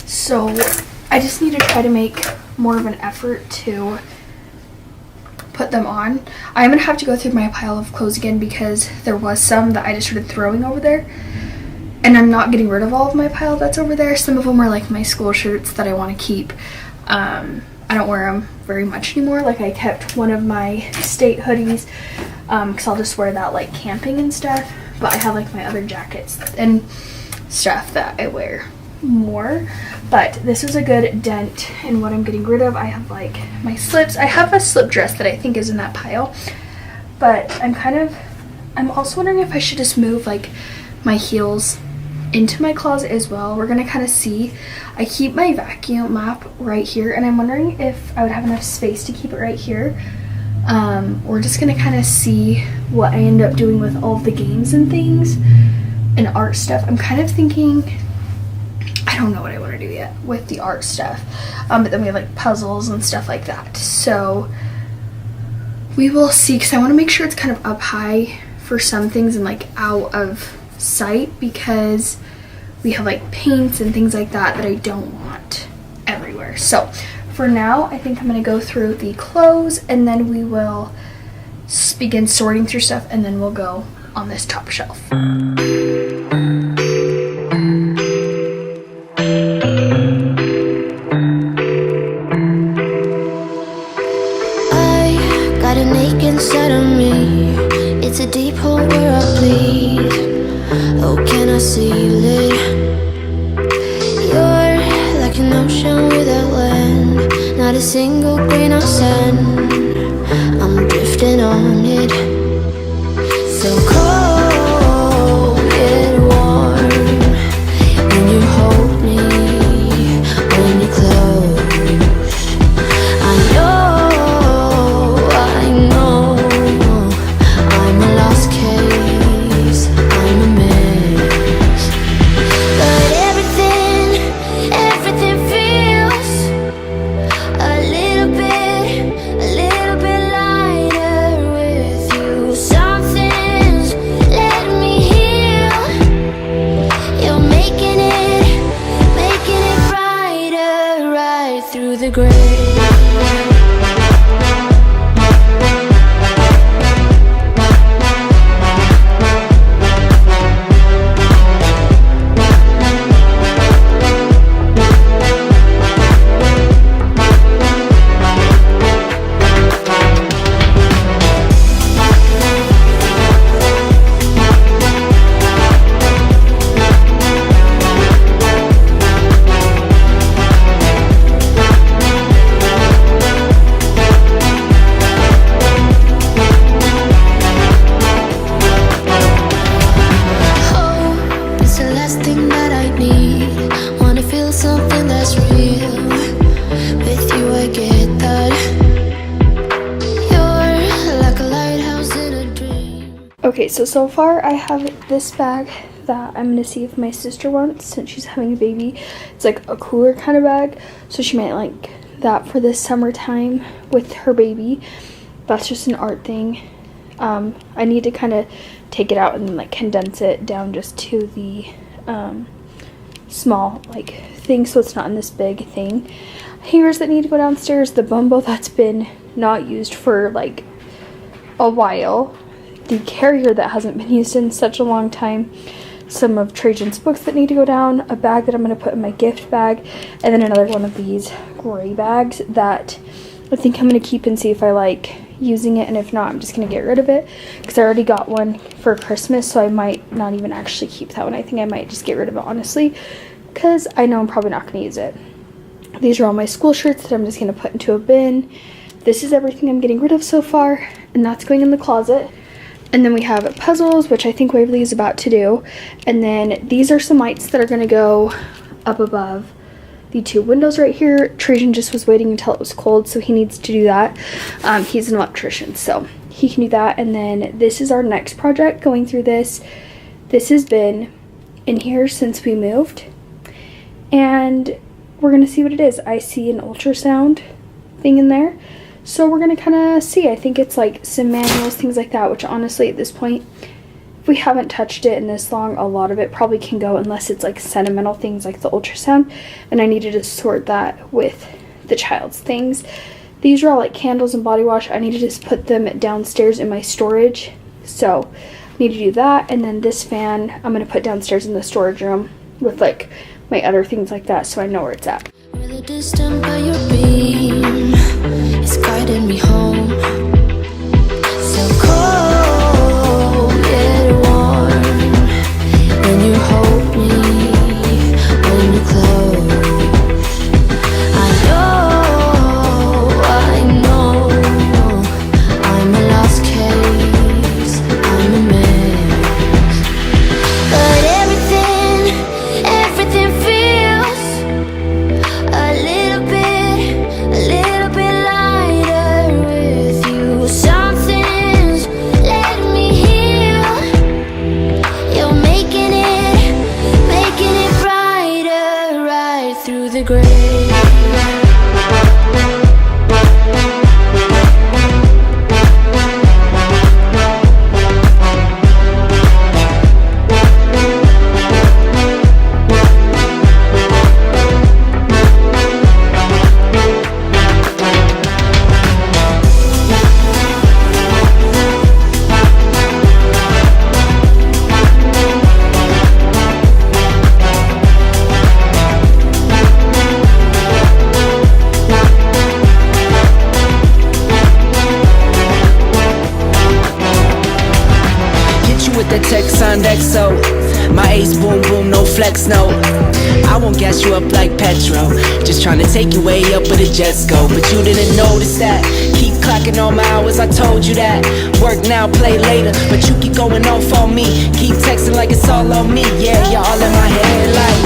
So I just need to try to make more of an effort to put them on. I'm gonna have to go through my pile of clothes again because there was some that I just started throwing over there. And I'm not getting rid of all of my pile that's over there. Some of them are like my school shirts that I want to keep. I don't wear them very much anymore. Like I kept one of my state hoodies because I'll just wear that like camping and stuff. But I have like my other jackets and stuff that I wear more. But this is a good dent in what I'm getting rid of. I have like my slips. I have a slip dress that I think is in that pile. But I'm also wondering if I should just move like my heels into my closet as well. We're gonna kind of see. I keep my vacuum map right here and I'm wondering if I would have enough space to keep it right here. We're just gonna kind of see what I end up doing with all of the games and things and art stuff. I'm kind of thinking, I don't know what I want to do yet with the art stuff, but then we have like puzzles and stuff like that, so we will see, because I want to make sure it's kind of up high for some things and like out of sight, because we have like paints and things like that that I don't want everywhere. So for now I think I'm gonna go through the clothes and then we will begin sorting through stuff and then we'll go on this top shelf. I got an ache inside of me. It's a deep hole where I bleed. Oh, can I seal it? You're like an ocean without land, not a single grain of sand. I'm drifting on it. So cold yet warm. When you're so far I have this bag that I'm gonna see if my sister wants since she's having a baby. It's like a cooler kind of bag, so she might like that for this summertime with her baby. That's just an art thing. I need to kind of take it out and like condense it down just to the small like thing, so it's not in this big thing. Hangers that need to go downstairs, the bumble that's been not used for like a while, the carrier that hasn't been used in such a long time, some of Trajan's books that need to go down, a bag that I'm going to put in my gift bag, and then another one of these gray bags that I think I'm going to keep and see if I like using it, and if not, I'm just going to get rid of it because I already got one for Christmas, so I might not even actually keep that one. I think I might just get rid of it, honestly, because I know I'm probably not going to use it. These are all my school shirts that I'm just going to put into a bin. This is everything I'm getting rid of so far, and that's going in the closet. And then we have puzzles, which I think Waverly is about to do. And then these are some lights that are going to go up above the two windows right here. Trajan just was waiting until it was cold, so he needs to do that. He's an electrician, so he can do that. And then this is our next project, going through this. This has been in here since we moved. And we're going to see what it is. I see an ultrasound thing in there. So we're going to kind of see. I think it's like some manuals, things like that, which honestly at this point, if we haven't touched it in this long, a lot of it probably can go unless it's like sentimental things like the ultrasound. And I needed to sort that with the child's things. These are all like candles and body wash. I need to just put them downstairs in my storage. So I need to do that. And then this fan I'm going to put downstairs in the storage room with like my other things like that, so I know where it's at. Really distant, but your beam is guiding me home. So cold, yet warm. When you hold me, when you close, I know, I'm a lost case, I'm a mess. But everything feels a little bit lighter with you. Something's letting me heal. You're making it brighter right through the gray. The text on XO, my ace boom boom, no flex, no. I won't gas you up like petrol, just trying to take you way up where the jets go. But you didn't notice that. Keep clocking all my hours, I told you that. Work now, play later, but you keep going off on me. Keep texting like it's all on me. Yeah, you're all in my head like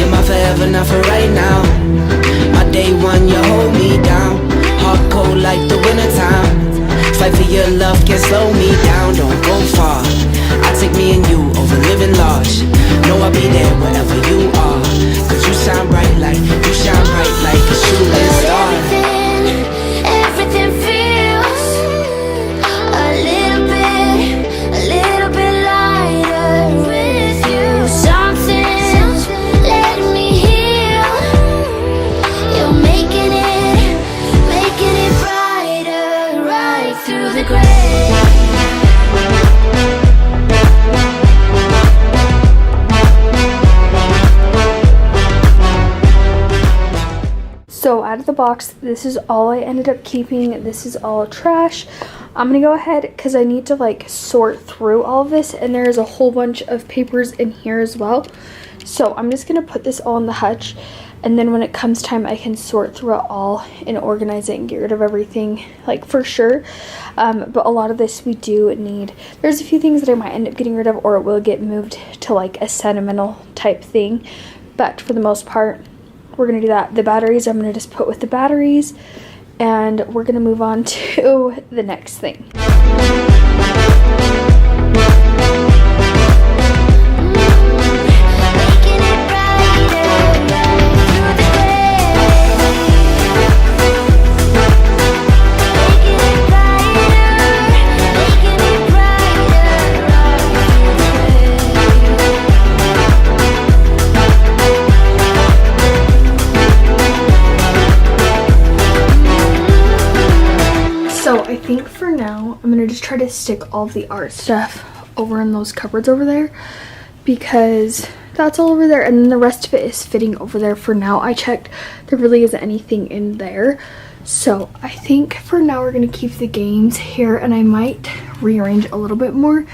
you're my forever, not for right now. My day one, you hold me down. Hard cold like the wintertime. Fight for your love, can't slow me down, don't go far. I take me and you over living large. Know I'll be there wherever you are. Cause you shine bright like a shooting star. Everything feels a little bit lighter with you. Something's letting me heal. You're making it brighter right through the gray. So out of the box, this is all I ended up keeping. This is all trash. I'm gonna go ahead because I need to like sort through all of this, and there's a whole bunch of papers in here as well. So I'm just gonna put this all in the hutch, and then when it comes time I can sort through it all and organize it and get rid of everything, like for sure. But a lot of this we do need. There's a few things that I might end up getting rid of, or it will get moved to like a sentimental type thing, but for the most part we're gonna do that. The batteries I'm gonna just put with the batteries, and we're gonna move on to the next thing. just try to stick all of the art stuff over in those cupboards over there, because that's all over there, and then the rest of it is fitting over there for now. I checked, there really isn't anything in there. So I think for now we're going to keep the games here, and I might rearrange a little bit more,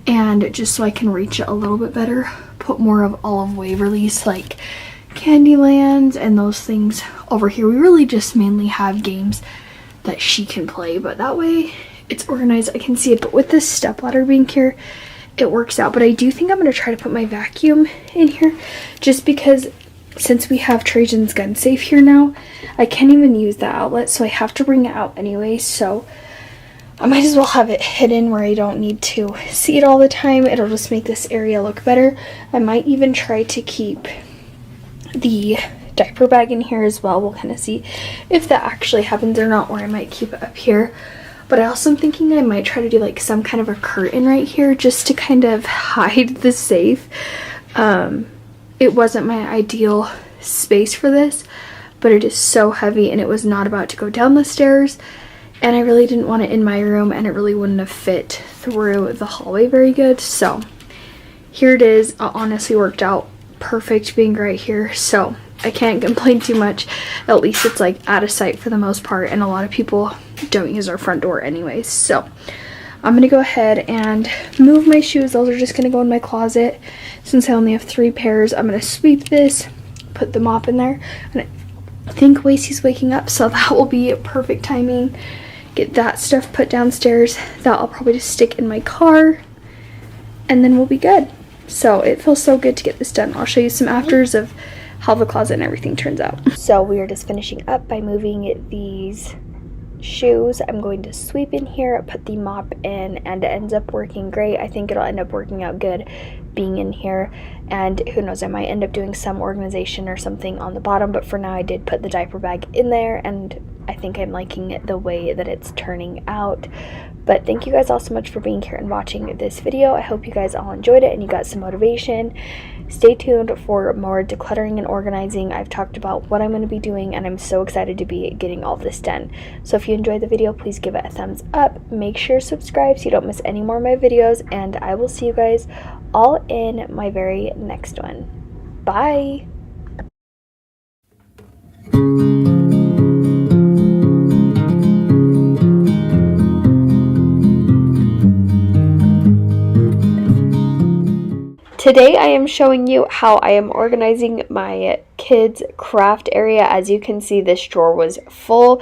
and just so I can reach it a little bit better, put more of all of Waverly's like Candylands and those things over here. We really just mainly have games that she can play, but that way it's organized, I can see it. But with this stepladder being here, it works out. But I do think I'm going to try to put my vacuum in here, just because since we have Trajan's gun safe here now, I can't even use that outlet, so I have to bring it out anyway. So I might as well have it hidden where I don't need to see it all the time. It'll just make this area look better. I might even try to keep the diaper bag in here as well. We'll kind of see if that actually happens or not, or I might keep it up here. But I also am thinking I might try to do like some kind of a curtain right here just to kind of hide the safe. It wasn't my ideal space for this, but it is so heavy, and it was not about to go down the stairs, and I really didn't want it in my room, and it really wouldn't have fit through the hallway very good. So here it is. It honestly worked out perfect being right here, so I can't complain too much. At least it's like out of sight for the most part, and a lot of people don't use our front door anyways. So I'm gonna go ahead and move my shoes. Those are just gonna go in my closet since I only have 3 pairs. I'm gonna sweep this, put the mop in there, and I think Wasey's waking up, so that will be perfect timing. Get that stuff put downstairs. That I'll probably just stick in my car, and then we'll be good. So it feels so good to get this done. I'll show you some afters of how the closet and everything turns out. So we are just finishing up by moving these shoes. I'm going to sweep in here, put the mop in, and it ends up working great. I think it'll end up working out good being in here, and who knows, I might end up doing some organization or something on the bottom, but for now I did put the diaper bag in there, and I think I'm liking it the way that it's turning out. But thank you guys all so much for being here and watching this video. I hope you guys all enjoyed it and you got some motivation. Stay tuned for more decluttering and organizing. I've talked about what I'm going to be doing, and I'm so excited to be getting all this done. So if you enjoyed the video, please give it a thumbs up. Make sure to subscribe so you don't miss any more of my videos, and I will see you guys all in my very next one. Bye! Today I am showing you how I am organizing my kids' craft area. As you can see, this drawer was full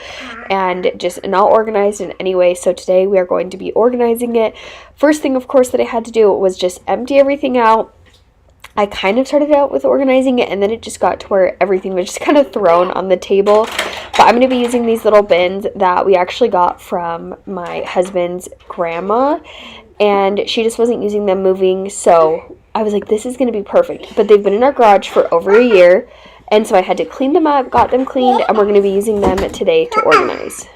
and just not organized in any way, so today we are going to be organizing it. First thing, of course, that I had to do was just empty everything out. I kind of started out with organizing it, and then it just got to where everything was just kind of thrown on the table. But I'm going to be using these little bins that we actually got from my husband's grandma, and she just wasn't using them moving, so I was like, this is going to be perfect. But they've been in our garage for over a year, and so I had to clean them up, got them cleaned, and we're going to be using them today to organize.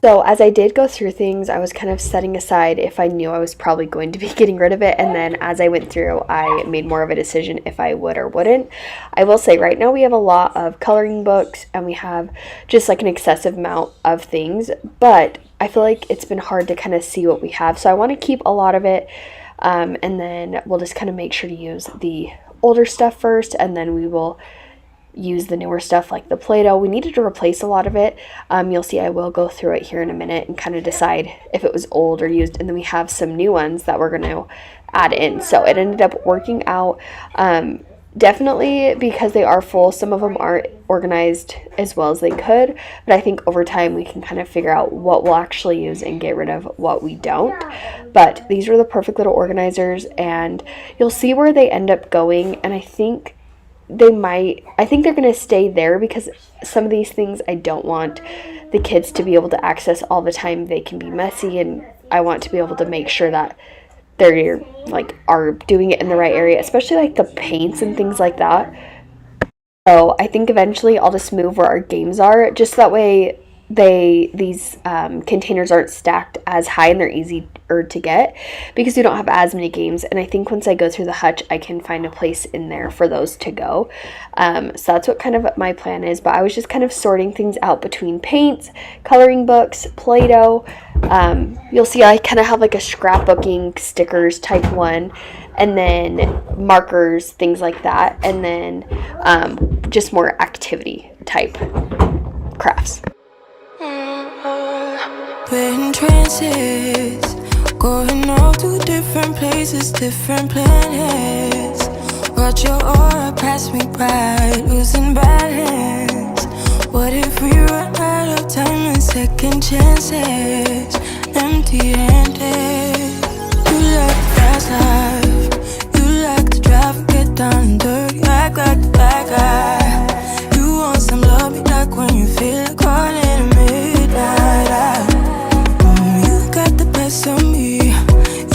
So as I did go through things, I was kind of setting aside if I knew I was probably going to be getting rid of it, and then as I went through, I made more of a decision if I would or wouldn't. I will say right now we have a lot of coloring books, and we have just like an excessive amount of things, but I feel like it's been hard to kind of see what we have, so I want to keep a lot of it, and then we'll just kind of make sure to use the older stuff first, and then we will use the newer stuff like the Play-Doh. We needed to replace a lot of it. You'll see I will go through it here in a minute and kind of decide if it was old or used, and then we have some new ones that we're going to add in. So it ended up working out. Definitely because they are full, some of them aren't organized as well as they could, but I think over time we can kind of figure out what we'll actually use and get rid of what we don't. But these are the perfect little organizers, and you'll see where they end up going, and I think they're going to stay there because some of these things I don't want the kids to be able to access all the time. They can be messy, and I want to be able to make sure that they're like are doing it in the right area, especially like the paints and things like that. So I think eventually I'll just move where our games are, just that way these containers aren't stacked as high and they're easier to get because we don't have as many games. And I think once I go through the hutch, I can find a place in there for those to go. So that's what kind of my plan is. But I was just kind of sorting things out between paints, coloring books, Play-Doh. You'll see I kind of have like a scrapbooking stickers type one, and then markers, things like that, and then just more activity type crafts. We're in trances, going off to different places, different planets. Watch your aura pass me by, losing balance. What if we run out of time and second chances? Empty-handed. You like the fast life, you like to drive and get down and dirty, act like the bad guy. You want some love, me like when you feel like calling at midnight. You got the best of me,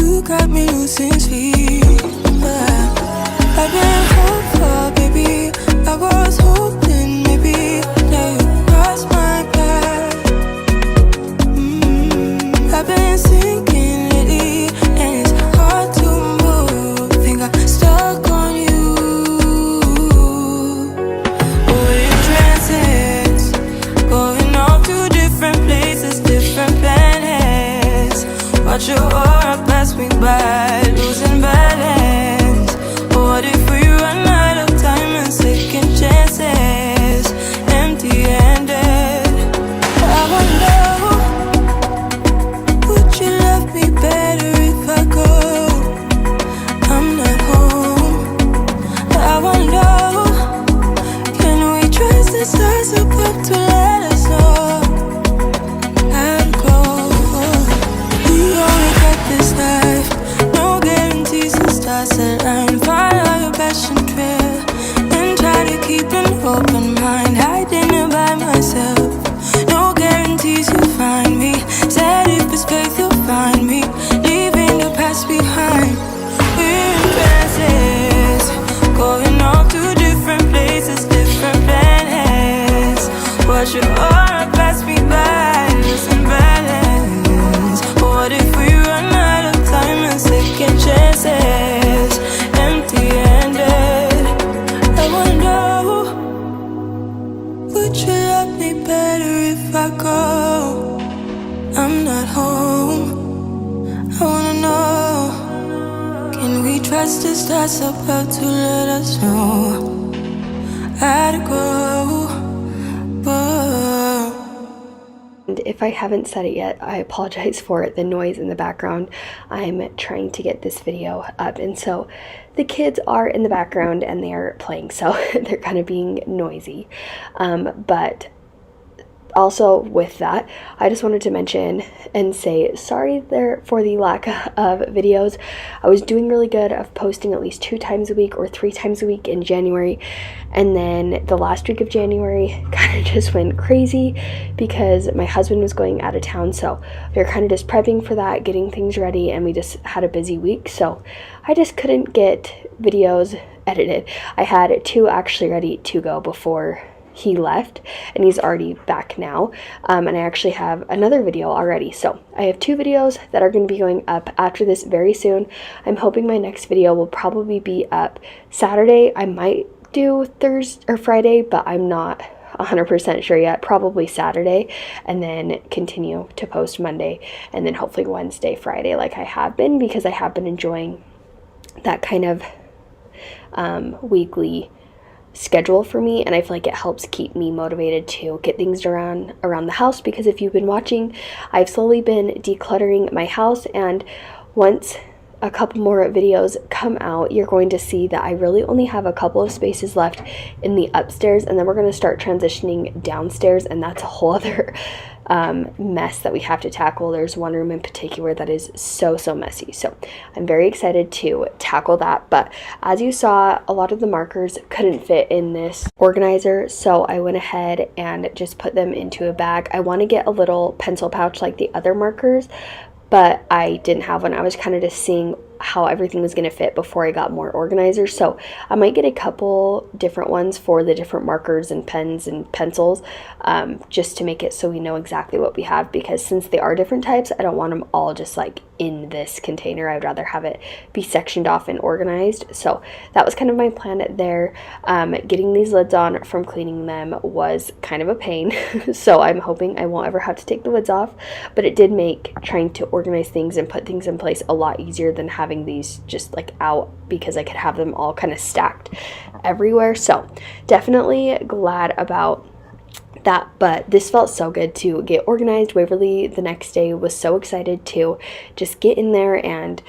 you got me losing sleep. I've been hopeful, baby, I was hoping maybe that you crossed my path. I've been sinking lately, and it's hard to move. Think I'm stuck on you. We're in trances, going off to different places, different planets. Watch your aura pass me by, losing balance. What if we run out of time and second chances? Empty-handed. I wonder, would you love me better if I go? I'm not home. I wonder, can we trust the stars above to let us know? I'd go. We only got this life, no guarantees and stars align. Follow your passion trail and try to keep an open mind. Hiding it by myself, no guarantees you'll find me. Said if it's faith you'll find me, leaving the past behind. We're in trances, going off to different places, different planets. Watch your aura pass me by, losing balance. What if we run out of time and second chances? Empty-handed. I wonder, would you love me better if I go? I'm not home. I wanna know, can we trust the stars above to let us know? I'd go. And if I haven't said it yet, I apologize for the noise in the background. I'm trying to get this video up, and so the kids are in the background and they are playing, so they're kind of being noisy. But also with that, I just wanted to mention and say sorry there for the lack of videos. I was doing really good of posting at least 2 times a week or 3 times a week in January, and then the last week of January kind of just went crazy because my husband was going out of town, so we were kind of just prepping for that, getting things ready, and we just had a busy week, so I just couldn't get videos edited. I had 2 actually ready to go before he left, and he's already back now, and I actually have another video already. So I have 2 videos that are going to be going up after this very soon. I'm hoping my next video will probably be up Saturday. I might do Thursday or Friday, but I'm not 100% sure yet. Probably Saturday, and then continue to post Monday, and then hopefully Wednesday, Friday, like I have been, because I have been enjoying that kind of weekly schedule for me, and I feel like it helps keep me motivated to get things around the house, because if you've been watching, I've slowly been decluttering my house, and once a couple more videos come out, you're going to see that I really only have a couple of spaces left in the upstairs, and then we're going to start transitioning downstairs, and that's a whole other mess that we have to tackle. There's one room in particular that is so messy, so I'm very excited to tackle that. But as you saw, a lot of the markers couldn't fit in this organizer, so I went ahead and just put them into a bag. I want to get a little pencil pouch like the other markers, but I didn't have one. I was kind of just seeing how everything was going to fit before I got more organizers, so I might get a couple different ones for the different markers and pens and pencils, just to make it so we know exactly what we have, because since they are different types, I don't want them all just like in this container. I'd rather have it be sectioned off and organized. So that was kind of my plan there. Getting these lids on from cleaning them was kind of a pain, so I'm hoping I won't ever have to take the lids off, but it did make trying to organize things and put things in place a lot easier than having these just like out, because I could have them all kind of stacked everywhere. So definitely glad about that, but this felt so good to get organized. Waverly the next day was so excited to just get in there and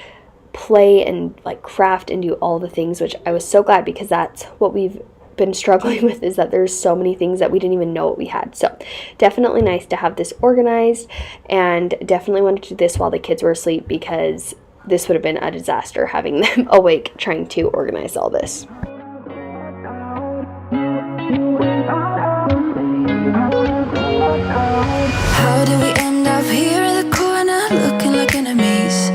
play and like craft and do all the things, which I was so glad, because that's what we've been struggling with, is that there's so many things that we didn't even know what we had. So definitely nice to have this organized, and definitely wanted to do this while the kids were asleep, because this would have been a disaster having them awake trying to organize all this. How did we end up here in the corner, looking like enemies?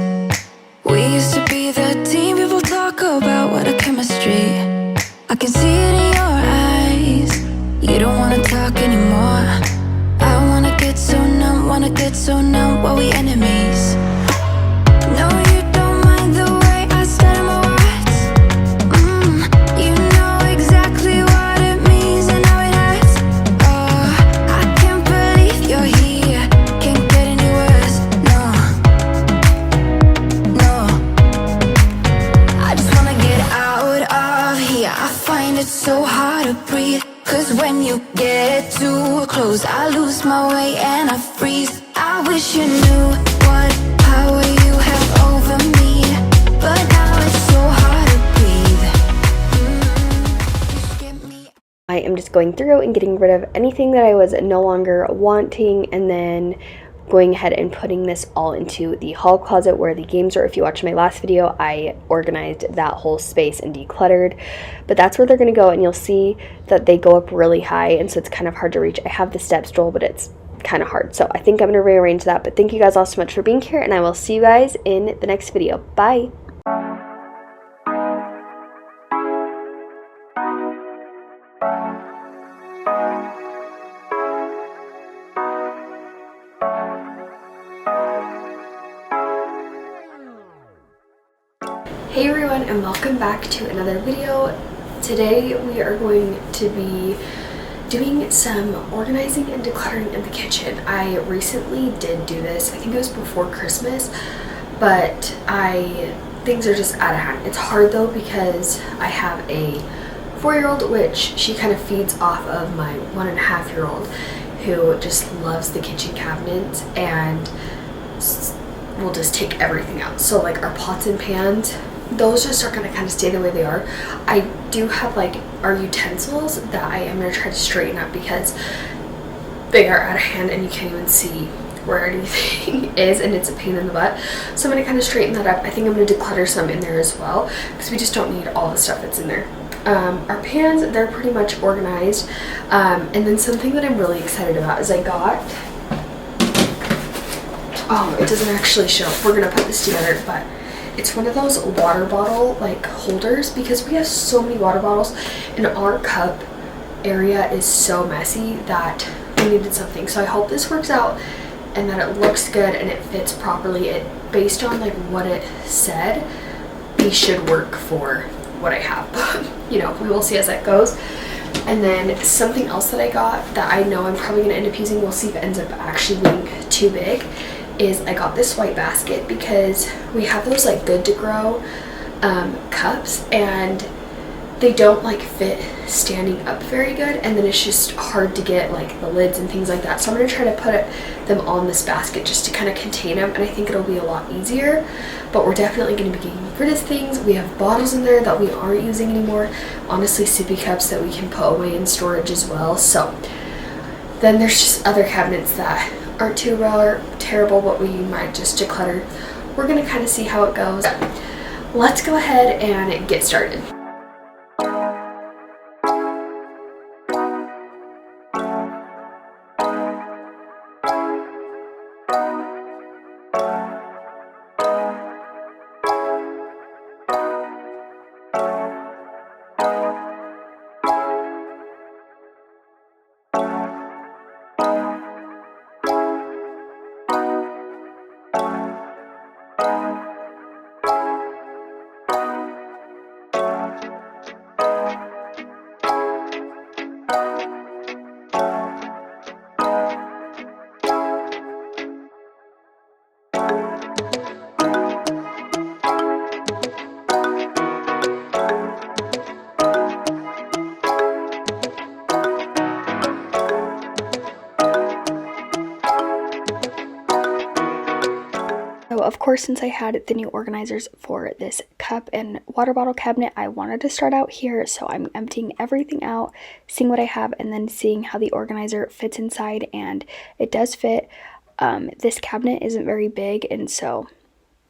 We used to be the team people talk about, what a chemistry. I can see it in your eyes. You don't wanna talk anymore. I wanna get so numb, while we enemies. No, you don't mind the way I stutter my words. You know exactly what it means and how it hurts. Oh, I can't believe you're here. Can't get any worse. No. I just wanna get out of here. I find it so hard to breathe, 'cause when you get too close, I lose my way and I freeze. I wish you knew what power you have over me, but now it's so hard to breathe. Get me. I am just going through and getting rid of anything that I was no longer wanting, and then going ahead and putting this all into the hall closet where the games are. If you watched my last video, I organized that whole space and decluttered, but that's where they're going to go, and you'll see that they go up really high, and so it's kind of hard to reach. I have the step stool, but it's kind of hard, so I think I'm going to rearrange that. But thank you guys all so much for being here, and I will see you guys in the next video. Bye. Hey everyone, and welcome back to another video. Today we are going to be doing some organizing and decluttering in the kitchen. I recently did do this, I think it was before Christmas, but things are just out of hand. It's hard though, because I have a 4-year-old, which she kind of feeds off of my 1.5-year-old, who just loves the kitchen cabinets and will just take everything out. So like our pots and pans, those just are going to kind of stay the way they are. I do have like our utensils that I am going to try to straighten up, because they are out of hand and you can't even see where anything is, and it's a pain in the butt. So I'm going to kind of straighten that up. I think I'm going to declutter some in there as well, because we just don't need all the stuff that's in there. Our pans, they're pretty much organized. And then something that I'm really excited about is I got, oh, it doesn't actually show. We're going to put this together, but it's one of those water bottle like holders, because we have so many water bottles and our cup area is so messy that we needed something. So I hope this works out and that it looks good and it fits properly. It, based on like what it said, these should work for what I have. You know, we will see as that goes. And then something else that I got that I know I'm probably going to end up using, we'll see if it ends up actually being too big, is I got this white basket, because we have those like Good to Grow cups, and they don't like fit standing up very good, and then it's just hard to get like the lids and things like that. So I'm going to try to put them on this basket just to kind of contain them, and I think it'll be a lot easier. But we're definitely going to be getting rid of things. We have bottles in there that we aren't using anymore, honestly sippy cups that we can put away in storage as well. So then there's just other cabinets that aren't too terrible, but we might just declutter. We're going to kind of see how it goes. Let's go ahead and get started. Of course, since I had the new organizers for this cup and water bottle cabinet, I wanted to start out here. So I'm emptying everything out, seeing what I have, and then seeing how the organizer fits inside. And it does fit. This cabinet isn't very big, and so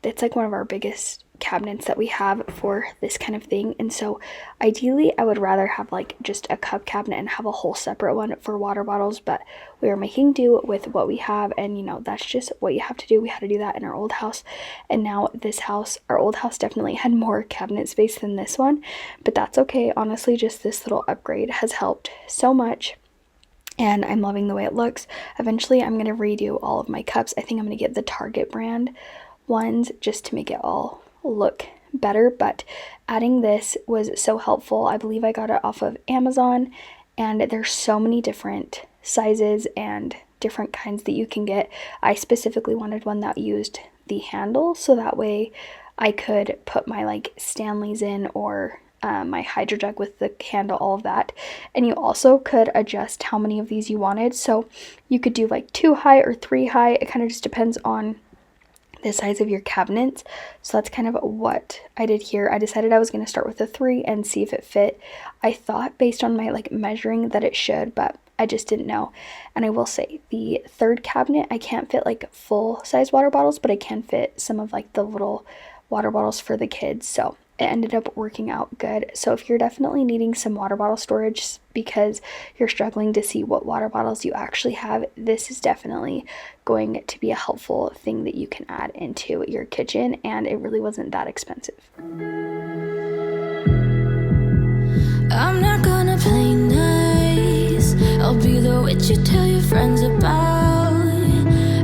it's like one of our biggest cabinets that we have for this kind of thing. And so ideally I would rather have like just a cup cabinet and have a whole separate one for water bottles, but we are making do with what we have, and you know, that's just what you have to do. We had to do that in our old house, and now this house, our old house definitely had more cabinet space than this one, but that's okay. Honestly, just this little upgrade has helped so much, and I'm loving the way it looks. Eventually I'm going to redo all of my cups. I think I'm going to get the Target brand ones just to make it all look better, but adding this was so helpful. I believe I got it off of Amazon, and there's so many different sizes and different kinds that you can get. I specifically wanted one that used the handle, so that way I could put my like Stanleys in, or my hydro jug with the handle, all of that. And you also could adjust how many of these you wanted, so you could do like 2 high or 3 high. It kind of just depends on the size of your cabinets. So that's kind of what I did here. I decided I was going to start with a 3 and see if it fit. I thought based on my like measuring that it should, but I just didn't know. And I will say the third cabinet, I can't fit like full size water bottles, but I can fit some of like the little water bottles for the kids. So it ended up working out good. So if you're definitely needing some water bottle storage because you're struggling to see what water bottles you actually have, this is definitely going to be a helpful thing that you can add into your kitchen, and it really wasn't that expensive. I'm not gonna play nice. I'll be the witch you tell your friends about.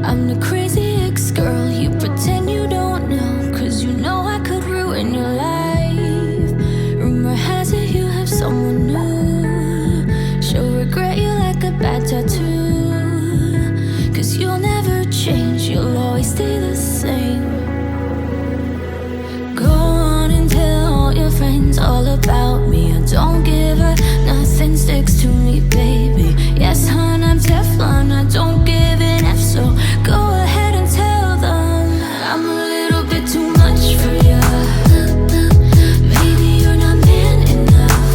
I'm the crazy ex-girl you pretend you don't know, 'cause you know I could ruin your life. Rumor has it you have someone new. She'll regret you like a bad tattoo, 'cause you'll never change, you'll always stay the same. Go on and tell all your friends all about me. I don't give a nothing sticks to me, baby. Yes, hon, I'm Teflon, I don't give an F, so go ahead and tell them I'm a little bit too much for ya. Maybe you're not man enough.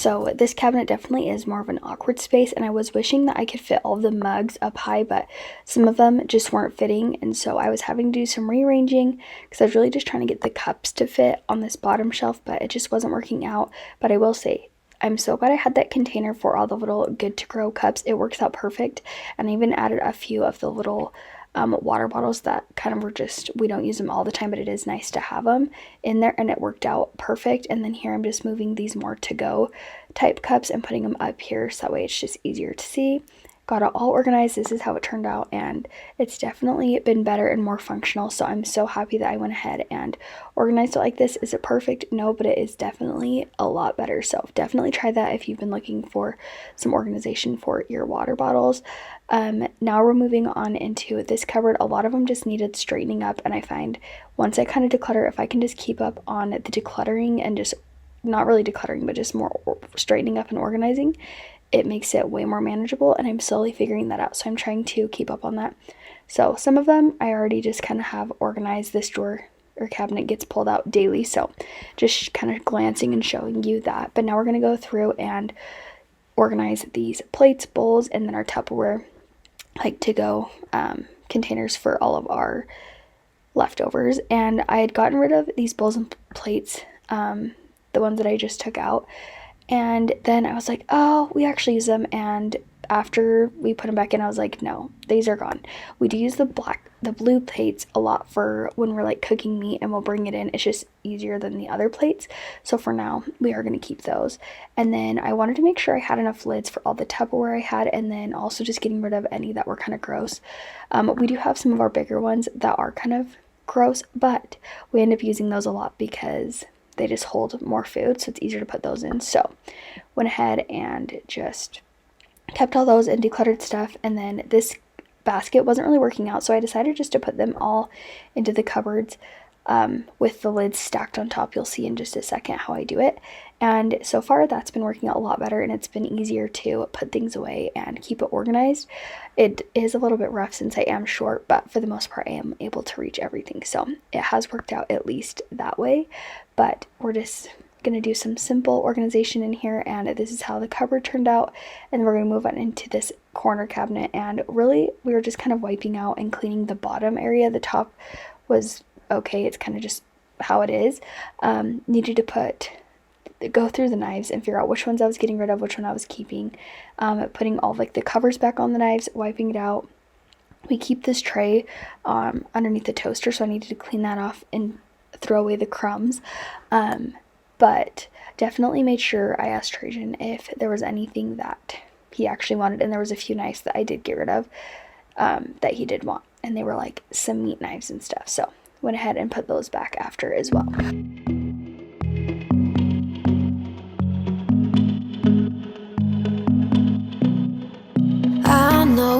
So this cabinet definitely is more of an awkward space, and I was wishing that I could fit all the mugs up high, but some of them just weren't fitting, and so I was having to do some rearranging because I was really just trying to get the cups to fit on this bottom shelf, but it just wasn't working out. But I will say, I'm so glad I had that container for all the little good to grow cups. It works out perfect, and I even added a few of the little water bottles that kind of were just, we don't use them all the time, but it is nice to have them in there, and it worked out perfect. And then here I'm just moving these more to go type cups and putting them up here so that way it's just easier to see. Got it all organized. This is how it turned out, and it's definitely been better and more functional, so I'm so happy that I went ahead and organized it like this. Is it perfect? No, but it is definitely a lot better, so definitely try that if you've been looking for some organization for your water bottles. Now we're moving on into this cupboard. A lot of them just needed straightening up, and I find once I kind of declutter, if I can just keep up on the decluttering and just not really decluttering, but just more straightening up and organizing, it makes it way more manageable, and I'm slowly figuring that out, so I'm trying to keep up on that. So some of them I already just kind of have organized. This drawer or cabinet gets pulled out daily, so just kind of glancing and showing you that. But now we're going to go through and organize these plates, bowls, and then our Tupperware like to go containers for all of our leftovers. And I had gotten rid of these bowls and plates, the ones that I just took out. And then I was like, oh, we actually use them. And after we put them back in, I was like, no, these are gone. We do use the blue plates a lot for when we're like cooking meat, and we'll bring it in. It's just easier than the other plates. So for now, we are going to keep those. And then I wanted to make sure I had enough lids for all the Tupperware I had, and then also just getting rid of any that were kind of gross. We do have some of our bigger ones that are kind of gross, but we end up using those a lot because they just hold more food, so it's easier to put those in. So went ahead and just kept all those and decluttered stuff. And then this basket wasn't really working out, so I decided just to put them all into the cupboards with the lids stacked on top. You'll see in just a second how I do it. And so far that's been working out a lot better, and it's been easier to put things away and keep it organized. It is a little bit rough since I am short, but for the most part I am able to reach everything, so it has worked out at least that way. But we're just going to do some simple organization in here, and this is how the cupboard turned out. And we're going to move on into this corner cabinet, and really we were just kind of wiping out and cleaning the bottom area. The top was okay, it's kind of just how it is. Needed to go through the knives and figure out which ones I was getting rid of, which one I was keeping, putting all like the covers back on the knives, wiping it out. We keep this tray underneath the toaster, so I needed to clean that off and throw away the crumbs. But definitely made sure I asked Trajan if there was anything that he actually wanted, and there was a few knives that I did get rid of that he did want, and they were like some meat knives and stuff, so went ahead and put those back after as well. I know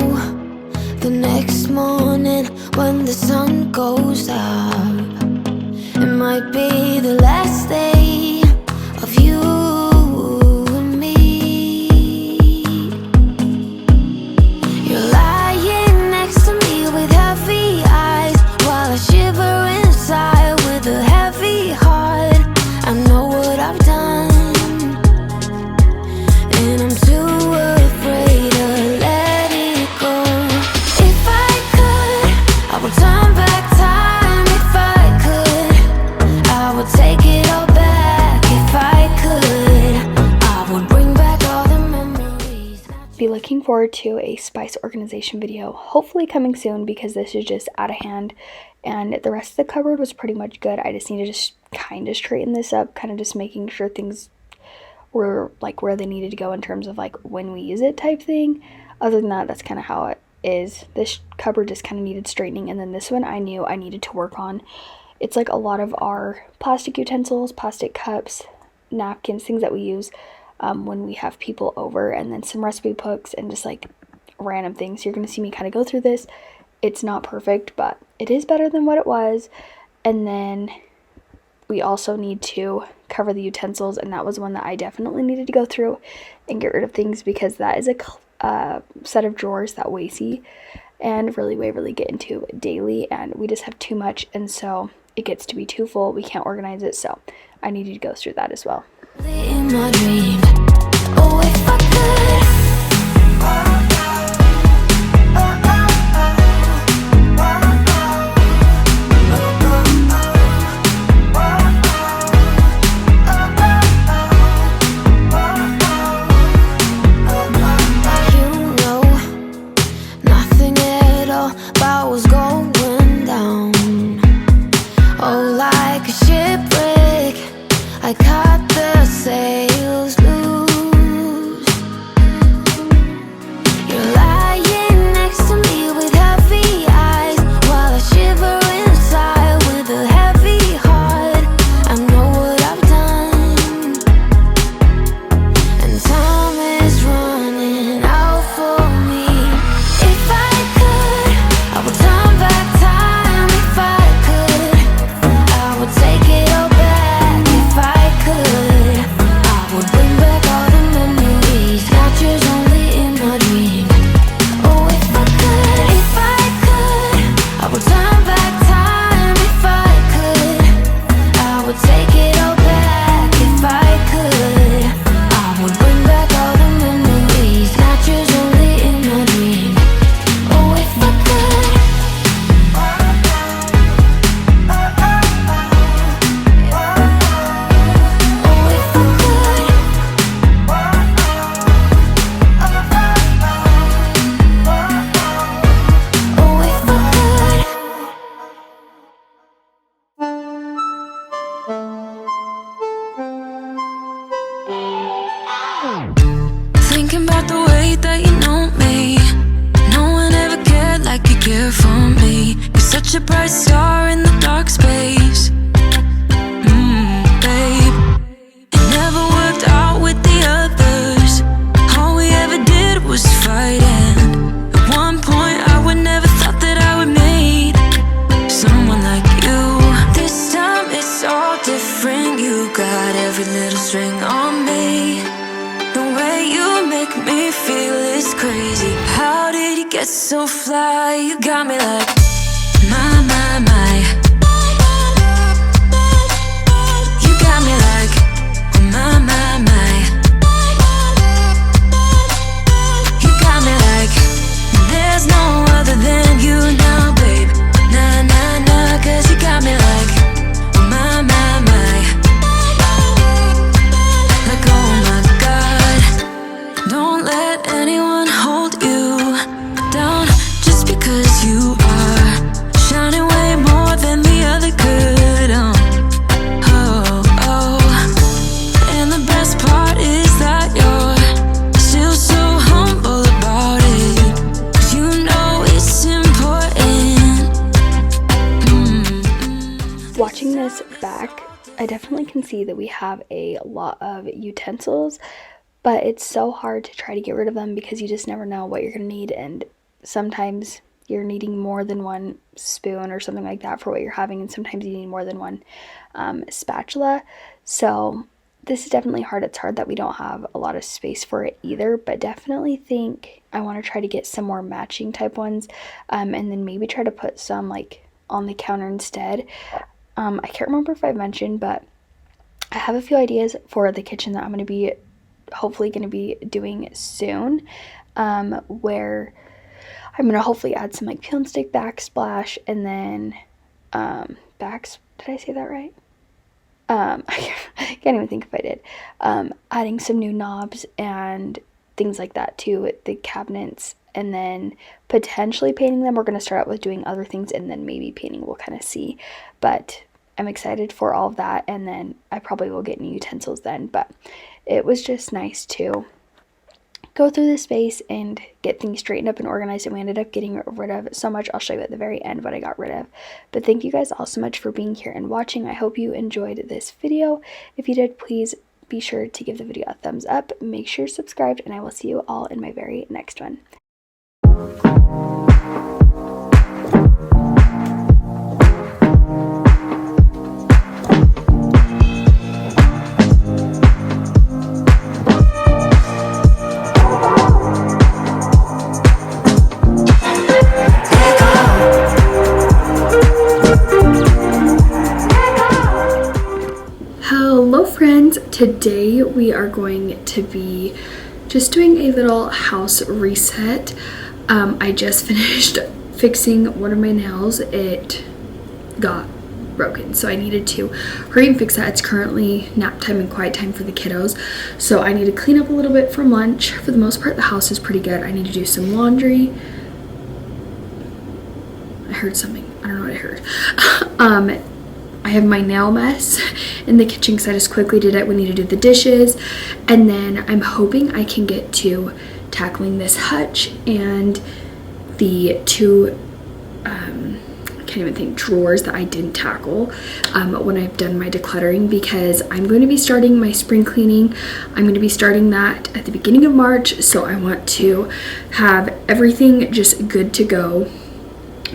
the next morning when the sun goes up, it might be the last day of you and me. You're lying next to me with heavy eyes, while I shiver inside with a heavy heart. I know what I've done, and I'm too afraid to let it go. If I could, I would turn back time. If I could, I would take it all back. If I could, I would bring back all the memories. Be looking forward to a spice organization video, hopefully coming soon, because this is just out of hand, and the rest of the cupboard was pretty much good. I just need to just kind of straighten this up, kind of just making sure things were like where they needed to go in terms of like when we use it type thing. Other than that, that's kind of how it is. This cupboard just kind of needed straightening, and then this one I knew I needed to work on. It's like a lot of our plastic utensils, plastic cups, napkins, things that we use when we have people over, and then some recipe books and just like random things. You're going to see me kind of go through this. It's not perfect, but it is better than what it was. And then we also need to cover the utensils, and that was one that I definitely needed to go through and get rid of things, because that is a set of drawers that we see and really get into daily, and we just have too much, and so it gets to be too full. We can't organize it, so I needed to go through that as well. In my dreams, the sails loose. You're lying next to me with heavy eyes, while I shiver inside with a heavy heart. I know what I've done, and time is running out for me. If I could, I would turn back time. If I could, I would take it all back. If I could, I would bring back all the memories, not yours, only in my dream. Oh, if I could, I would turn back time. If I could, I would take it all back. If I could, I would bring back all the memories, not yours, only in my dream. Oh, if I could. Oh, if I could. Oh, if I could. Thinking about the way that you know me. No one ever cared like you care for me. You're such a bright star in the dark space. Babe, it never worked out with the others. All we ever did was fight, and at one point I would never thought that I would meet someone like you. This time it's all different. You got every little string on me. The way you make me feel is crazy. How did you get so fly? You got me like, my. You got me like, my. You got me like, there's no other than you now, babe. Nah, 'cause you got me like, my. Like, oh my God, don't let anyone hold you down just because you are shining way more than the other could. Oh. And the best part is that you're still so humble about it, 'cause you know it's important. Watching this back, I definitely can see that we have a lot of utensils, but it's so hard to try to get rid of them because you just never know what you're going to need, and sometimes you're needing more than one spoon or something like that for what you're having, and sometimes you need more than one spatula. So this is definitely hard. It's hard that we don't have a lot of space for it either, but definitely think I want to try to get some more matching type ones, and then maybe try to put some like on the counter instead. I can't remember if I mentioned, but I have a few ideas for the kitchen that I'm going to be hopefully going to be doing soon, where I'm going to hopefully add some like peel and stick backsplash, and then did I say that right? I can't even think if I did. Adding some new knobs and things like that to the cabinets, and then potentially painting them. We're going to start out with doing other things, and then maybe painting, we'll kind of see. But I'm excited for all of that, and then I probably will get new utensils then. But it was just nice to go through the space and get things straightened up and organized, and we ended up getting rid of so much. I'll show you at the very end what I got rid of. But thank you guys all so much for being here and watching. I hope you enjoyed this video. If you did, please be sure to give the video a thumbs up. Make sure you're subscribed, and I will see you all in my very next one. Hello friends, today we are going to be just doing a little house reset. I just finished fixing one of my nails. It got broken, so I needed to hurry and fix that. It's currently nap time and quiet time for the kiddos, so I need to clean up a little bit from lunch. For the most part, the house is pretty good. I need to do some laundry. I heard something. I don't know what I heard. I have my nail mess in the kitchen because I just quickly did it. We need to do the dishes. And then I'm hoping I can get to tackling this hutch and the two, I can't even think, drawers that I didn't tackle when I've done my decluttering, because I'm going to be starting my spring cleaning. I'm going to be starting that at the beginning of March. So I want to have everything just good to go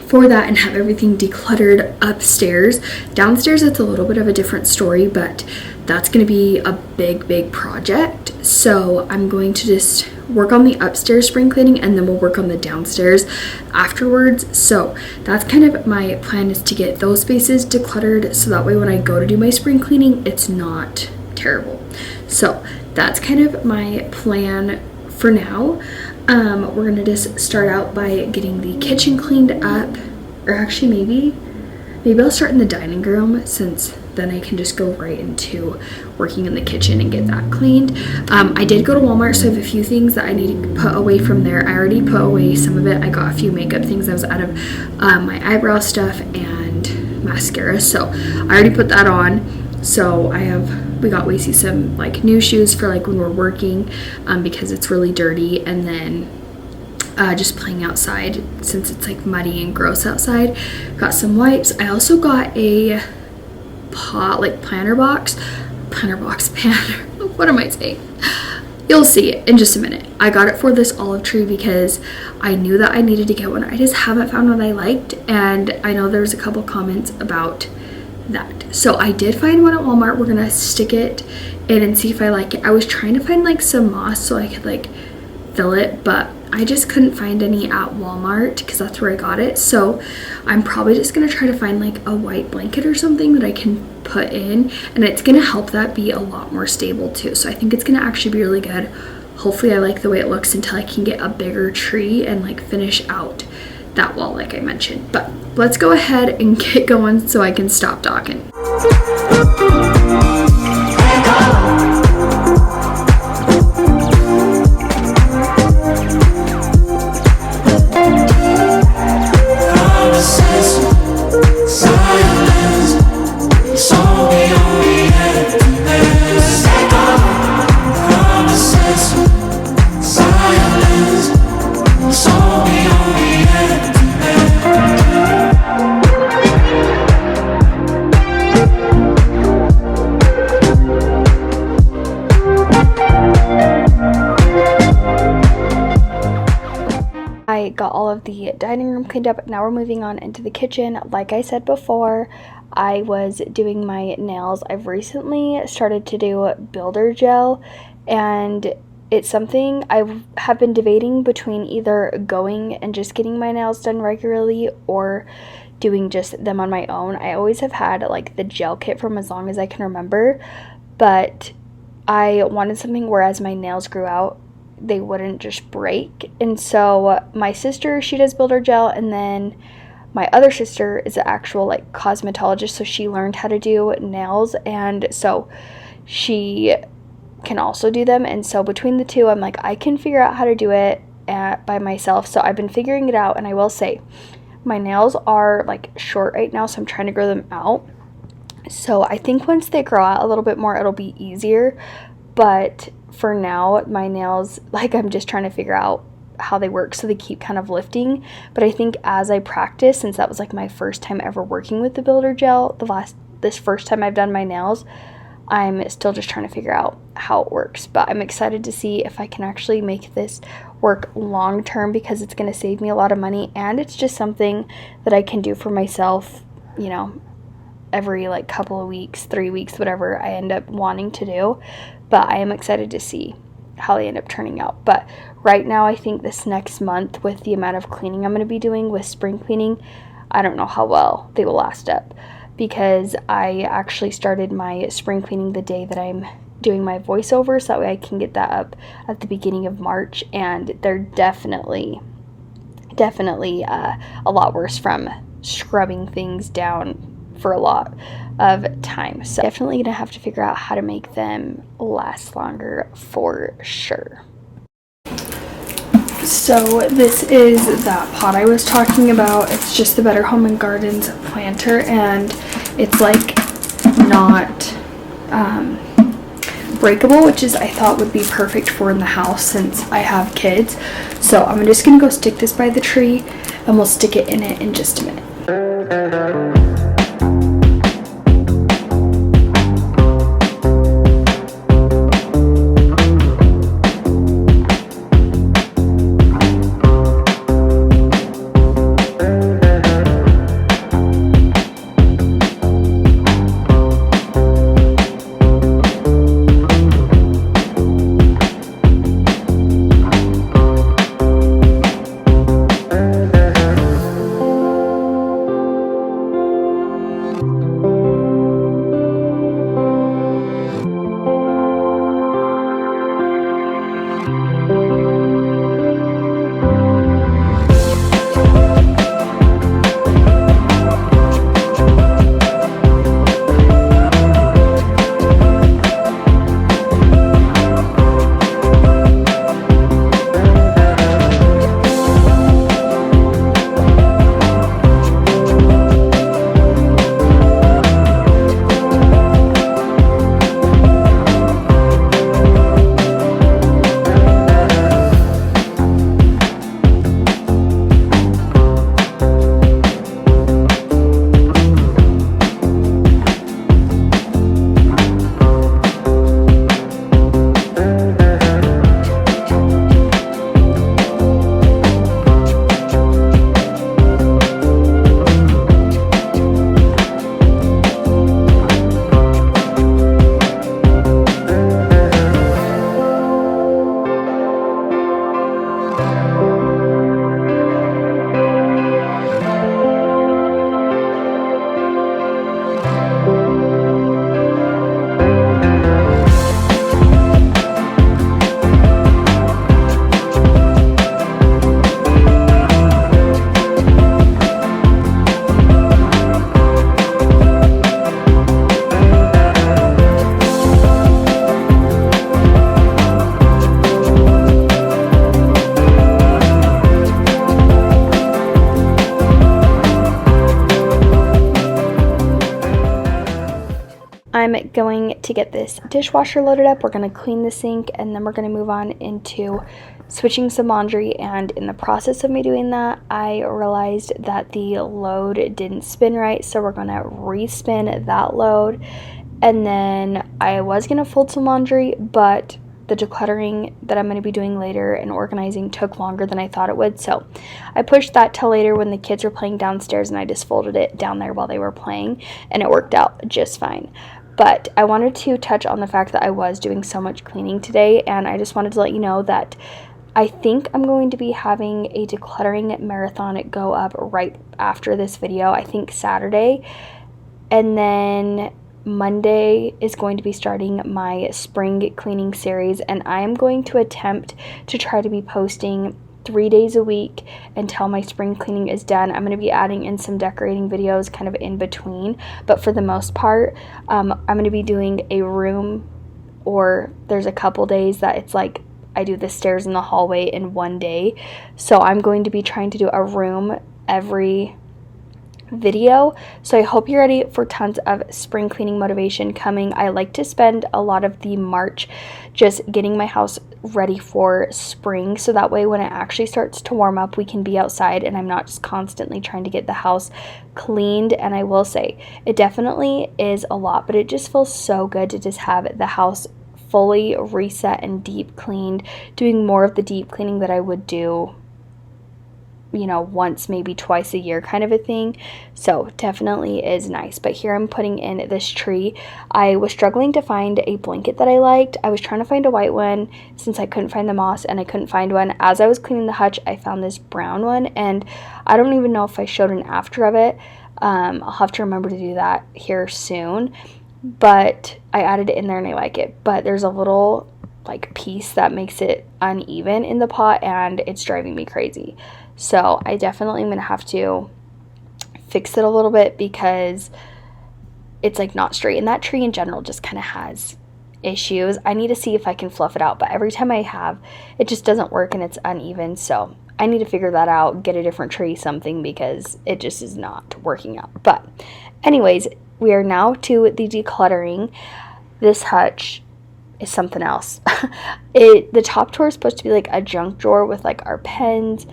for that and have everything decluttered upstairs. Downstairs, it's a little bit of a different story, but that's going to be a big project. So I'm going to just work on the upstairs spring cleaning, and then we'll work on the downstairs afterwards. So that's kind of my plan, is to get those spaces decluttered so that way when I go to do my spring cleaning, it's not terrible. So that's kind of my plan for now. We're gonna just start out by getting the kitchen cleaned up, or actually maybe I'll start in the dining room, since then I can just go right into working in the kitchen and get that cleaned. I did go to Walmart, so I have a few things that I need to put away from there. I already put away some of it. I got a few makeup things that was out of my eyebrow stuff and mascara, so I already put that on. So we got Lacey some like new shoes for like when we're working, because it's really dirty, and then just playing outside since it's like muddy and gross outside. Got some wipes. I also got a planner box, what am I saying? You'll see it in just a minute. I got it for this olive tree because I knew that I needed to get one. I just haven't found one I liked, and I know there's a couple comments about that. So I did find one at Walmart. We're gonna stick it in and see if I like it. I was trying to find like some moss so I could like fill it, but I just couldn't find any at Walmart because that's where I got it. So I'm probably just gonna try to find like a white blanket or something that I can put in, and it's gonna help that be a lot more stable too. So I think it's gonna actually be really good. Hopefully I like the way it looks until I can get a bigger tree and like finish out that wall like I mentioned. But let's go ahead and get going so I can stop talking. I got all of the dining room cleaned up. Now we're moving on into the kitchen. Like I said before, I was doing my nails. I've recently started to do builder gel, and it's something I have been debating between either going and just getting my nails done regularly or doing just them on my own. I always have had like the gel kit from as long as I can remember, but I wanted something where as my nails grew out, they wouldn't just break. And so my sister, she does builder gel, and then my other sister is an actual like cosmetologist, so she learned how to do nails, and so she can also do them. And so between the two, I'm like, I can figure out how to do it by myself. So I've been figuring it out, and I will say my nails are like short right now, so I'm trying to grow them out. So I think once they grow out a little bit more, it'll be easier. But for now, my nails, like, I'm just trying to figure out how they work so they keep kind of lifting. But I think as I practice, since that was like my first time ever working with the builder gel, this first time I've done my nails, I'm still just trying to figure out how it works. But I'm excited to see if I can actually make this work long term, because it's going to save me a lot of money, and it's just something that I can do for myself, you know, every like couple of weeks, 3 weeks, whatever I end up wanting to do. But I am excited to see how they end up turning out. But right now, I think this next month, with the amount of cleaning I'm going to be doing with spring cleaning, I don't know how well they will last up, because I actually started my spring cleaning the day that I'm doing my voiceover, so that way I can get that up at the beginning of March. And they're definitely a lot worse from scrubbing things down for a lot of time. So definitely gonna have to figure out how to make them last longer for sure. So this is that pot I was talking about. It's just the Better Home and Gardens planter, and it's like not breakable, which is I thought would be perfect for in the house since I have kids. So I'm just gonna go stick this by the tree and we'll stick it in it in just a minute. I'm going to get this dishwasher loaded up. We're going to clean the sink and then we're going to move on into switching some laundry. And in the process of me doing that, I realized that the load didn't spin right, so we're going to respin that load. And then I was going to fold some laundry, but the decluttering that I'm going to be doing later and organizing took longer than I thought it would, so I pushed that till later when the kids were playing downstairs, and I just folded it down there while they were playing, and it worked out just fine. But I wanted to touch on the fact that I was doing so much cleaning today, and I just wanted to let you know that I think I'm going to be having a decluttering marathon go up right after this video. I think Saturday, and then Monday is going to be starting my spring cleaning series, and I am going to attempt to try to be posting 3 days a week until my spring cleaning is done. I'm going to be adding in some decorating videos kind of in between, but for the most part, I'm going to be doing a room, or there's a couple days that it's like I do the stairs and the hallway in one day. So I'm going to be trying to do a room every video. So I hope you're ready for tons of spring cleaning motivation coming. I like to spend a lot of the March just getting my house ready for spring, so that way when it actually starts to warm up, we can be outside and I'm not just constantly trying to get the house cleaned. And I will say, it definitely is a lot, but it just feels so good to just have the house fully reset and deep cleaned, doing more of the deep cleaning that I would do, you know, once, maybe twice a year kind of a thing. So definitely is nice. But here I'm putting in this tree. I was struggling to find a blanket that I liked. I was trying to find a white one since I couldn't find the moss, and I couldn't find one. As I was cleaning the hutch, I found this brown one, and I don't even know if I showed an after of it. I'll have to remember to do that here soon, but I added it in there and I like it. But there's a little like piece that makes it uneven in the pot, and it's driving me crazy. So I definitely am going to have to fix it a little bit because it's like not straight. And that tree in general just kind of has issues. I need to see if I can fluff it out. But every time I have, it just doesn't work and it's uneven. So I need to figure that out, get a different tree, something, because it just is not working out. But anyways, we are now to the decluttering. This hutch is something else. The top drawer is supposed to be like a junk drawer with like our pens,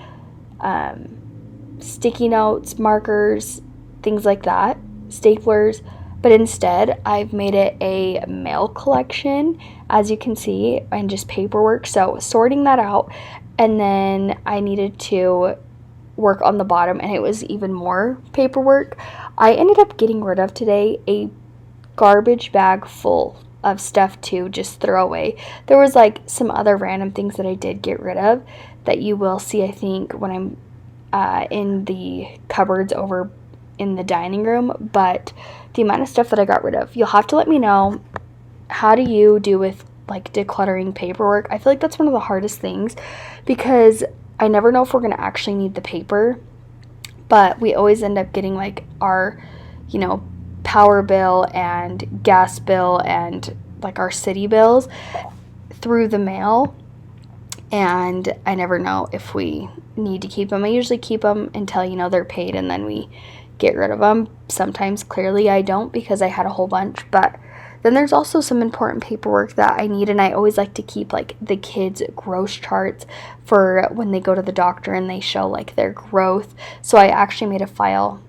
sticky notes, markers, things like that, staplers. But instead, I've made it a mail collection, as you can see, and just paperwork. So sorting that out, and then I needed to work on the bottom, and it was even more paperwork. I ended up getting rid of today a garbage bag full of stuff to just throw away. There was like some other random things that I did get rid of that you will see, I think, when I'm in the cupboards over in the dining room. But the amount of stuff that I got rid of, you'll have to let me know, how do you do with like decluttering paperwork? I feel like that's one of the hardest things, because I never know if we're going to actually need the paper, but we always end up getting like our, power bill and gas bill and like our city bills through the mail, and I never know if we need to keep them. I usually keep them until they're paid, and then we get rid of them. Sometimes clearly I don't, because I had a whole bunch. But then there's also some important paperwork that I need, and I always like to keep like the kids' growth charts for when they go to the doctor and they show like their growth. So I actually made a file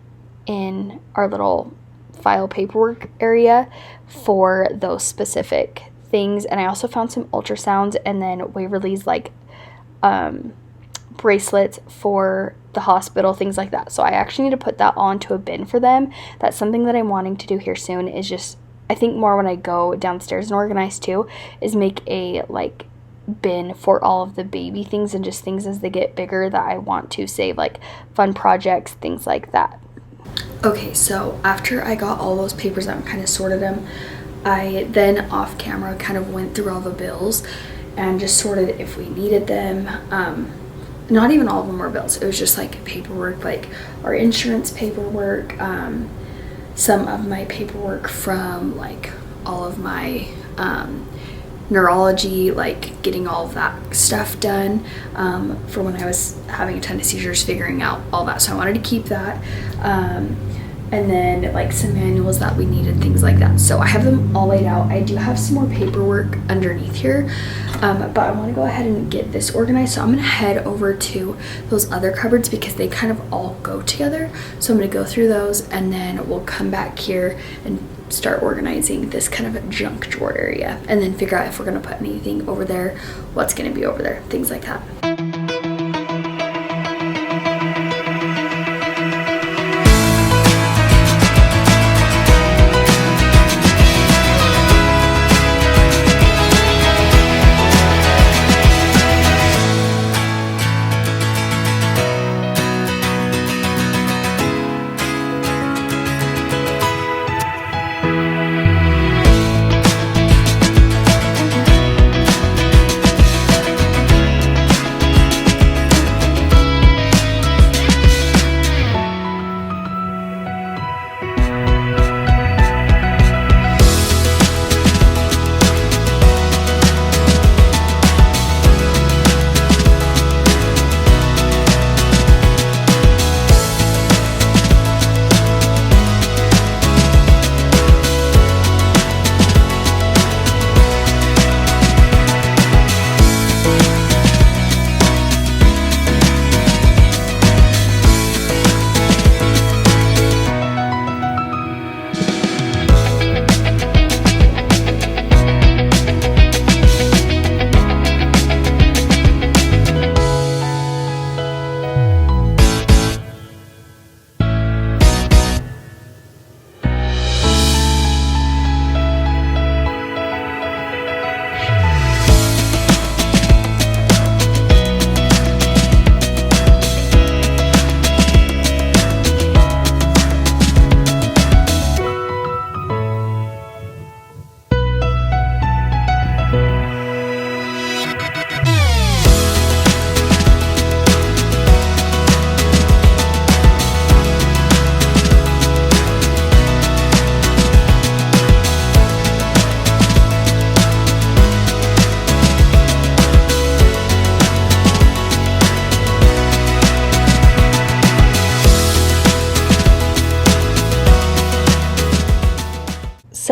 in our little file paperwork area for those specific things. And I also found some ultrasounds and then Waverly's like bracelets for the hospital, things like that. So I actually need to put that onto a bin for them. That's something that I'm wanting to do here soon, is just, I think more when I go downstairs and organize too, is make a like bin for all of the baby things and just things as they get bigger that I want to save, like fun projects, things like that. Okay, so after I got all those papers out and kind of sorted them, I then off camera kind of went through all the bills and just sorted if we needed them. Not even all of them were bills. It was just like paperwork, like our insurance paperwork, some of my paperwork from like all of my neurology, like getting all of that stuff done for when I was having a ton of seizures, figuring out all that. So I wanted to keep that. And then like some manuals that we needed, things like that. So I have them all laid out. I do have some more paperwork underneath here, but I want to go ahead and get this organized. So I'm going to head over to those other cupboards because they kind of all go together. So I'm going to go through those, and then we'll come back here and start organizing this kind of a junk drawer area, and then figure out if we're going to put anything over there, what's going to be over there, things like that.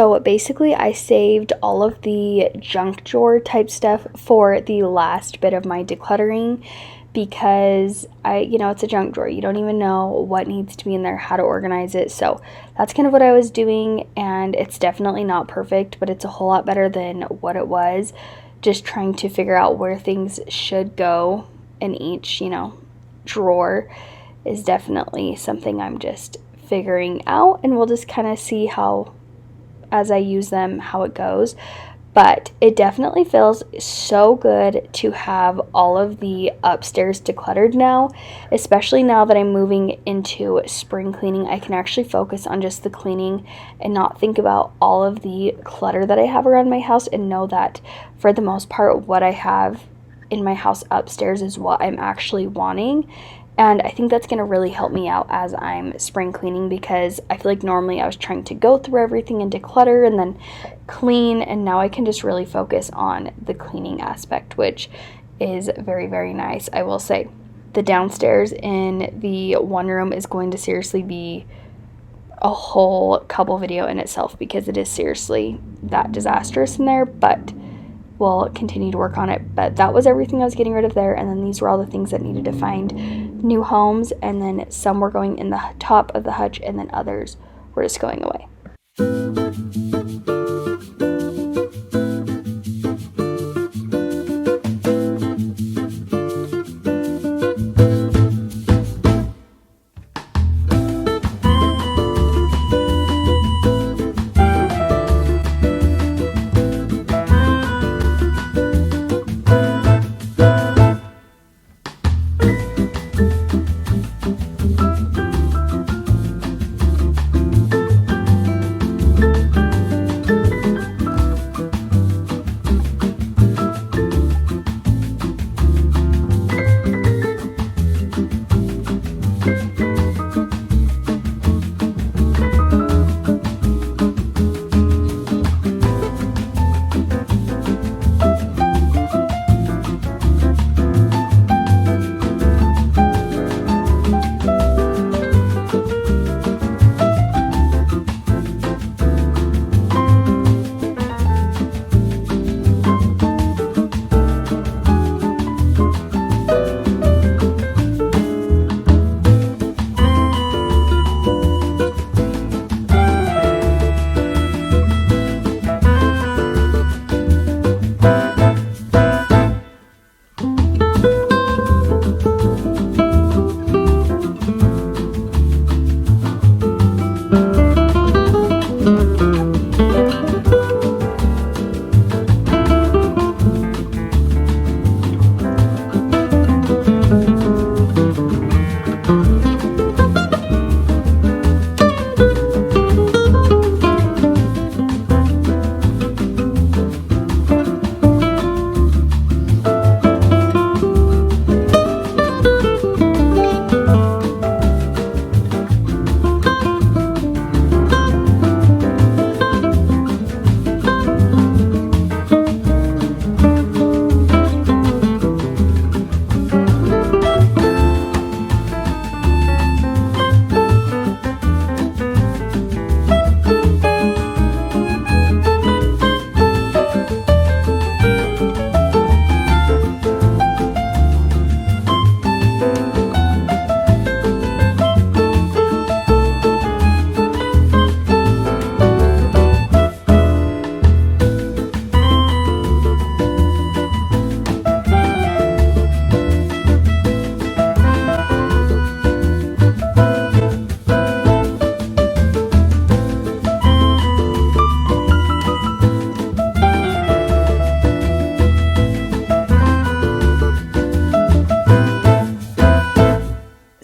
So basically I saved all of the junk drawer type stuff for the last bit of my decluttering, because it's a junk drawer. You don't even know what needs to be in there, how to organize it. So that's kind of what I was doing, and it's definitely not perfect, but it's a whole lot better than what it was. Just trying to figure out where things should go in each, drawer is definitely something I'm just figuring out, and we'll just kind of see how, as I use them, how it goes. But it definitely feels so good to have all of the upstairs decluttered now, especially now that I'm moving into spring cleaning. I can actually focus on just the cleaning and not think about all of the clutter that I have around my house, and know that for the most part what I have in my house upstairs is what I'm actually wanting. And I think that's going to really help me out as I'm spring cleaning, because I feel like normally I was trying to go through everything and declutter and then clean, and now I can just really focus on the cleaning aspect, which is very, very nice. I will say the downstairs in the one room is going to seriously be a whole couple video in itself, because it is seriously that disastrous in there, but we'll continue to work on it. But that was everything I was getting rid of there, and then these were all the things that needed to find new homes, and then some were going in the top of the hutch, and then others were just going away.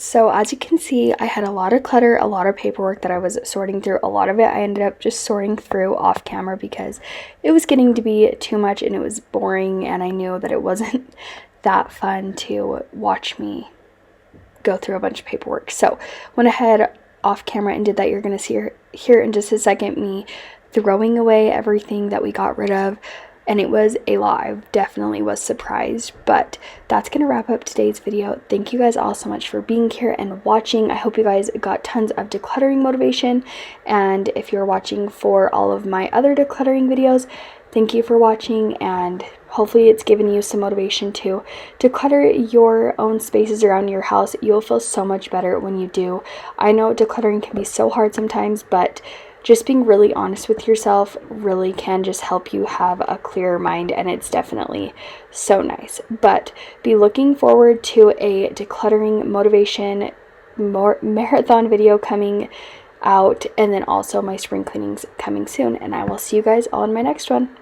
So as you can see, I had a lot of clutter, a lot of paperwork that I was sorting through. A lot of it I ended up just sorting through off camera because it was getting to be too much and it was boring, and I knew that it wasn't that fun to watch me go through a bunch of paperwork. So went ahead off camera and did that. You're going to see here in just a second me throwing away everything that we got rid of. and it was a lot. I definitely was surprised, but that's gonna wrap up today's video. Thank you guys all so much for being here and watching. I hope you guys got tons of decluttering motivation, and if you're watching for all of my other decluttering videos, thank you for watching, and hopefully it's given you some motivation to declutter your own spaces around your house. You'll feel so much better when you do. I know decluttering can be so hard sometimes, but just being really honest with yourself really can just help you have a clearer mind, and it's definitely so nice. But be looking forward to a decluttering motivation marathon video coming out, and then also my spring cleanings coming soon, and I will see you guys all in my next one.